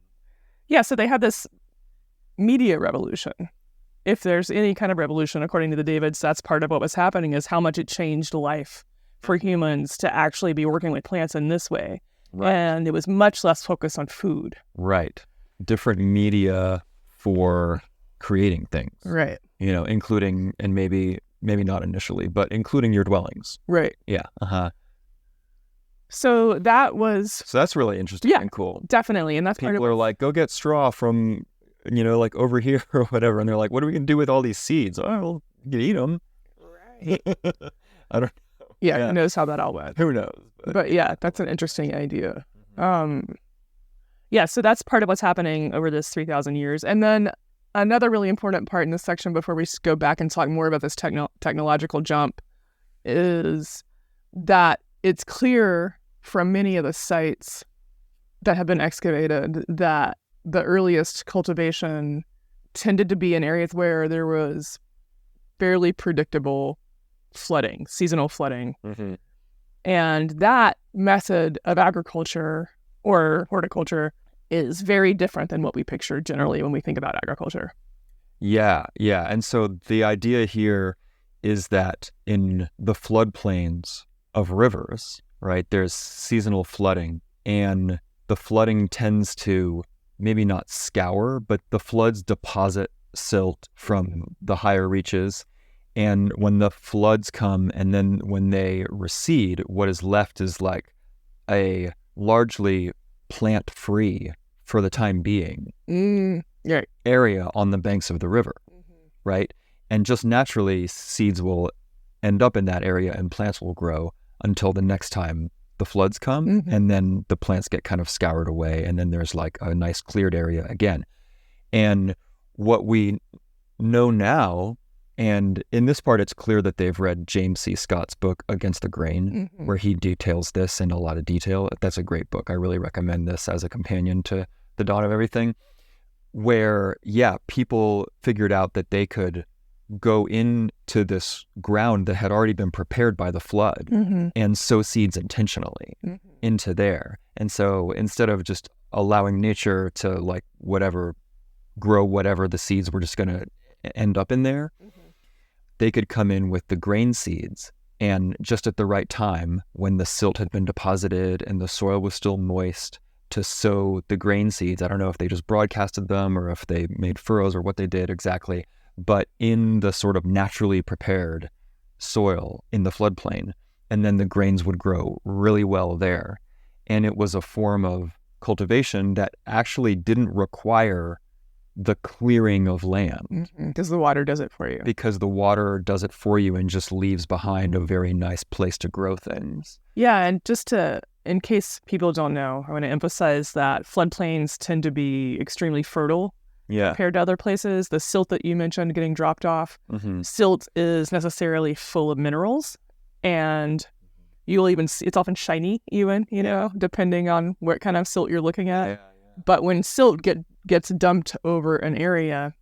S2: Yeah, so they had this media revolution. If there's any kind of revolution, according to the Davids, that's part of what was happening, is how much it changed life for humans to actually be working with plants in this way. Right. And it was much less focused on food.
S1: Right. Different media for creating things.
S2: Right.
S1: Including, and maybe not initially, but including your dwellings.
S2: Right.
S1: Yeah.
S2: So that's
S1: really interesting and cool.
S2: Definitely. And that's
S1: people are like, go get straw from, like over here or whatever. And they're like, what are we going to do with all these seeds? Oh, well, you can eat them.
S2: Right.
S1: I don't know.
S2: Yeah, who knows how that all went.
S1: Who knows?
S2: But yeah, that's an interesting idea. So that's part of what's happening over this 3,000 years. And then another really important part in this section before we go back and talk more about this technological jump is that it's clear from many of the sites that have been excavated that the earliest cultivation tended to be in areas where there was fairly predictable flooding, seasonal flooding. Mm-hmm. And that method of agriculture or horticulture is very different than what we picture generally when we think about agriculture.
S1: Yeah. And so the idea here is that in the floodplains of rivers, right, there's seasonal flooding, and the flooding tends to maybe not scour, but the floods deposit silt from the higher reaches. And when the floods come and then when they recede, what is left is like a largely plant-free for the time being,
S2: Yeah.
S1: area on the banks of the river, right? And just naturally, seeds will end up in that area and plants will grow until the next time the floods come, and then the plants get kind of scoured away, and then there's like a nice cleared area again. And what we know now, and in this part it's clear that they've read James C. Scott's book Against the Grain, where he details this in a lot of detail. That's a great book. I really recommend this as a companion to The Dawn of Everything, where, people figured out that they could go into this ground that had already been prepared by the flood and sow seeds intentionally into there. And so instead of just allowing nature to like grow whatever the seeds were just going to end up in there, they could come in with the grain seeds, and just at the right time when the silt had been deposited and the soil was still moist, to sow the grain seeds. I don't know if they just broadcasted them or if they made furrows or what they did exactly, but in the sort of naturally prepared soil in the floodplain, and then the grains would grow really well there. And it was a form of cultivation that actually didn't require the clearing of land.
S2: Because the water does it for you.
S1: Because the water does it for you and just leaves behind a very nice place to grow things.
S2: Yeah, and in case people don't know, I want to emphasize that floodplains tend to be extremely fertile compared to other places. The silt that you mentioned getting dropped off, silt is necessarily full of minerals, and you'll even see it's often shiny, even, depending on what kind of silt you're looking at. But when silt gets dumped over an area,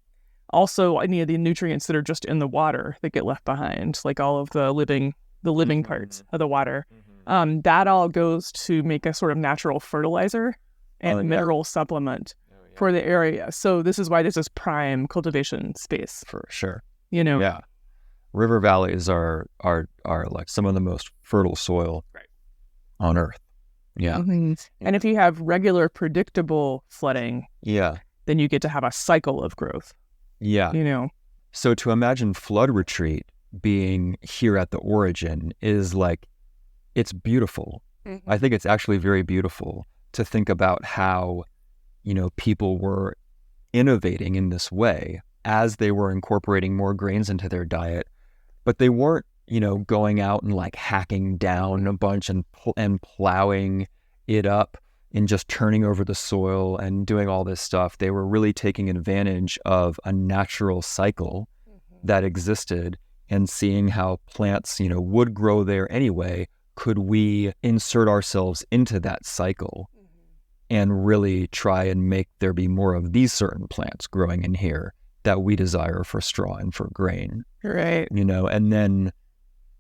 S2: also any of the nutrients that are just in the water that get left behind, like all of the living parts of the water, that all goes to make a sort of natural fertilizer and mineral supplement for the area. So this is why this is prime cultivation space.
S1: For sure.
S2: Yeah.
S1: River valleys are like some of the most fertile soil on Earth. Yeah.
S2: And if you have regular, predictable flooding, then you get to have a cycle of growth.
S1: Yeah. So to imagine flood retreat being here at the origin is like, it's beautiful. I think it's actually very beautiful to think about how, people were innovating in this way as they were incorporating more grains into their diet, but they weren't, going out and like hacking down a bunch and plowing it up and just turning over the soil and doing all this stuff. They were really taking advantage of a natural cycle that existed and seeing how plants, would grow there anyway. Could we insert ourselves into that cycle and really try and make there be more of these certain plants growing in here that we desire for straw and for grain?
S2: Right.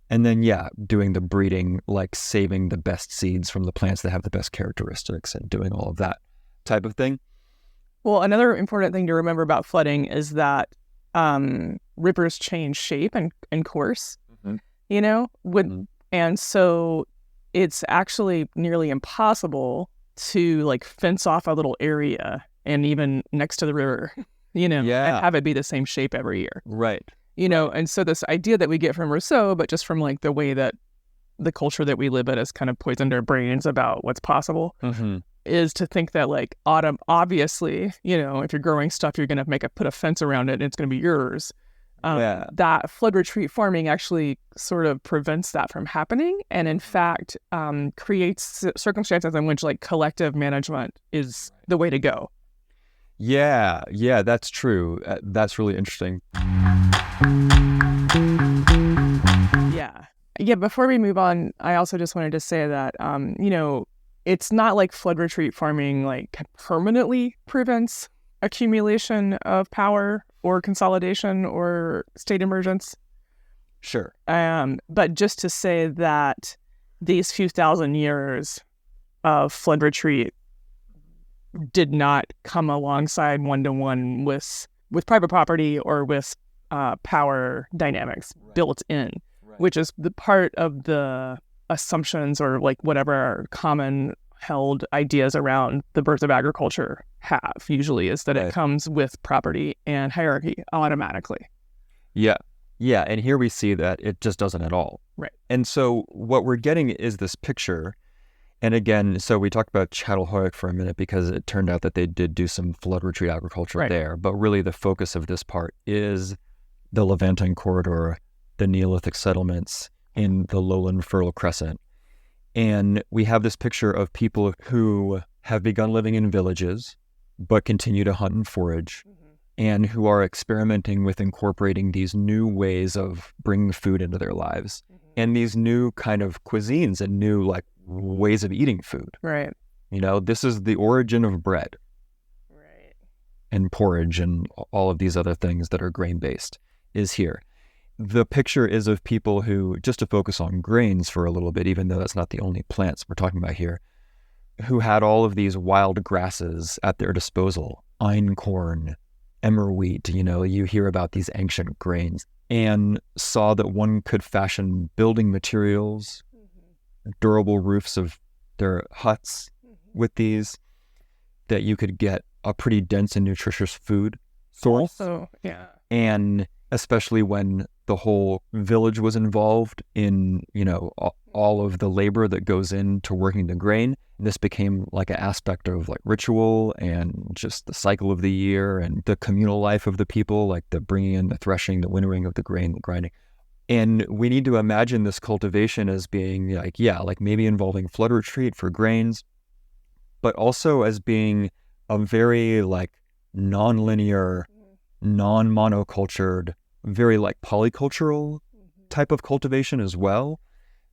S1: And then, doing the breeding, like saving the best seeds from the plants that have the best characteristics and doing all of that type of thing.
S2: Well, another important thing to remember about flooding is that rivers change shape and course, and so it's actually nearly impossible to like fence off a little area and even next to the river, and have it be the same shape every year.
S1: Right.
S2: And so this idea that we get from Rousseau, but just from like the way that the culture that we live in has kind of poisoned our brains about what's possible, is to think that like autumn, obviously, if you're growing stuff, you're going to put a fence around it and it's going to be yours. That flood retreat farming actually sort of prevents that from happening. And in fact, creates circumstances in which like collective management is the way to go.
S1: Yeah, that's true. That's really interesting.
S2: Yeah, before we move on, I also just wanted to say that, it's not like flood retreat farming like permanently prevents accumulation of power or consolidation or state emergence.
S1: Sure.
S2: But just to say that these few thousand years of flood retreat did not come alongside one-to-one with private property or with power dynamics built in, which is the part of the assumptions or like whatever common held ideas around the birth of agriculture have usually, is that it comes with property and hierarchy automatically.
S1: Yeah. And here we see that it just doesn't at all.
S2: Right.
S1: And so what we're getting is this picture, And again, so we talked about Çatalhöyük for a minute because it turned out that they did do some flood retreat agriculture
S2: Right.
S1: there. But really the focus of this part is the Levantine corridor, the Neolithic settlements in the lowland Fertile Crescent. And we have this picture of people who have begun living in villages, but continue to hunt and forage, and who are experimenting with incorporating these new ways of bringing food into their lives, and these new kind of cuisines and new like ways of eating food.
S2: Right.
S1: You know, this is the origin of bread.
S2: Right.
S1: And porridge and all of these other things that are grain-based is here. The picture is of people who, just to focus on grains for a little bit, even though that's not the only plants we're talking about here, who had all of these wild grasses at their disposal, einkorn, emmer wheat, you know, you hear about these ancient grains, and saw that one could fashion building materials, durable roofs of their huts with these, that you could get a pretty dense and nutritious food source.
S2: Oh, yeah.
S1: And especially when the whole village was involved in, you know, all of the labor that goes into working the grain. This became like an aspect of like ritual and just the cycle of the year and the communal life of the people, like the bringing in, the threshing, the winnowing of the grain, the grinding. And we need to imagine this cultivation as being like, yeah, like maybe involving flood retreat for grains, but also as being a very like non-linear, non-monocultured, very like polycultural type of cultivation as well.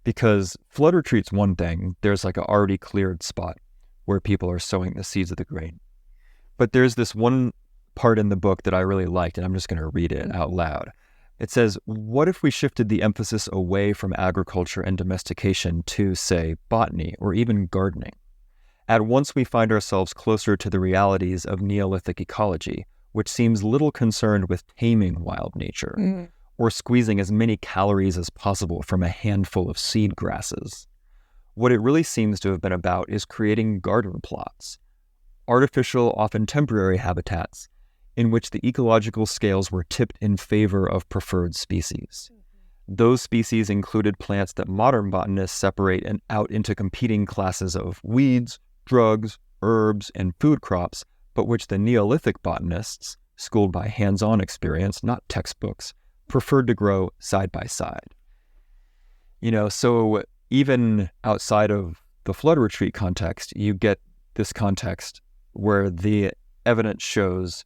S1: Because flood retreat's one thing, there's like an already cleared spot where people are sowing the seeds of the grain. But there's this one part in the book that I really liked, and I'm just going to read it out loud. It says, what if we shifted the emphasis away from agriculture and domestication to, say, botany or even gardening? At once we find ourselves closer to the realities of Neolithic ecology, which seems little concerned with taming wild nature or squeezing as many calories as possible from a handful of seed grasses. What it really seems to have been about is creating garden plots, artificial, often temporary habitats in which the ecological scales were tipped in favor of preferred species. Those species included plants that modern botanists separate out into competing classes of weeds, drugs, herbs, and food crops, but which the Neolithic botanists, schooled by hands-on experience, not textbooks, preferred to grow side by side. You know, so even outside of the flood retreat context, you get this context where the evidence shows,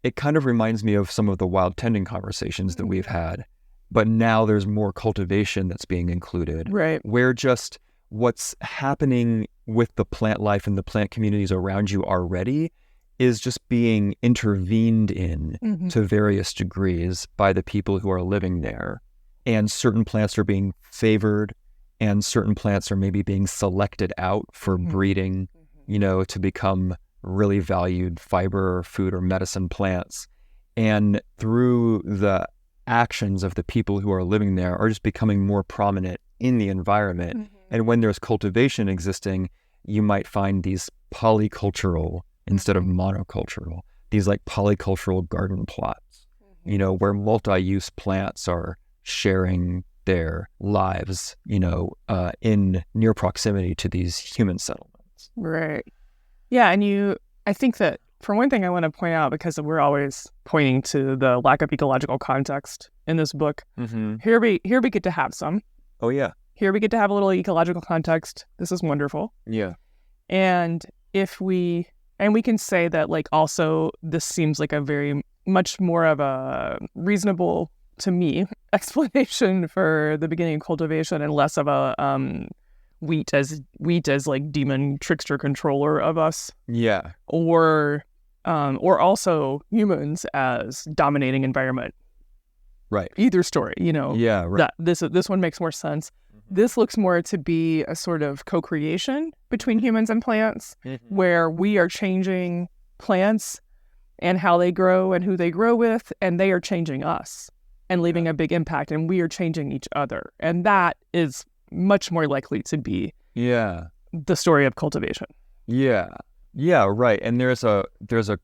S1: it kind of reminds me of some of the wild tending conversations that we've had, but now there's more cultivation that's being included.
S2: Right.
S1: Where just what's happening with the plant life and the plant communities around you already is just being intervened in to various degrees by the people who are living there. And certain plants are being favored and certain plants are maybe being selected out for breeding, you know, to become really valued fiber or food or medicine plants. And through the actions of the people who are living there are just becoming more prominent in the environment. And when there's cultivation existing, you might find these polycultural instead of monocultural, these like polycultural garden plots, you know, where multi-use plants are sharing their lives, you know, in near proximity to these human settlements.
S2: Right. Yeah. And I think that for one thing I want to point out, because we're always pointing to the lack of ecological context in this book, here we get to have some.
S1: Oh, yeah.
S2: Here we get to have a little ecological context. This is wonderful.
S1: Yeah.
S2: And we can say that, like, also this seems like a very much more of a reasonable, to me, explanation for the beginning of cultivation and less of a wheat as like demon trickster controller of us.
S1: Yeah.
S2: Or also humans as dominating environment.
S1: Right.
S2: Either story, you know.
S1: Yeah. Right.
S2: This one makes more sense. This looks more to be a sort of co-creation between humans and plants, where we are changing plants and how they grow and who they grow with, and they are changing us and leaving a big impact, and we are changing each other. And that is much more likely to be the story of cultivation.
S1: Yeah. Yeah, right. And there's a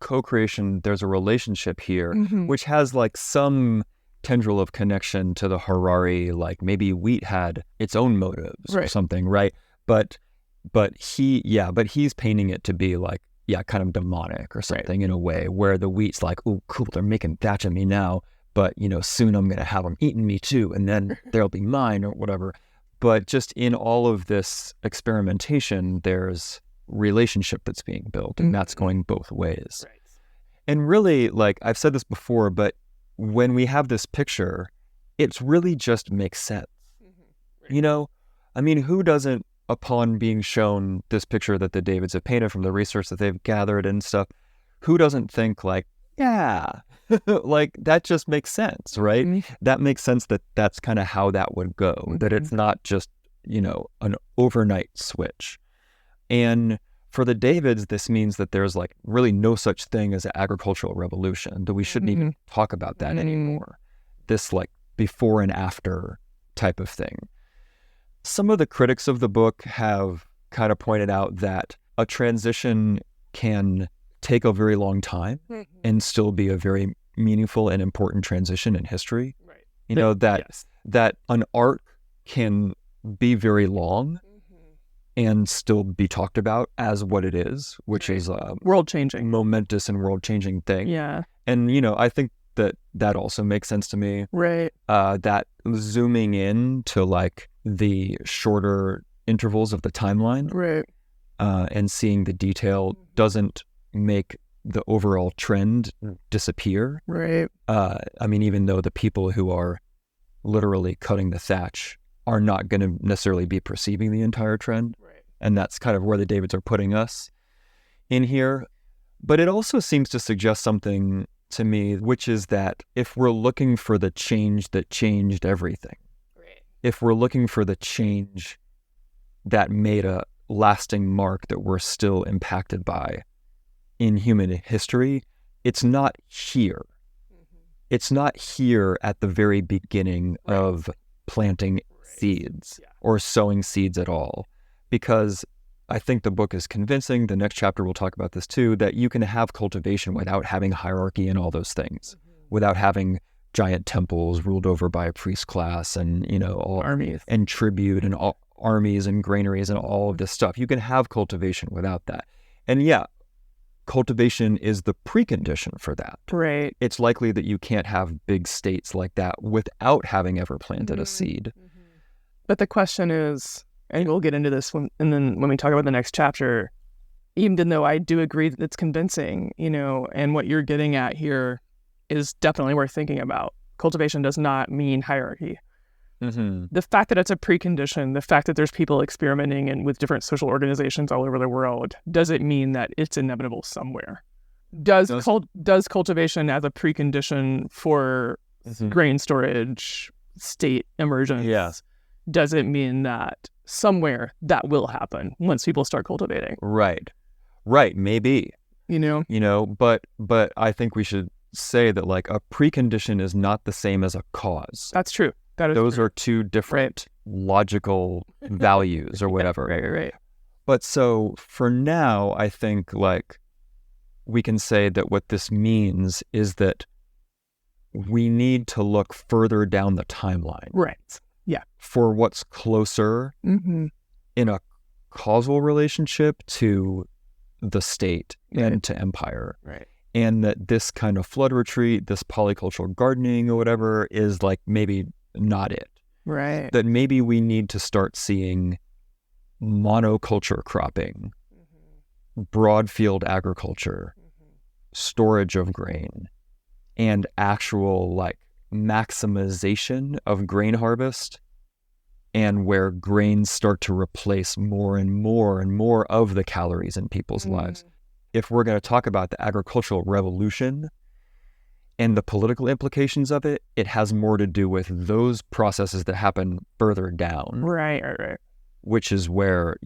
S1: co-creation, there's a relationship here, which has like some tendril of connection to the Harari, like maybe wheat had its own motives or something, right? But But he's painting it to be like, kind of demonic or something in a way, where the wheat's like, oh, cool, they're making thatch of me now, but, soon I'm going to have them eating me too, and then they'll be mine or whatever. But just in all of this experimentation, there's relationship that's being built, and that's going both ways.
S2: Right.
S1: And really, like I've said this before, but when we have this picture, it really just makes sense. Right. I mean, who doesn't, upon being shown this picture that the Davids have painted from the research that they've gathered and stuff, who doesn't think like, yeah, like that just makes sense, right? Mm-hmm. That makes sense that that's kind of how that would go, that it's not just, an overnight switch. And for the Davids, this means that there's like really no such thing as an agricultural revolution, that we shouldn't even talk about that anymore. This like before and after type of thing. Some of the critics of the book have kind of pointed out that a transition can take a very long time and still be a very meaningful and important transition in history. Right. That an arc can be very long and still be talked about as what it is, which is a
S2: world-changing,
S1: momentous and world-changing thing.
S2: Yeah.
S1: And, I think that also makes sense to me.
S2: Right.
S1: That zooming in to like the shorter intervals of the timeline,
S2: right,
S1: and seeing the detail doesn't make the overall trend disappear.
S2: Right.
S1: I mean, even though the people who are literally cutting the thatch are not going to necessarily be perceiving the entire trend.
S2: Right.
S1: And that's kind of where the Davids are putting us in here. But it also seems to suggest something to me, which is that if we're looking for the change that changed everything, if we're looking for the change that made a lasting mark that we're still impacted by in human history, it's not here. It's not here at the very beginning of planting seeds or sowing seeds at all. Because I think the book is convincing, the next chapter we'll talk about this too, that you can have cultivation without having hierarchy and all those things, without having giant temples ruled over by a priest class and, all
S2: armies
S1: and tribute and all armies and granaries and all of this stuff. You can have cultivation without that. And cultivation is the precondition for that.
S2: Right.
S1: It's likely that you can't have big states like that without having ever planted a seed.
S2: But the question is, and we'll get into this and then when we talk about the next chapter, even though I do agree that it's convincing, and what you're getting at here is definitely worth thinking about. Cultivation does not mean hierarchy. The fact that it's a precondition, the fact that there's people experimenting and with different social organizations all over the world, doesn't mean that it's inevitable somewhere. Does cultivation as a precondition for grain storage, state emergence, does it mean that somewhere that will happen once people start cultivating?
S1: Right, maybe. But I think we should say that like a precondition is not the same as a cause.
S2: That's true.
S1: Those are two different logical values or whatever.
S2: Right.
S1: But so for now, I think like we can say that what this means is that we need to look further down the timeline.
S2: Right. Yeah.
S1: For what's closer in a causal relationship to the state and to empire.
S2: Right.
S1: And that this kind of flood retreat, this polycultural gardening or whatever is like maybe not it.
S2: Right.
S1: That maybe we need to start seeing monoculture cropping, broad field agriculture, storage of grain, and actual like maximization of grain harvest, and where grains start to replace more and more and more of the calories in people's lives. If we're going to talk about the agricultural revolution and the political implications of it, it has more to do with those processes that happen further down.
S2: Right.
S1: Which is where,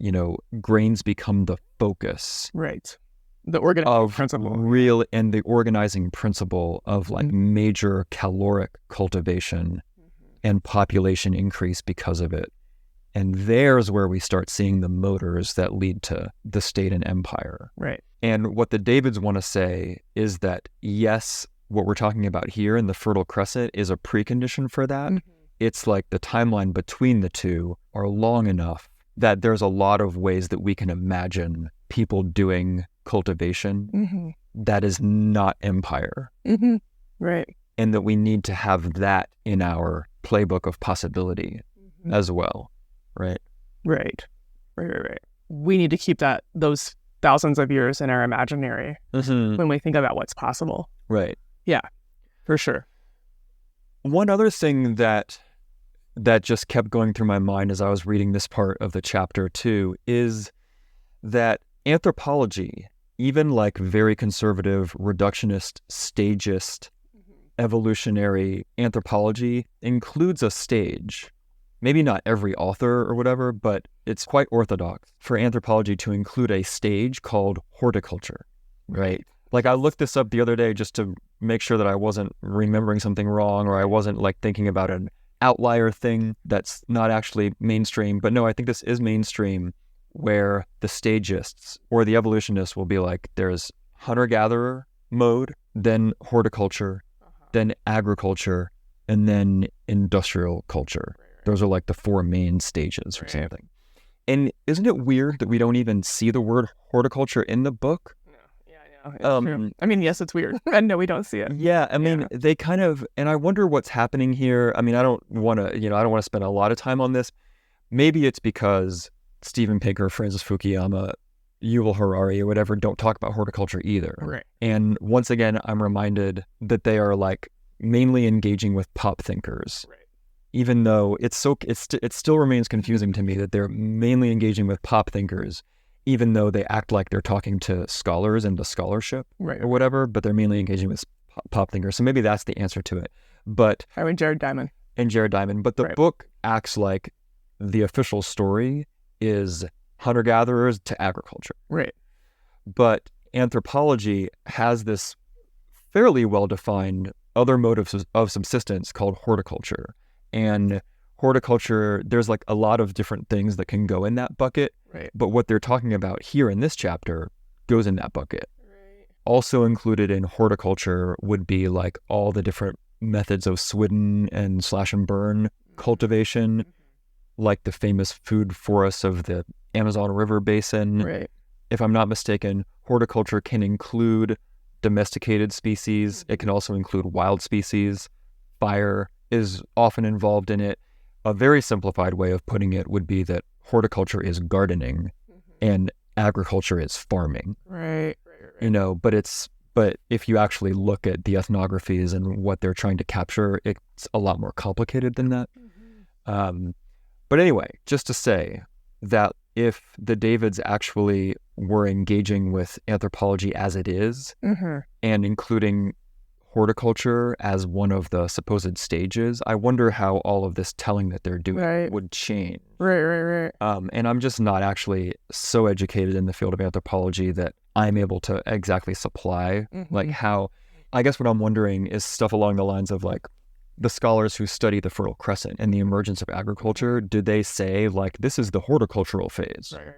S1: grains become the focus.
S2: Right. The organizing principle.
S1: And the organizing principle of like major caloric cultivation and population increase because of it. And there's where we start seeing the motors that lead to the state and empire.
S2: Right.
S1: And what the Davids want to say is that, yes, what we're talking about here in the Fertile Crescent is a precondition for that. It's like the timeline between the two are long enough that there's a lot of ways that we can imagine people doing cultivation that is not empire.
S2: Right.
S1: And that we need to have that in our playbook of possibility as well, right?
S2: Right. We need to keep those thousands of years in our imaginary when we think about what's possible.
S1: Right.
S2: Yeah, for sure.
S1: One other thing that just kept going through my mind as I was reading this part of the chapter too is that anthropology, even like very conservative, reductionist, stagist, evolutionary anthropology, includes a stage. Maybe not every author or whatever, but it's quite orthodox for anthropology to include a stage called horticulture, right? Like I looked this up the other day just to make sure that I wasn't remembering something wrong or I wasn't like thinking about an outlier thing that's not actually mainstream. But no, I think this is mainstream, where the stagists or the evolutionists will be like, there's hunter-gatherer mode, then horticulture, then agriculture, and then industrial culture. Those are like the four main stages or something. And isn't it weird that we don't even see the word horticulture in the book?
S2: True. I mean, yes, it's weird. And no, we don't see it.
S1: Yeah, I mean, they kind of, and I wonder what's happening here. I mean, I don't want to spend a lot of time on this. Maybe it's because Steven Pinker, Francis Fukuyama, Yuval Harari, or whatever, don't talk about horticulture either.
S2: Right.
S1: And once again, I'm reminded that they are like mainly engaging with pop thinkers. Right. Even though it still remains confusing to me that they're mainly engaging with pop thinkers, even though they act like they're talking to scholars and the scholarship or whatever, but they're mainly engaging with pop thinkers. So maybe that's the answer to it. But
S2: Jared Diamond.
S1: But the book acts like the official story is hunter-gatherers to agriculture.
S2: Right.
S1: But anthropology has this fairly well-defined other mode of subsistence called horticulture. And horticulture, there's like a lot of different things that can go in that bucket.
S2: Right.
S1: But what they're talking about here in this chapter goes in that bucket. Right. Also included in horticulture would be like all the different methods of swidden and slash and burn cultivation, like the famous food forests of the Amazon River Basin.
S2: Right.
S1: If I'm not mistaken, horticulture can include domesticated species. It can also include wild species. Fire is often involved in it. A very simplified way of putting it would be that horticulture is gardening and agriculture is farming.
S2: Right.
S1: But if you actually look at the ethnographies and what they're trying to capture, it's a lot more complicated than that. But anyway, just to say that if the Davids actually were engaging with anthropology as it is, and including horticulture as one of the supposed stages, I wonder how all of this telling that they're doing would change.
S2: Right.
S1: And I'm just not actually so educated in the field of anthropology that I'm able to exactly supply like how, I guess what I'm wondering is stuff along the lines of like the scholars who study the Fertile Crescent and the emergence of agriculture, do they say like this is the horticultural phase?
S2: Right.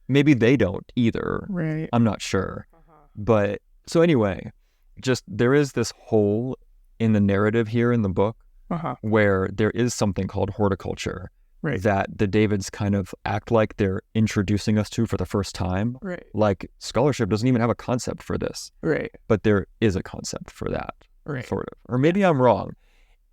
S1: Maybe they don't either.
S2: Right.
S1: I'm not sure. But so anyway, just there is this hole in the narrative here in the book where there is something called horticulture that the Davids kind of act like they're introducing us to for the first time.
S2: Right.
S1: Like scholarship doesn't even have a concept for this.
S2: Right.
S1: But there is a concept for that.
S2: Right.
S1: Sort of. Or maybe I'm wrong.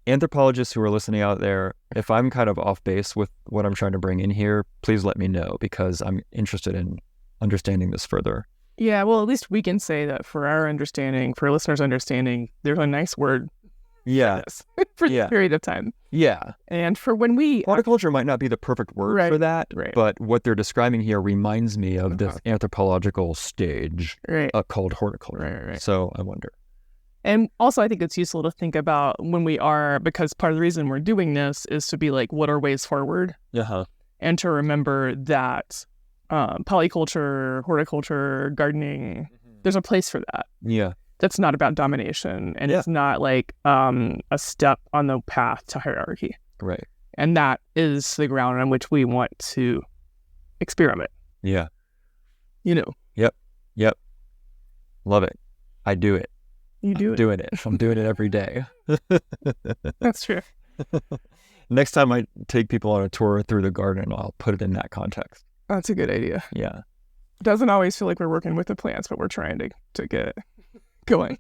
S1: Anthropologists who are listening out there, if I'm kind of off base with what I'm trying to bring in here, please let me know because I'm interested in understanding this further.
S2: Yeah, well, at least we can say that for our understanding, for listeners' understanding, there's a nice word for this period of time.
S1: Yeah.
S2: And for when we...
S1: Horticulture might not be the perfect word for that, but what they're describing here reminds me of this anthropological stage called horticulture.
S2: Right.
S1: So I wonder.
S2: And also, I think it's useful to think about when we are, because part of the reason we're doing this is to be like, what are ways forward? And to remember that polyculture, horticulture, gardening, there's a place for that.
S1: Yeah.
S2: That's not about domination. And it's not like a step on the path to hierarchy.
S1: Right.
S2: And that is the ground on which we want to experiment.
S1: Yeah.
S2: You know.
S1: Yep. Love it. I do it.
S2: You do
S1: I'm doing it. I'm doing it every day.
S2: That's true.
S1: Next time I take people on a tour through the garden, I'll put it in that context.
S2: That's a good idea.
S1: Yeah.
S2: Doesn't always feel like we're working with the plants, but we're trying to get it going.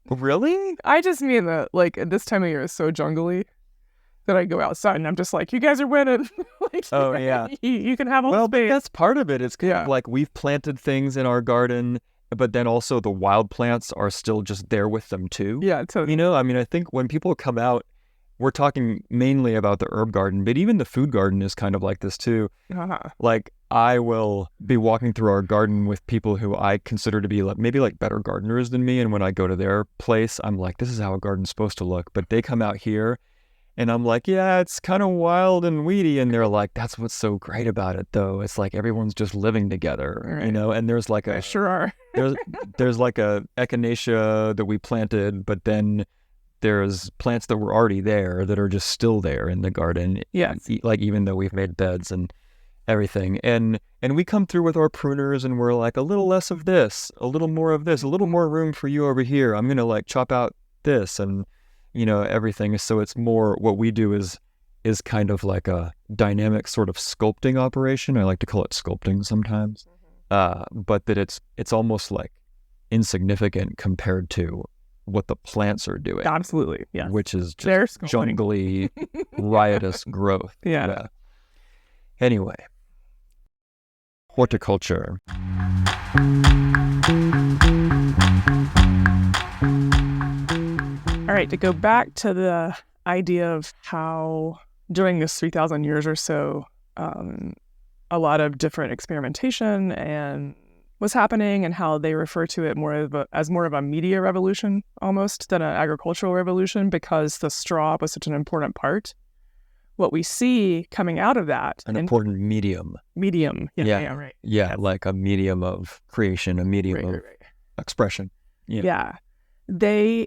S1: Really?
S2: I just mean that, like, this time of year is so jungly that I go outside and I'm just like, you guys are winning. Like,
S1: Oh, yeah.
S2: You can have all the
S1: Well, but
S2: space.
S1: that's part of it. It's kind
S2: Yeah.
S1: of like we've planted things in our garden, but then also the wild plants are still just there with them too.
S2: Yeah, totally.
S1: You know, I mean, I think when people come out, we're talking mainly about the herb garden, but even the food garden is kind of like this too.
S2: Uh-huh.
S1: Like, I will be walking through our garden with people who I consider to be like maybe like better gardeners than me. And when I go to their place, I'm like, this is how a garden's supposed to look. But they come out here and I'm like, yeah, it's kind of wild and weedy. And they're like, that's what's so great about it, though. It's like everyone's just living together,
S2: Right.
S1: you know? And there's like
S2: They sure are.
S1: there's like a echinacea that we planted, but then there's plants that were already there that are just still there in the garden.
S2: Yes.
S1: Like even though we've made beds and everything. And we come through with our pruners and we're like, a little less of this, a little more of this, a little more room for you over here. I'm going to like chop out this and, you know, everything. So it's more what we do is kind of like a dynamic sort of sculpting operation. I like to call it sculpting sometimes. But that it's almost like insignificant compared to what the plants are doing.
S2: Absolutely. Yeah.
S1: Which is
S2: They're
S1: just
S2: sculpting.
S1: jungly, riotous growth.
S2: Yeah.
S1: Anyway, horticulture.
S2: All right, to go back to the idea of how during this 3,000 years or so, a lot of different experimentation and was happening, and how they refer to it as more of a media revolution almost than an agricultural revolution, because the straw was such an important part. What we see coming out of that,
S1: An important medium.
S2: yeah, right.
S1: Yeah, like a medium of creation, a medium of
S2: Right.
S1: expression.
S2: Yeah. They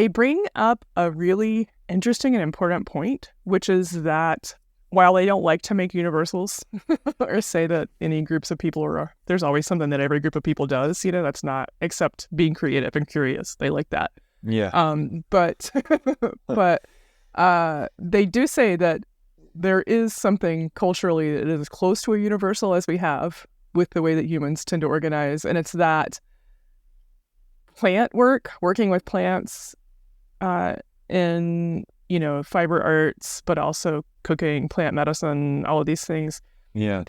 S2: bring up a really interesting and important point, which is that while they don't like to make universals or say that any groups of people there's always something that every group of people does, you know, that's not, except being creative and curious. They like that.
S1: Yeah.
S2: But they do say that there is something culturally that is close to a universal as we have with the way that humans tend to organize. And it's that plant working with plants in, you know, fiber arts, but also cooking, plant medicine, all of these things.
S1: Yeah.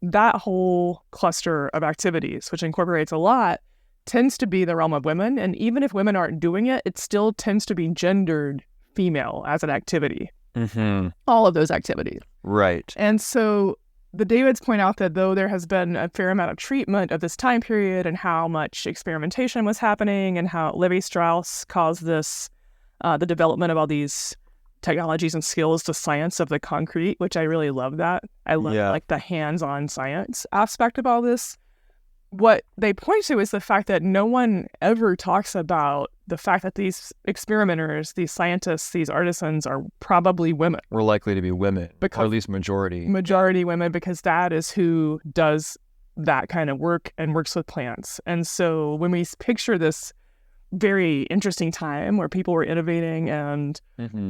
S2: That whole cluster of activities, which incorporates a lot, tends to be the realm of women. And even if women aren't doing it, it still tends to be gendered female as an activity.
S1: Mm-hmm.
S2: All of those activities.
S1: Right.
S2: And so the Davids point out that though there has been a fair amount of treatment of this time period and how much experimentation was happening and how Levi-Strauss calls this the development of all these technologies and skills to science of the concrete, which I really love that. I love like the hands-on science aspect of all this. What they point to is the fact that no one ever talks about the fact that these experimenters, these scientists, these artisans are probably women.
S1: We're likely to be women, or at least majority.
S2: Majority women, because that is who does that kind of work and works with plants. And so when we picture this very interesting time where people were innovating and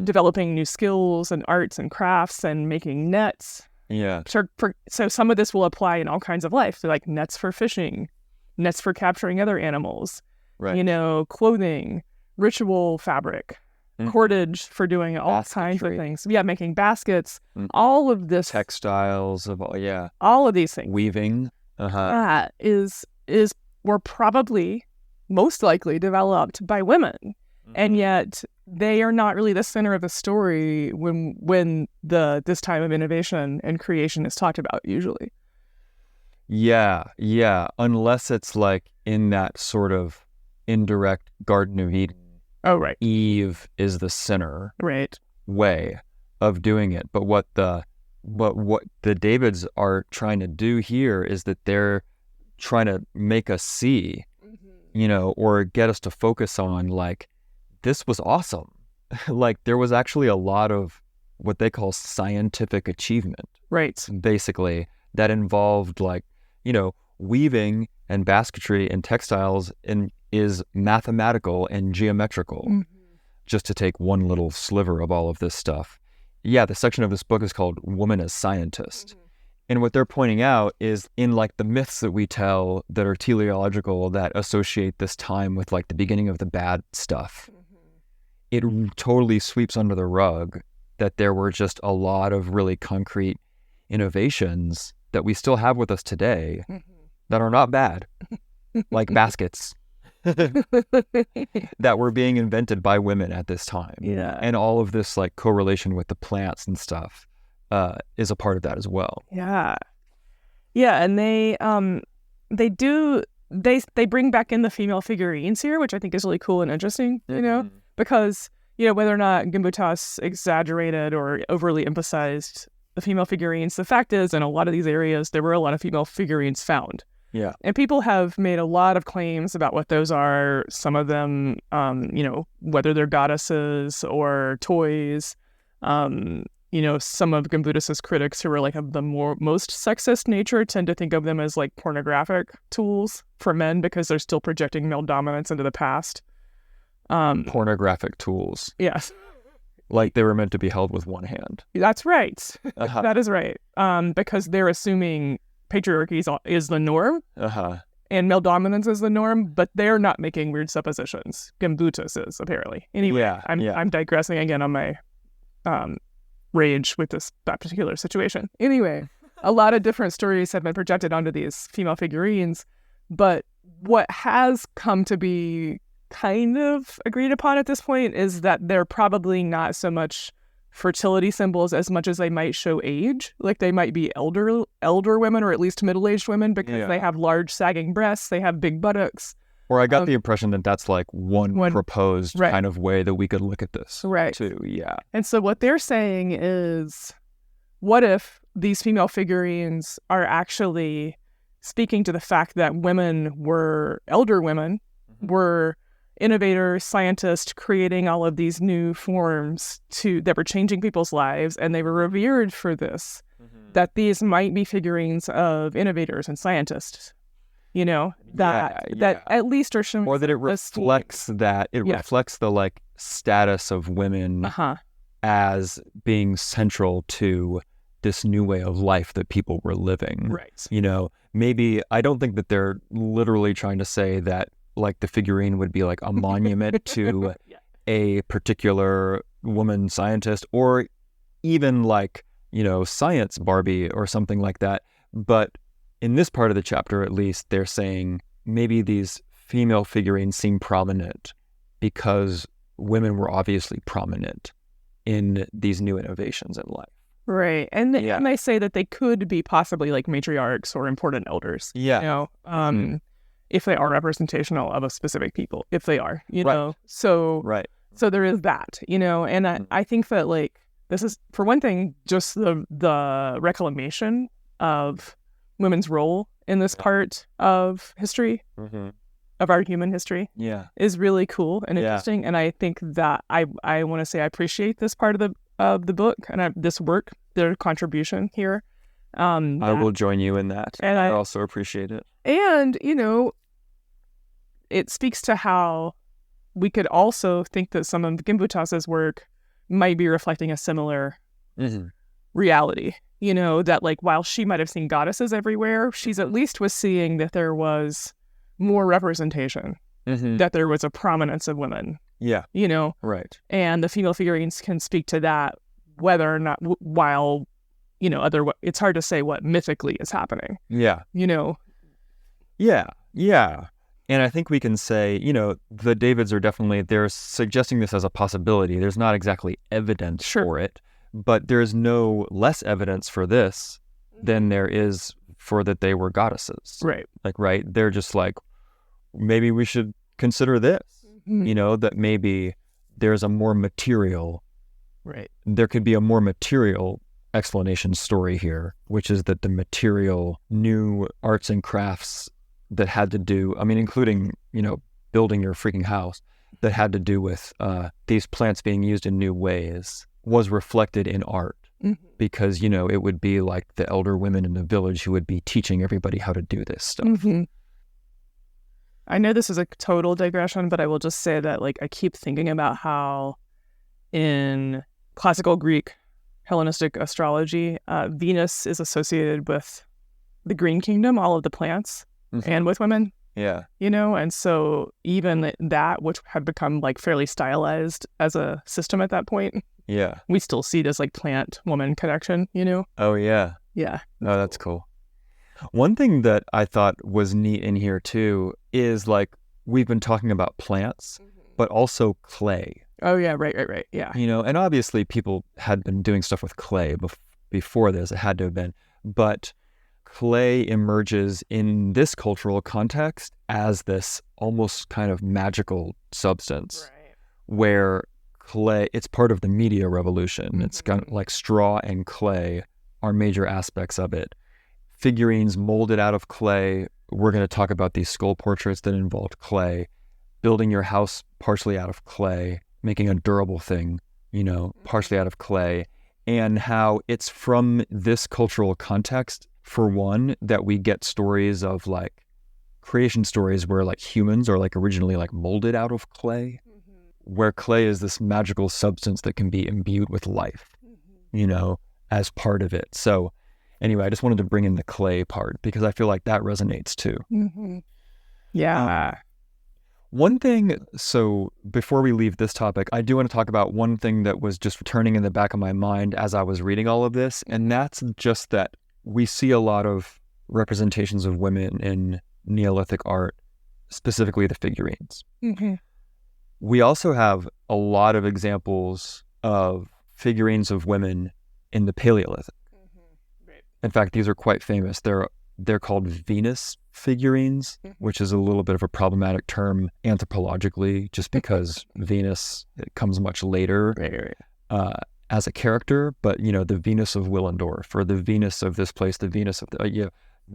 S2: developing new skills and arts and crafts and making nets.
S1: Yeah.
S2: So some of this will apply in all kinds of life. So like nets for fishing, nets for capturing other animals,
S1: right.
S2: You know, clothing, ritual fabric, cordage for doing all kinds of things. Yeah, making baskets, all of this.
S1: Textiles,
S2: all of these things.
S1: Weaving.
S2: Were probably most likely developed by women. And yet they are not really the center of the story when this time of innovation and creation is talked about usually.
S1: Yeah. Unless it's like in that sort of indirect Garden of Eden.
S2: Oh, right.
S1: Eve is the center
S2: way
S1: of doing it. But what the Davids are trying to do here is that they're trying to make us see, you know, or get us to focus on like, this was awesome. Like there was actually a lot of what they call scientific achievement.
S2: Right.
S1: Basically, that involved like, you know, weaving and basketry and textiles is mathematical and geometrical, just to take one little sliver of all of this stuff. the section of this book is called Woman as Scientist. And what they're pointing out is in like the myths that we tell that are teleological that associate this time with like the beginning of the bad stuff, it totally sweeps under the rug that there were just a lot of really concrete innovations that we still have with us today that are not bad, like baskets that were being invented by women at this time.
S2: Yeah.
S1: And all of this like correlation with the plants and stuff is a part of that as well.
S2: Yeah. Yeah, and they bring back in the female figurines here, which I think is really cool and interesting, you know, because, you know, whether or not Gimbutas exaggerated or overly emphasized the female figurines, the fact is in a lot of these areas, there were a lot of female figurines found.
S1: Yeah.
S2: And people have made a lot of claims about what those are. Some of them, you know, whether they're goddesses or toys. You know, some of Gimbutas's critics who are like of the most sexist nature tend to think of them as like pornographic tools for men because they're still projecting male dominance into the past.
S1: Pornographic tools.
S2: Yes.
S1: Like they were meant to be held with one hand.
S2: That's right. That is right. Because they're assuming patriarchy is the norm and male dominance is the norm, but they're not making weird suppositions. Gimbutas is, apparently. Anyway, I'm digressing again on my rage with that particular situation. Anyway, a lot of different stories have been projected onto these female figurines, but what has come to be kind of agreed upon at this point is that they're probably not so much fertility symbols as much as they might show age. Like they might be elder women or at least middle-aged women because they have large sagging breasts, they have big buttocks.
S1: Or I got the impression that that's like one proposed kind of way that we could look at this too. Yeah.
S2: And so what they're saying is, what if these female figurines are actually speaking to the fact that elder women were innovators, scientists, creating all of these new forms that were changing people's lives, and they were revered for this, that these might be figurines of innovators and scientists. You know, that at least are showing,
S1: or that it reflects reflects the like status of women as being central to this new way of life that people were living.
S2: Right.
S1: You know, maybe I don't think that they're literally trying to say that like the figurine would be like a monument to a particular woman scientist or even like, you know, science Barbie or something like that. But in this part of the chapter, at least, they're saying maybe these female figurines seem prominent because women were obviously prominent in these new innovations in life.
S2: Right. And they say that they could be possibly like matriarchs or important elders.
S1: Yeah.
S2: You know, if they are representational of a specific people, if they are, you know. So there is that, you know, and I think that like this is, for one thing, just the reclamation of women's role in this part of history, of our human history, is really cool and interesting. And I think that I want to say I appreciate this part of the book and this work, their contribution here.
S1: I will join you in that. And I also appreciate it.
S2: And, you know, it speaks to how we could also think that some of Gimbutas's work might be reflecting a similar reality. You know, that like while she might have seen goddesses everywhere, she's at least was seeing that there was more representation, that there was a prominence of women.
S1: Yeah.
S2: You know?
S1: Right.
S2: And the female figurines can speak to that, whether or not, while, you know, it's hard to say what mythically is happening.
S1: Yeah.
S2: You know?
S1: Yeah. Yeah. And I think we can say, you know, the Davids are definitely, they're suggesting this as a possibility. There's not exactly evidence for it. But there's no less evidence for this than there is for that they were goddesses.
S2: Right.
S1: Like, right. They're just like, maybe we should consider this, you know, that maybe there's a more material, there could be a more material explanation story here, which is that the material new arts and crafts that had to do, I mean, including, you know, building your freaking house, that had to do with these plants being used in new ways was reflected in art because, you know, it would be like the elder women in the village who would be teaching everybody how to do this stuff.
S2: I know this is a total digression, but I will just say that like I keep thinking about how in classical Greek Hellenistic astrology, Venus is associated with the green kingdom, all of the plants, and with women.
S1: Yeah.
S2: And so even that, which had become like fairly stylized as a system at that point,
S1: Yeah.
S2: we still see this like plant-woman connection,
S1: Oh, yeah.
S2: Yeah.
S1: Oh, that's cool. One thing that I thought was neat in here too is like we've been talking about plants, but also clay.
S2: Oh, yeah. Right. Yeah.
S1: And obviously people had been doing stuff with clay before this. It had to have been. But clay emerges in this cultural context as this almost kind of magical substance,
S2: Right.
S1: where clay, it's part of the media revolution. It's kind of like straw and clay are major aspects of it. Figurines molded out of clay. We're going to talk about these skull portraits that involved clay, building your house partially out of clay, making a durable thing, partially out of clay, and how it's from this cultural context, for one, that we get stories of like creation stories where like humans are like originally like molded out of clay, where clay is this magical substance that can be imbued with life, as part of it. So anyway, I just wanted to bring in the clay part because I feel like that resonates too.
S2: Yeah.
S1: One thing, so before we leave this topic, I do want to talk about one thing that was just returning in the back of my mind as I was reading all of this, and that's just that we see a lot of representations of women in Neolithic art, specifically the figurines. We also have a lot of examples of figurines of women in the Paleolithic.
S2: Right.
S1: In fact, these are quite famous. They're called Venus figurines, which is a little bit of a problematic term anthropologically, just because Venus comes much later as a character. But the Venus of Willendorf, or the Venus of this place, the Venus of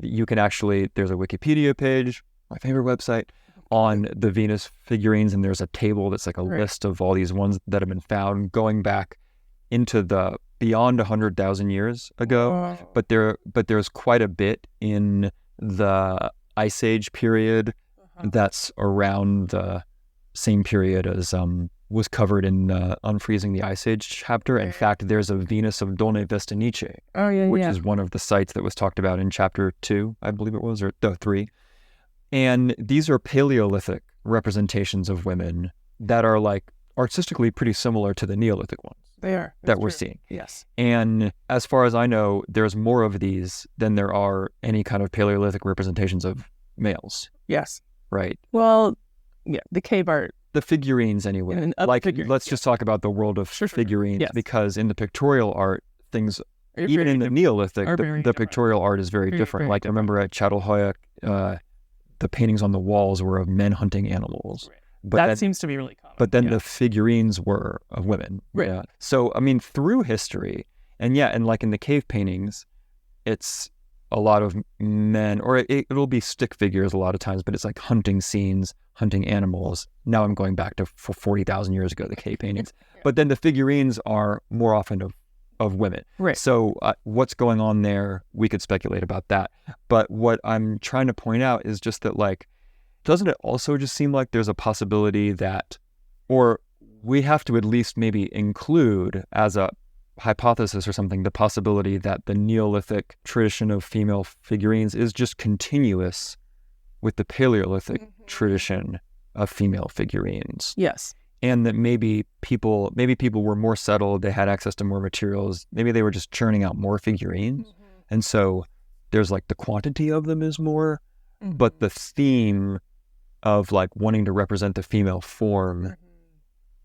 S1: you can actually, there's a Wikipedia page, my favorite website, on the Venus figurines, and there's a table that's like a list of all these ones that have been found going back into the beyond 100,000 years ago. But there's quite a bit in the Ice Age period that's around the same period as was covered in Unfreezing the Ice Age chapter. In fact, there's a Venus of Done Vestinice, which is one of the sites that was talked about in chapter 2, I believe it was, or 3. And these are Paleolithic representations of women that are like artistically pretty similar to the Neolithic ones.
S2: They are.
S1: That we're seeing.
S2: Yes.
S1: And as far as I know, there's more of these than there are any kind of Paleolithic representations of males.
S2: Yes.
S1: Right.
S2: Well, yeah, the cave art.
S1: The figurines anyway. Let's just talk about the world of figurines, because in the pictorial art, things, even in the Neolithic, the pictorial art is very different. Like, I remember at Çatalhöyük, the paintings on the walls were of men hunting animals.
S2: Right.
S1: But
S2: that seems to be really common.
S1: But then the figurines were of women.
S2: Right.
S1: Yeah. So, I mean, through history, and like in the cave paintings, it's a lot of men, or it'll be stick figures a lot of times, but it's like hunting scenes, hunting animals. Now I'm going back to 40,000 years ago, the cave paintings. But then the figurines are more often of women.
S2: Right.
S1: So what's going on there, we could speculate about that. But what I'm trying to point out is just that, like, doesn't it also just seem like there's a possibility that, or we have to at least maybe include as a hypothesis or something, the possibility that the Neolithic tradition of female figurines is just continuous with the Paleolithic tradition of female figurines.
S2: Yes.
S1: And that maybe people were more settled, they had access to more materials, maybe they were just churning out more figurines. And so there's like the quantity of them is more, but the theme of like wanting to represent the female form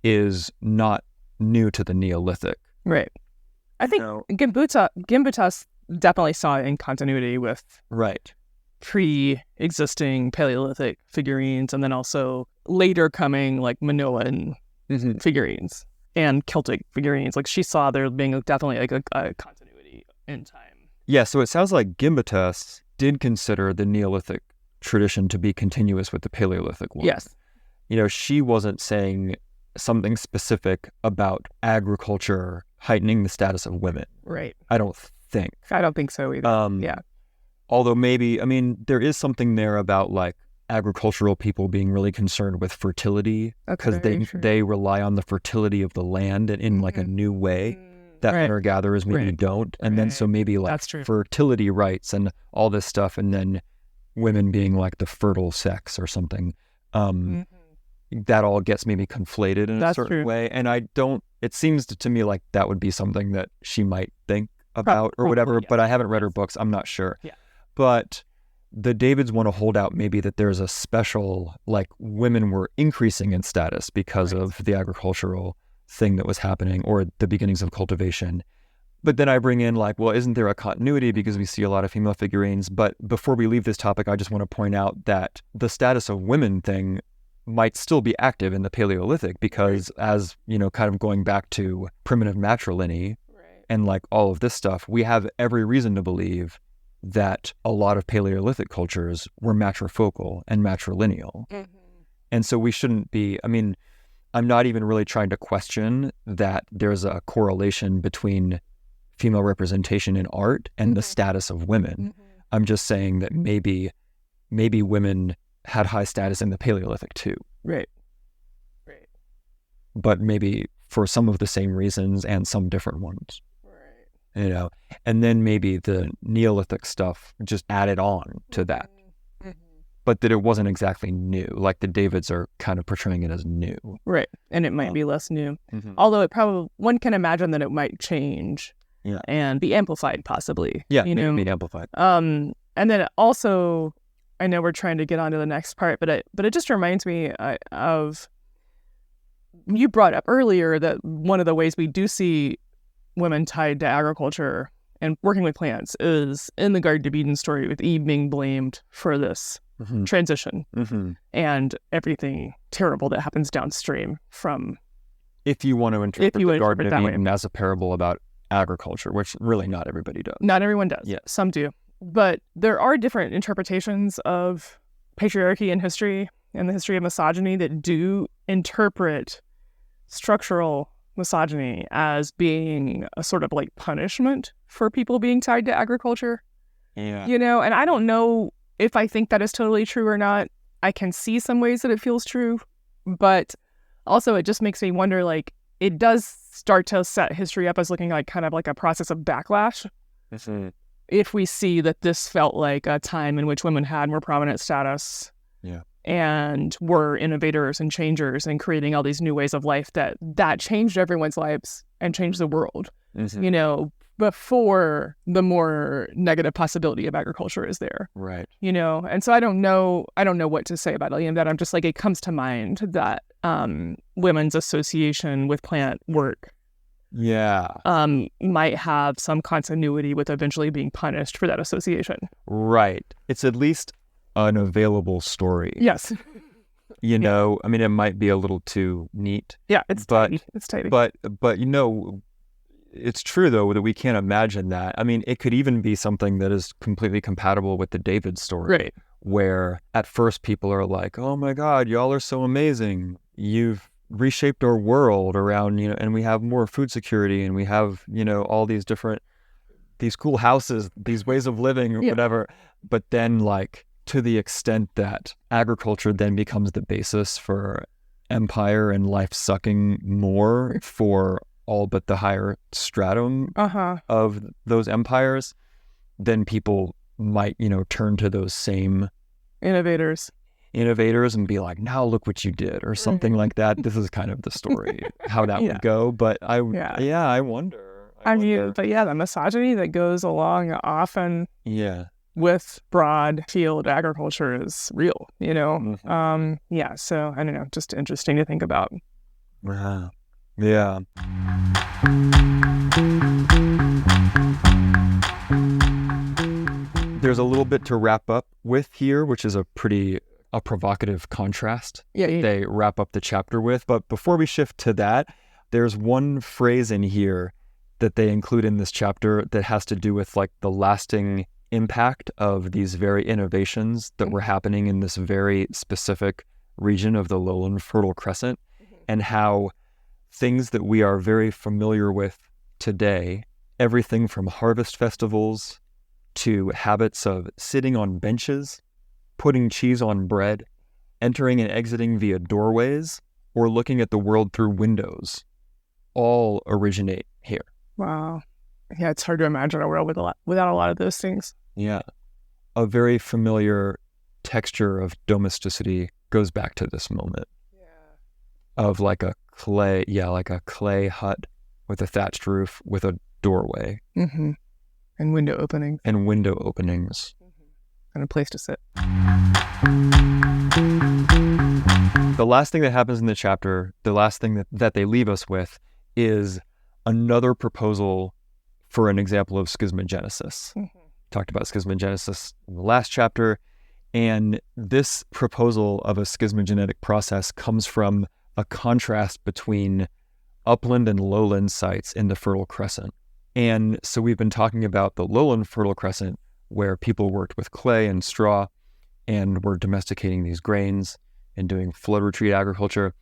S1: is not new to the Neolithic.
S2: Right. I think Gimbutas definitely saw it in continuity with pre-existing Paleolithic figurines, and then also later coming like Minoan figurines and Celtic figurines. Like, she saw there being definitely like a continuity in time.
S1: Yeah, so it sounds like Gimbutas did consider the Neolithic tradition to be continuous with the Paleolithic one.
S2: Yes.
S1: She wasn't saying something specific about agriculture heightening the status of women.
S2: Right.
S1: I don't think
S2: so either.
S1: Although maybe, I mean, there is something there about like agricultural people being really concerned with fertility, because they rely on the fertility of the land in like a new way. that
S2: Right.
S1: hunter-gatherers maybe
S2: Right.
S1: don't. And then so maybe like
S2: That's true.
S1: fertility rights and all this stuff, and then women being like the fertile sex or something. That all gets maybe conflated in a
S2: That's
S1: certain
S2: true.
S1: way. And it seems to me like that would be something that she might think about or whatever,
S2: Probably, yes.
S1: but I haven't read her books. I'm not sure.
S2: Yeah.
S1: But the Davids want to hold out maybe that there's a special, like women were increasing in status because
S2: Right.
S1: of the agricultural thing that was happening or the beginnings of cultivation. But then I bring in like, well, isn't there a continuity because we see a lot of female figurines? But before we leave this topic, I just want to point out that the status of women thing might still be active in the Paleolithic because as, kind of going back to primitive matrilineal and like all of this stuff, we have every reason to believe that a lot of Paleolithic cultures were matrifocal and matrilineal. And so we shouldn't be, I'm not even really trying to question that there's a correlation between female representation in art and the status of women. I'm just saying that maybe women had high status in the Paleolithic too.
S2: Right.
S1: But maybe for some of the same reasons and some different ones. And then maybe the Neolithic stuff just added on to that. But that it wasn't exactly new. Like the Davids are kind of portraying it as new.
S2: Right. And it might be less new. Although one can imagine that it might change and be amplified possibly.
S1: Yeah, maybe amplified.
S2: And then also, I know we're trying to get on to the next part, but it just reminds me of, you brought up earlier that one of the ways we do see women tied to agriculture and working with plants is in the Garden of Eden story with Eve being blamed for this transition and everything terrible that happens downstream from.
S1: If you want to interpret the Garden of Eden as a parable about agriculture, which really not everybody does.
S2: Not everyone does.
S1: Yeah.
S2: Some do. But there are different interpretations of patriarchy in history and the history of misogyny that do interpret structural misogyny as being a sort of like punishment for people being tied to agriculture.
S1: Yeah.
S2: And I don't know if I think that is totally true or not. I can see some ways that it feels true, but also it just makes me wonder, like, it does start to set history up as looking like kind of like a process of backlash. If we see that this felt like a time in which women had more prominent status and were innovators and changers and creating all these new ways of life that changed everyone's lives and changed the world, before the more negative possibility of agriculture is there.
S1: Right.
S2: And so I don't know what to say about that. I'm just like, it comes to mind that women's association with plant work might have some continuity with eventually being punished for that association.
S1: Right. It's at least an available story.
S2: Yes.
S1: It might be a little too neat.
S2: Yeah, it's tidy. It's tidy.
S1: But it's true though that we can't imagine that. It could even be something that is completely compatible with the David story.
S2: Right.
S1: Where at first people are like, "Oh my God, y'all are so amazing. You've reshaped our world around, and we have more food security and we have, all these cool houses, these ways of living or whatever." But then like to the extent that agriculture then becomes the basis for empire and life sucking more for all but the higher stratum of those empires, then people might, turn to those same
S2: innovators
S1: and be like, now look what you did or something like that. This is kind of the story, how that would go. But I wonder.
S2: But the misogyny that goes along often with broad field agriculture is real, so I don't know, just interesting to think about.
S1: Wow. Yeah. There's a little bit to wrap up with here, which is a provocative contrast. They wrap up the chapter with. But before we shift to that, there's one phrase in here that they include in this chapter that has to do with like the lasting impact of these very innovations that were happening in this very specific region of the lowland Fertile Crescent, and how things that we are very familiar with today, everything from harvest festivals to habits of sitting on benches, putting cheese on bread, entering and exiting via doorways, or looking at the world through windows, all originate here.
S2: Wow. Yeah, it's hard to imagine a world without a lot of those things.
S1: Yeah. A very familiar texture of domesticity goes back to this moment of like a clay hut with a thatched roof with a doorway
S2: Mm-hmm. And window openings.
S1: and window openings.
S2: And a place to sit.
S1: The last thing that happens in the chapter, the last thing that they leave us with is another proposal for an example of schismogenesis.
S2: Mm-hmm.
S1: Talked about schismogenesis in the last chapter, and this proposal of a schismogenetic process comes from a contrast between upland and lowland sites in the Fertile Crescent. And so we've been talking about the lowland Fertile Crescent, where people worked with clay and straw and were domesticating these grains and doing flood retreat agriculture.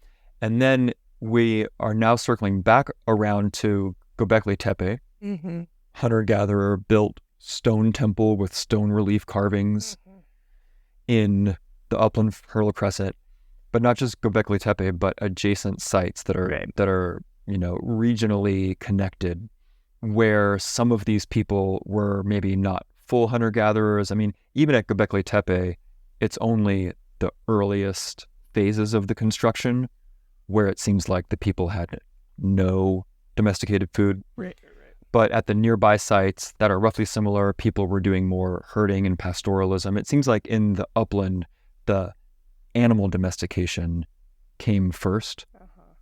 S1: And then we are now circling back around to Göbekli Tepe,
S2: Mm-hmm.
S1: hunter-gatherer built stone temple with stone relief carvings in the upland Fertile Crescent, but not just Göbekli Tepe, but adjacent sites that are regionally connected, where some of these people were maybe not full hunter-gatherers. I mean, even at Göbekli Tepe, it's only the earliest phases of the construction where it seems like the people had no domesticated food.
S2: Right.
S1: But at the nearby sites that are roughly similar, people were doing more herding and pastoralism. It seems like in the upland, the animal domestication came first,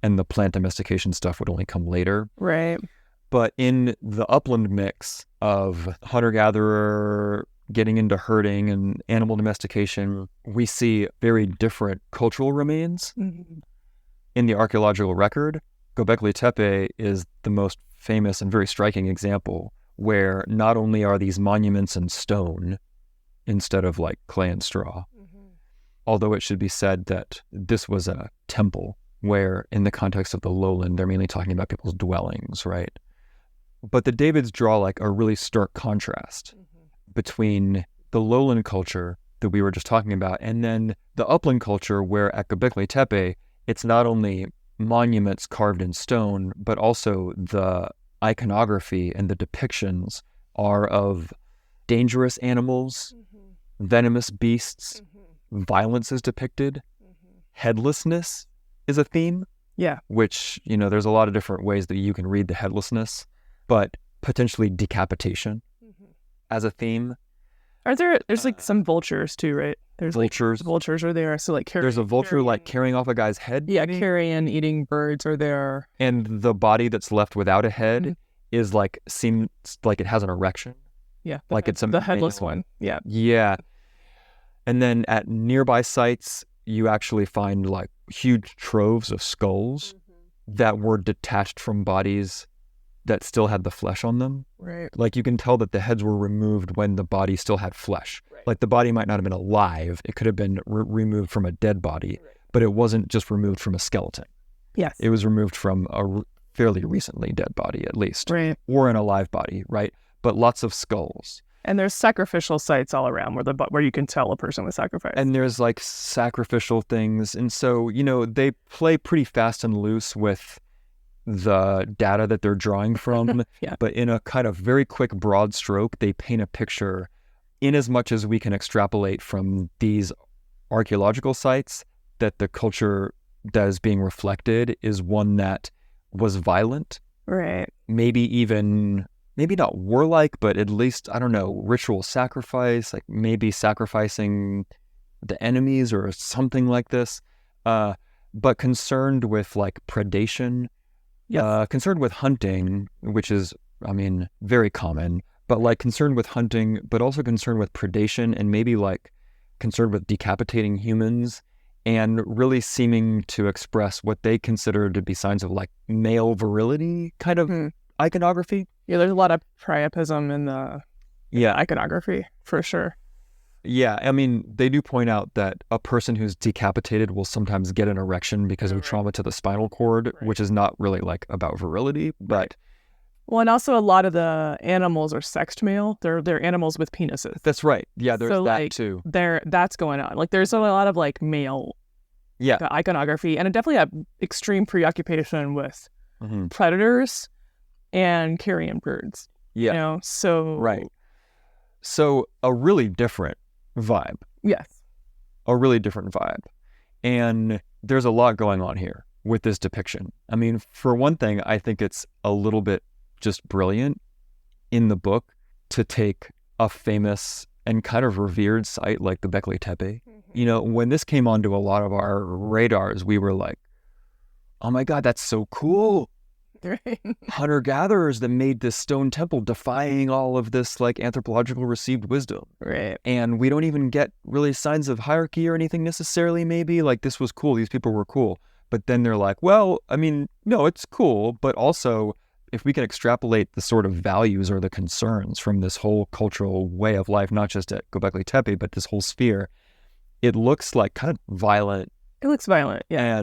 S1: and the plant domestication stuff would only come later.
S2: Right.
S1: But in the upland mix of hunter-gatherer getting into herding and animal domestication, we see very different cultural remains.
S2: Mm-hmm.
S1: In the archaeological record, Göbekli Tepe is the most famous and very striking example where not only are these monuments in stone instead of like clay and straw, although it should be said that this was a temple where in the context of the lowland, they're mainly talking about people's dwellings, right? But the Davids draw like a really stark contrast between the lowland culture that we were just talking about and then the upland culture where at Göbekli Tepe, it's not only monuments carved in stone, but also the iconography and the depictions are of dangerous animals, venomous beasts, violence is depicted, headlessness is a theme.
S2: Yeah.
S1: Which, there's a lot of different ways that you can read the headlessness, but potentially decapitation as a theme.
S2: There's like some vultures too, right? There's
S1: vultures.
S2: Like, vultures are there. So like
S1: there's a vulture like carrying off a guy's head.
S2: Yeah, carrion eating birds are there.
S1: And the body that's left without a head is like seems like it has an erection.
S2: Yeah.
S1: Like it's
S2: the headless one. Yeah.
S1: Yeah. And then at nearby sites, you actually find like huge troves of skulls that were detached from bodies that still had the flesh on them.
S2: Right.
S1: Like you can tell that the heads were removed when the body still had flesh.
S2: Right.
S1: Like the body might not have been alive. It could have been removed from a dead body, but it wasn't just removed from a skeleton.
S2: Yes.
S1: It was removed from a fairly recently dead body at least.
S2: Right.
S1: Or an alive body, right? But lots of skulls.
S2: And there's sacrificial sites all around where you can tell a person was sacrificed.
S1: And there's like sacrificial things. And so, they play pretty fast and loose with the data that they're drawing from.
S2: Yeah.
S1: But in a kind of very quick, broad stroke, they paint a picture in as much as we can extrapolate from these archaeological sites that the culture that is being reflected is one that was violent.
S2: Right.
S1: Maybe not warlike, but at least, I don't know, ritual sacrifice, like maybe sacrificing the enemies or something like this, but concerned with like predation, concerned with hunting, which is, very common, but like concerned with hunting, but also concerned with predation and maybe like concerned with decapitating humans and really seeming to express what they consider to be signs of like male virility kind of iconography.
S2: Yeah, there's a lot of priapism in the iconography, for sure.
S1: Yeah, they do point out that a person who's decapitated will sometimes get an erection because of trauma to the spinal cord, which is not really like about virility, but...
S2: Well, and also a lot of the animals are sexed male. They're animals with penises.
S1: That's right. Yeah, there's
S2: so,
S1: that
S2: like,
S1: too.
S2: That's going on. Like, there's a lot of like male iconography, and definitely an extreme preoccupation with predators and carrion birds.
S1: Yeah.
S2: You know, so
S1: Right. So a really different vibe.
S2: Yes.
S1: A really different vibe. And there's a lot going on here with this depiction. I mean, for one thing, I think it's a little bit just brilliant in the book to take a famous and kind of revered site like the Göbekli Tepe. You know, when this came onto a lot of our radars, we were like, oh my God, that's so cool.
S2: Right.
S1: Hunter-gatherers that made this stone temple defying all of this like anthropological received wisdom.
S2: Right.
S1: And we don't even get really signs of hierarchy or anything necessarily, maybe. Like, this was cool. These people were cool. But then they're like, well, I mean, no, it's cool. But also, if we can extrapolate the sort of values or the concerns from this whole cultural way of life, not just at Göbekli Tepe, but this whole sphere, it looks like kind of violent.
S2: It looks violent, yeah.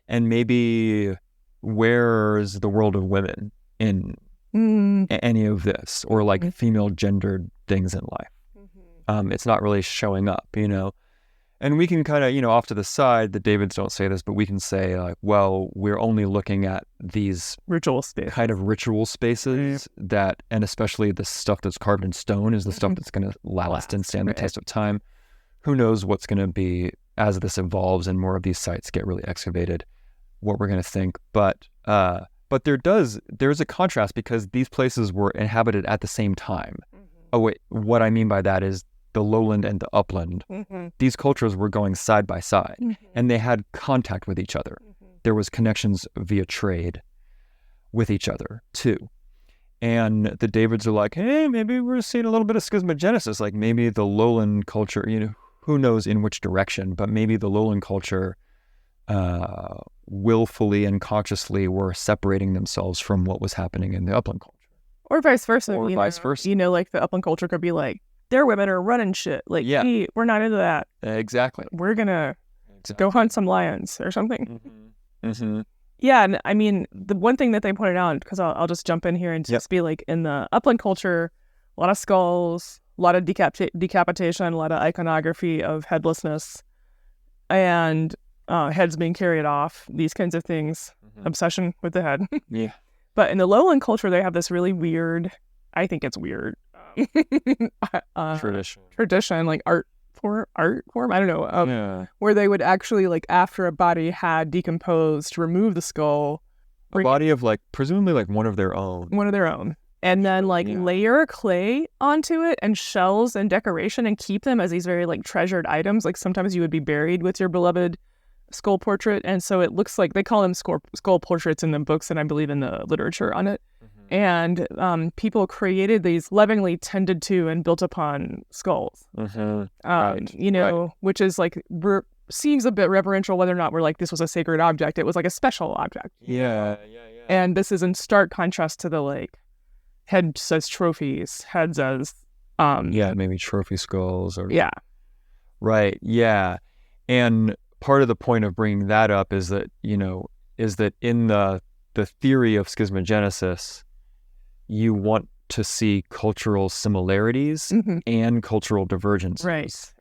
S1: And maybe where's the world of women in any of this, or like female gendered things in life? It's not really showing up, you know. And we can kind of, you know, off to the side, the Davids don't say this, but we can say like, well, we're only looking at these
S2: ritual spaces,
S1: kind of ritual spaces that, and especially the stuff that's carved in stone is the stuff that's going to last and stand the test of time. Who knows what's going to be as this evolves and more of these sites get really excavated, what we're going to think. But there's a contrast because these places were inhabited at the same time. Oh wait, what I mean by that is the lowland and the upland. These cultures were going side by side and they had contact with each other. There was connections via trade with each other too. And the Davids are like, hey, maybe we're seeing a little bit of schismogenesis. Like maybe the lowland culture, you know, who knows in which direction, but maybe the lowland culture willfully and consciously were separating themselves from what was happening in the upland culture.
S2: Or vice versa.
S1: Or vice versa.
S2: You know, like the upland culture could be like, their women are running shit. Like, hey, we're not into that.
S1: Exactly.
S2: We're going to go hunt some lions or something. Yeah, and I mean, the one thing that they pointed out, because I'll just jump in here and just be like, in the upland culture, a lot of skulls, a lot of decapitation, a lot of iconography of headlessness, and heads being carried off, these kinds of things, obsession with the head. But in the lowland culture, they have this really weird, I think it's weird, tradition, like art form, I don't know, where they would actually, like, after a body had decomposed, remove the skull,
S1: a body of like presumably like one of their own,
S2: and then like layer clay onto it and shells and decoration and keep them as these very like treasured items. Like sometimes you would be buried with your beloved skull portrait, and so it looks like they call them skull portraits in the books and I believe in the literature on it. And people created these lovingly tended to and built upon skulls, you know, which is like seems a bit reverential, whether or not we're like, this was a sacred object. It was like a special object. And this is in stark contrast to the like heads as trophies, heads as
S1: maybe trophy skulls or right. And part of the point of bringing that up is that, you know, in the theory of schismogenesis, you want to see cultural similarities and cultural divergences.
S2: Right.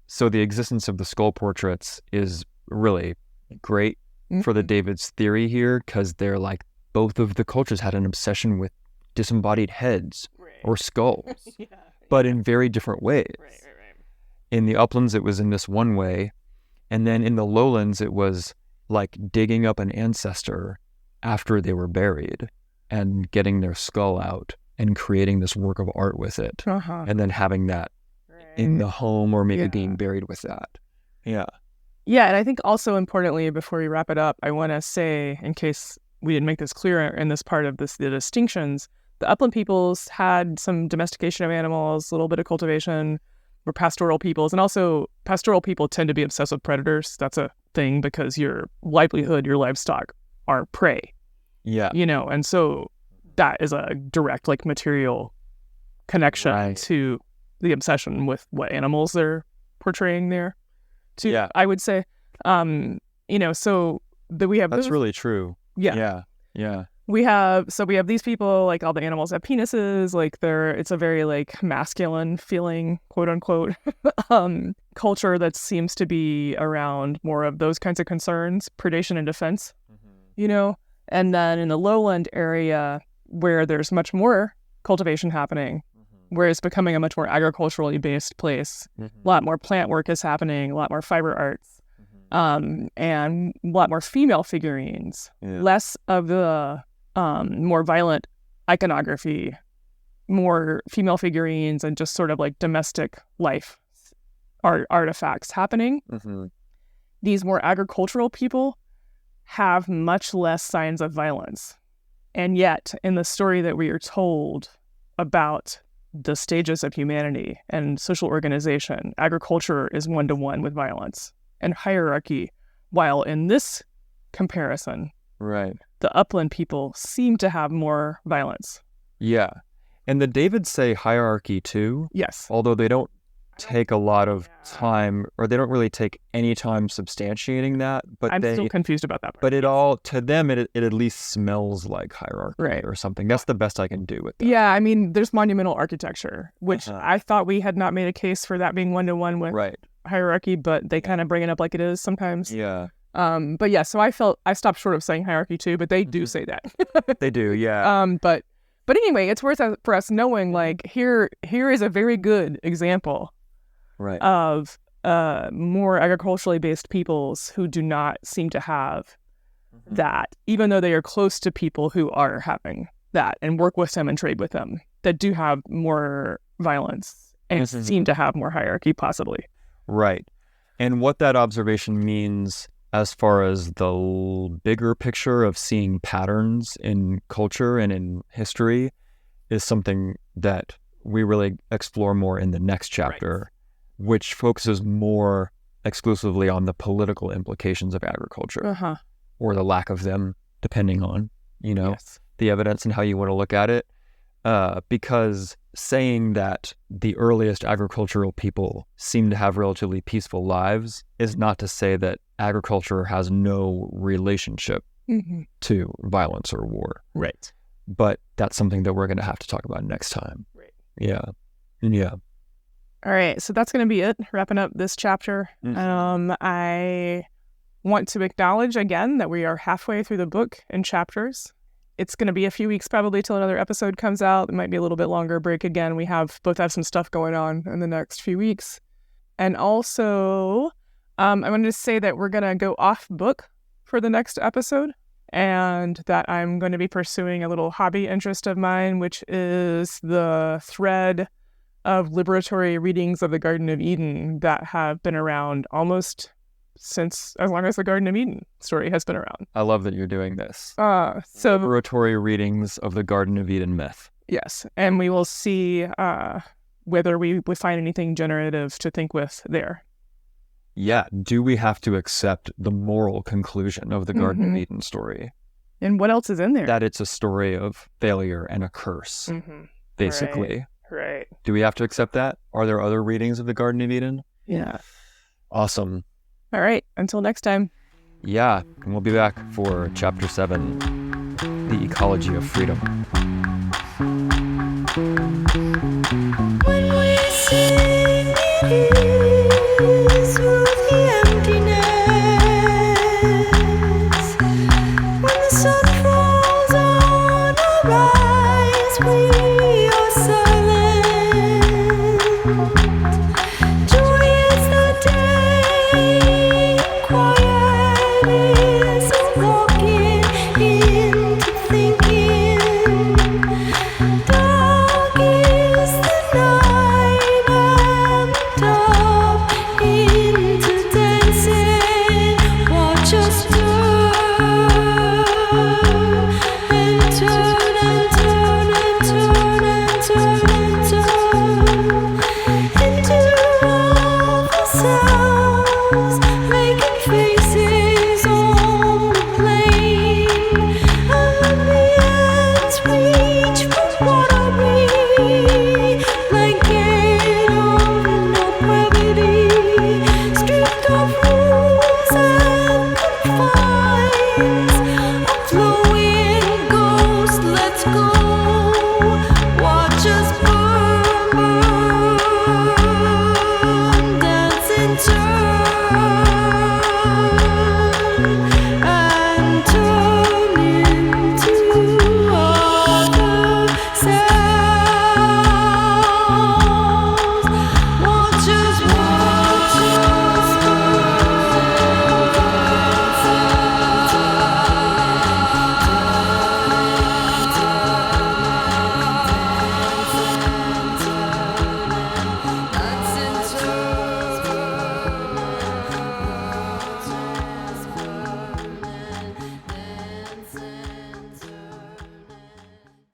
S1: So the existence of the skull portraits is really great for the Davids theory here, because they're like, both of the cultures had an obsession with disembodied heads or skulls, but in very different ways. In the uplands, it was in this one way. And then in the lowlands, it was like digging up an ancestor after they were buried and getting their skull out and creating this work of art with it. And then having that in the home, or maybe being buried with that. Yeah,
S2: and I think also importantly, before we wrap it up, I want to say, in case we didn't make this clear in this part of this, the distinctions, the upland peoples had some domestication of animals, a little bit of cultivation, were pastoral peoples. And also pastoral people tend to be obsessed with predators. That's a thing because your livelihood, your livestock are prey. You know, and so that is a direct like material connection to the obsession with what animals they're portraying there too, I would say. You know, so that we have
S1: that's really true. We have these people, like all the animals have penises, like it's a very like masculine feeling, quote unquote, culture that seems to be around more of those kinds of concerns, predation and defense, you know. And then in the lowland area,
S2: where there's much more cultivation happening, where it's becoming a much more agriculturally based place. A lot more plant work is happening, a lot more fiber arts, and a lot more female figurines, less of the more violent iconography, more female figurines, and just sort of like domestic life artifacts happening. These more agricultural people have much less signs of violence. And yet, in the story that we are told about the stages of humanity and social organization, agriculture is one-to-one with violence and hierarchy, while in this comparison, the upland people seem to have more violence.
S1: Yeah. And the Davids say hierarchy too.
S2: Yes.
S1: Although they don't take a lot of time, or they don't really take any time substantiating that. But
S2: I'm still confused about that part.
S1: But it all, to them, it at least smells like hierarchy or something. That's the best I can do with that.
S2: Yeah, I mean, there's monumental architecture, which I thought we had not made a case for that being one-to-one with hierarchy, but they kind of bring it up like it is sometimes.
S1: Yeah.
S2: But yeah, so I stopped short of saying hierarchy too, but they do say that.
S1: They do, yeah.
S2: But anyway, it's worth for us knowing, like, here is a very good example of more agriculturally based peoples who do not seem to have that, even though they are close to people who are having that and work with them and trade with them, that do have more violence and seem to have more hierarchy, possibly.
S1: Right. And what that observation means as far as the bigger picture of seeing patterns in culture and in history is something that we really explore more in the next chapter, which focuses more exclusively on the political implications of agriculture or the lack of them, depending on, the evidence and how you want to look at it. Because saying that the earliest agricultural people seem to have relatively peaceful lives is not to say that agriculture has no relationship to violence or war.
S2: Right.
S1: But that's something that we're going to have to talk about next time.
S2: Right.
S1: Yeah. Yeah.
S2: All right. So that's going to be it, wrapping up this chapter. I want to acknowledge again that we are halfway through the book in chapters. It's going to be a few weeks probably till another episode comes out. It might be a little bit longer break again. We both have some stuff going on in the next few weeks. And also, I wanted to say that we're going to go off book for the next episode, and that I'm going to be pursuing a little hobby interest of mine, which is the thread of liberatory readings of the Garden of Eden that have been around almost since as long as the Garden of Eden story has been around.
S1: I love that you're doing this.
S2: So
S1: liberatory readings of the Garden of Eden myth.
S2: Yes, and we will see whether we find anything generative to think with there.
S1: Yeah, do we have to accept the moral conclusion of the Garden of Eden story?
S2: And what else is in there?
S1: That it's a story of failure and a curse, basically.
S2: Right.
S1: Do we have to accept that? Are there other readings of the Garden of Eden?
S2: Yeah.
S1: Awesome.
S2: All right. Until next time.
S1: Yeah. And we'll be back for Chapter 7, The Ecology of Freedom.
S3: When we sing, it is with the emptiness. When the sun falls on our eyes, we are silent.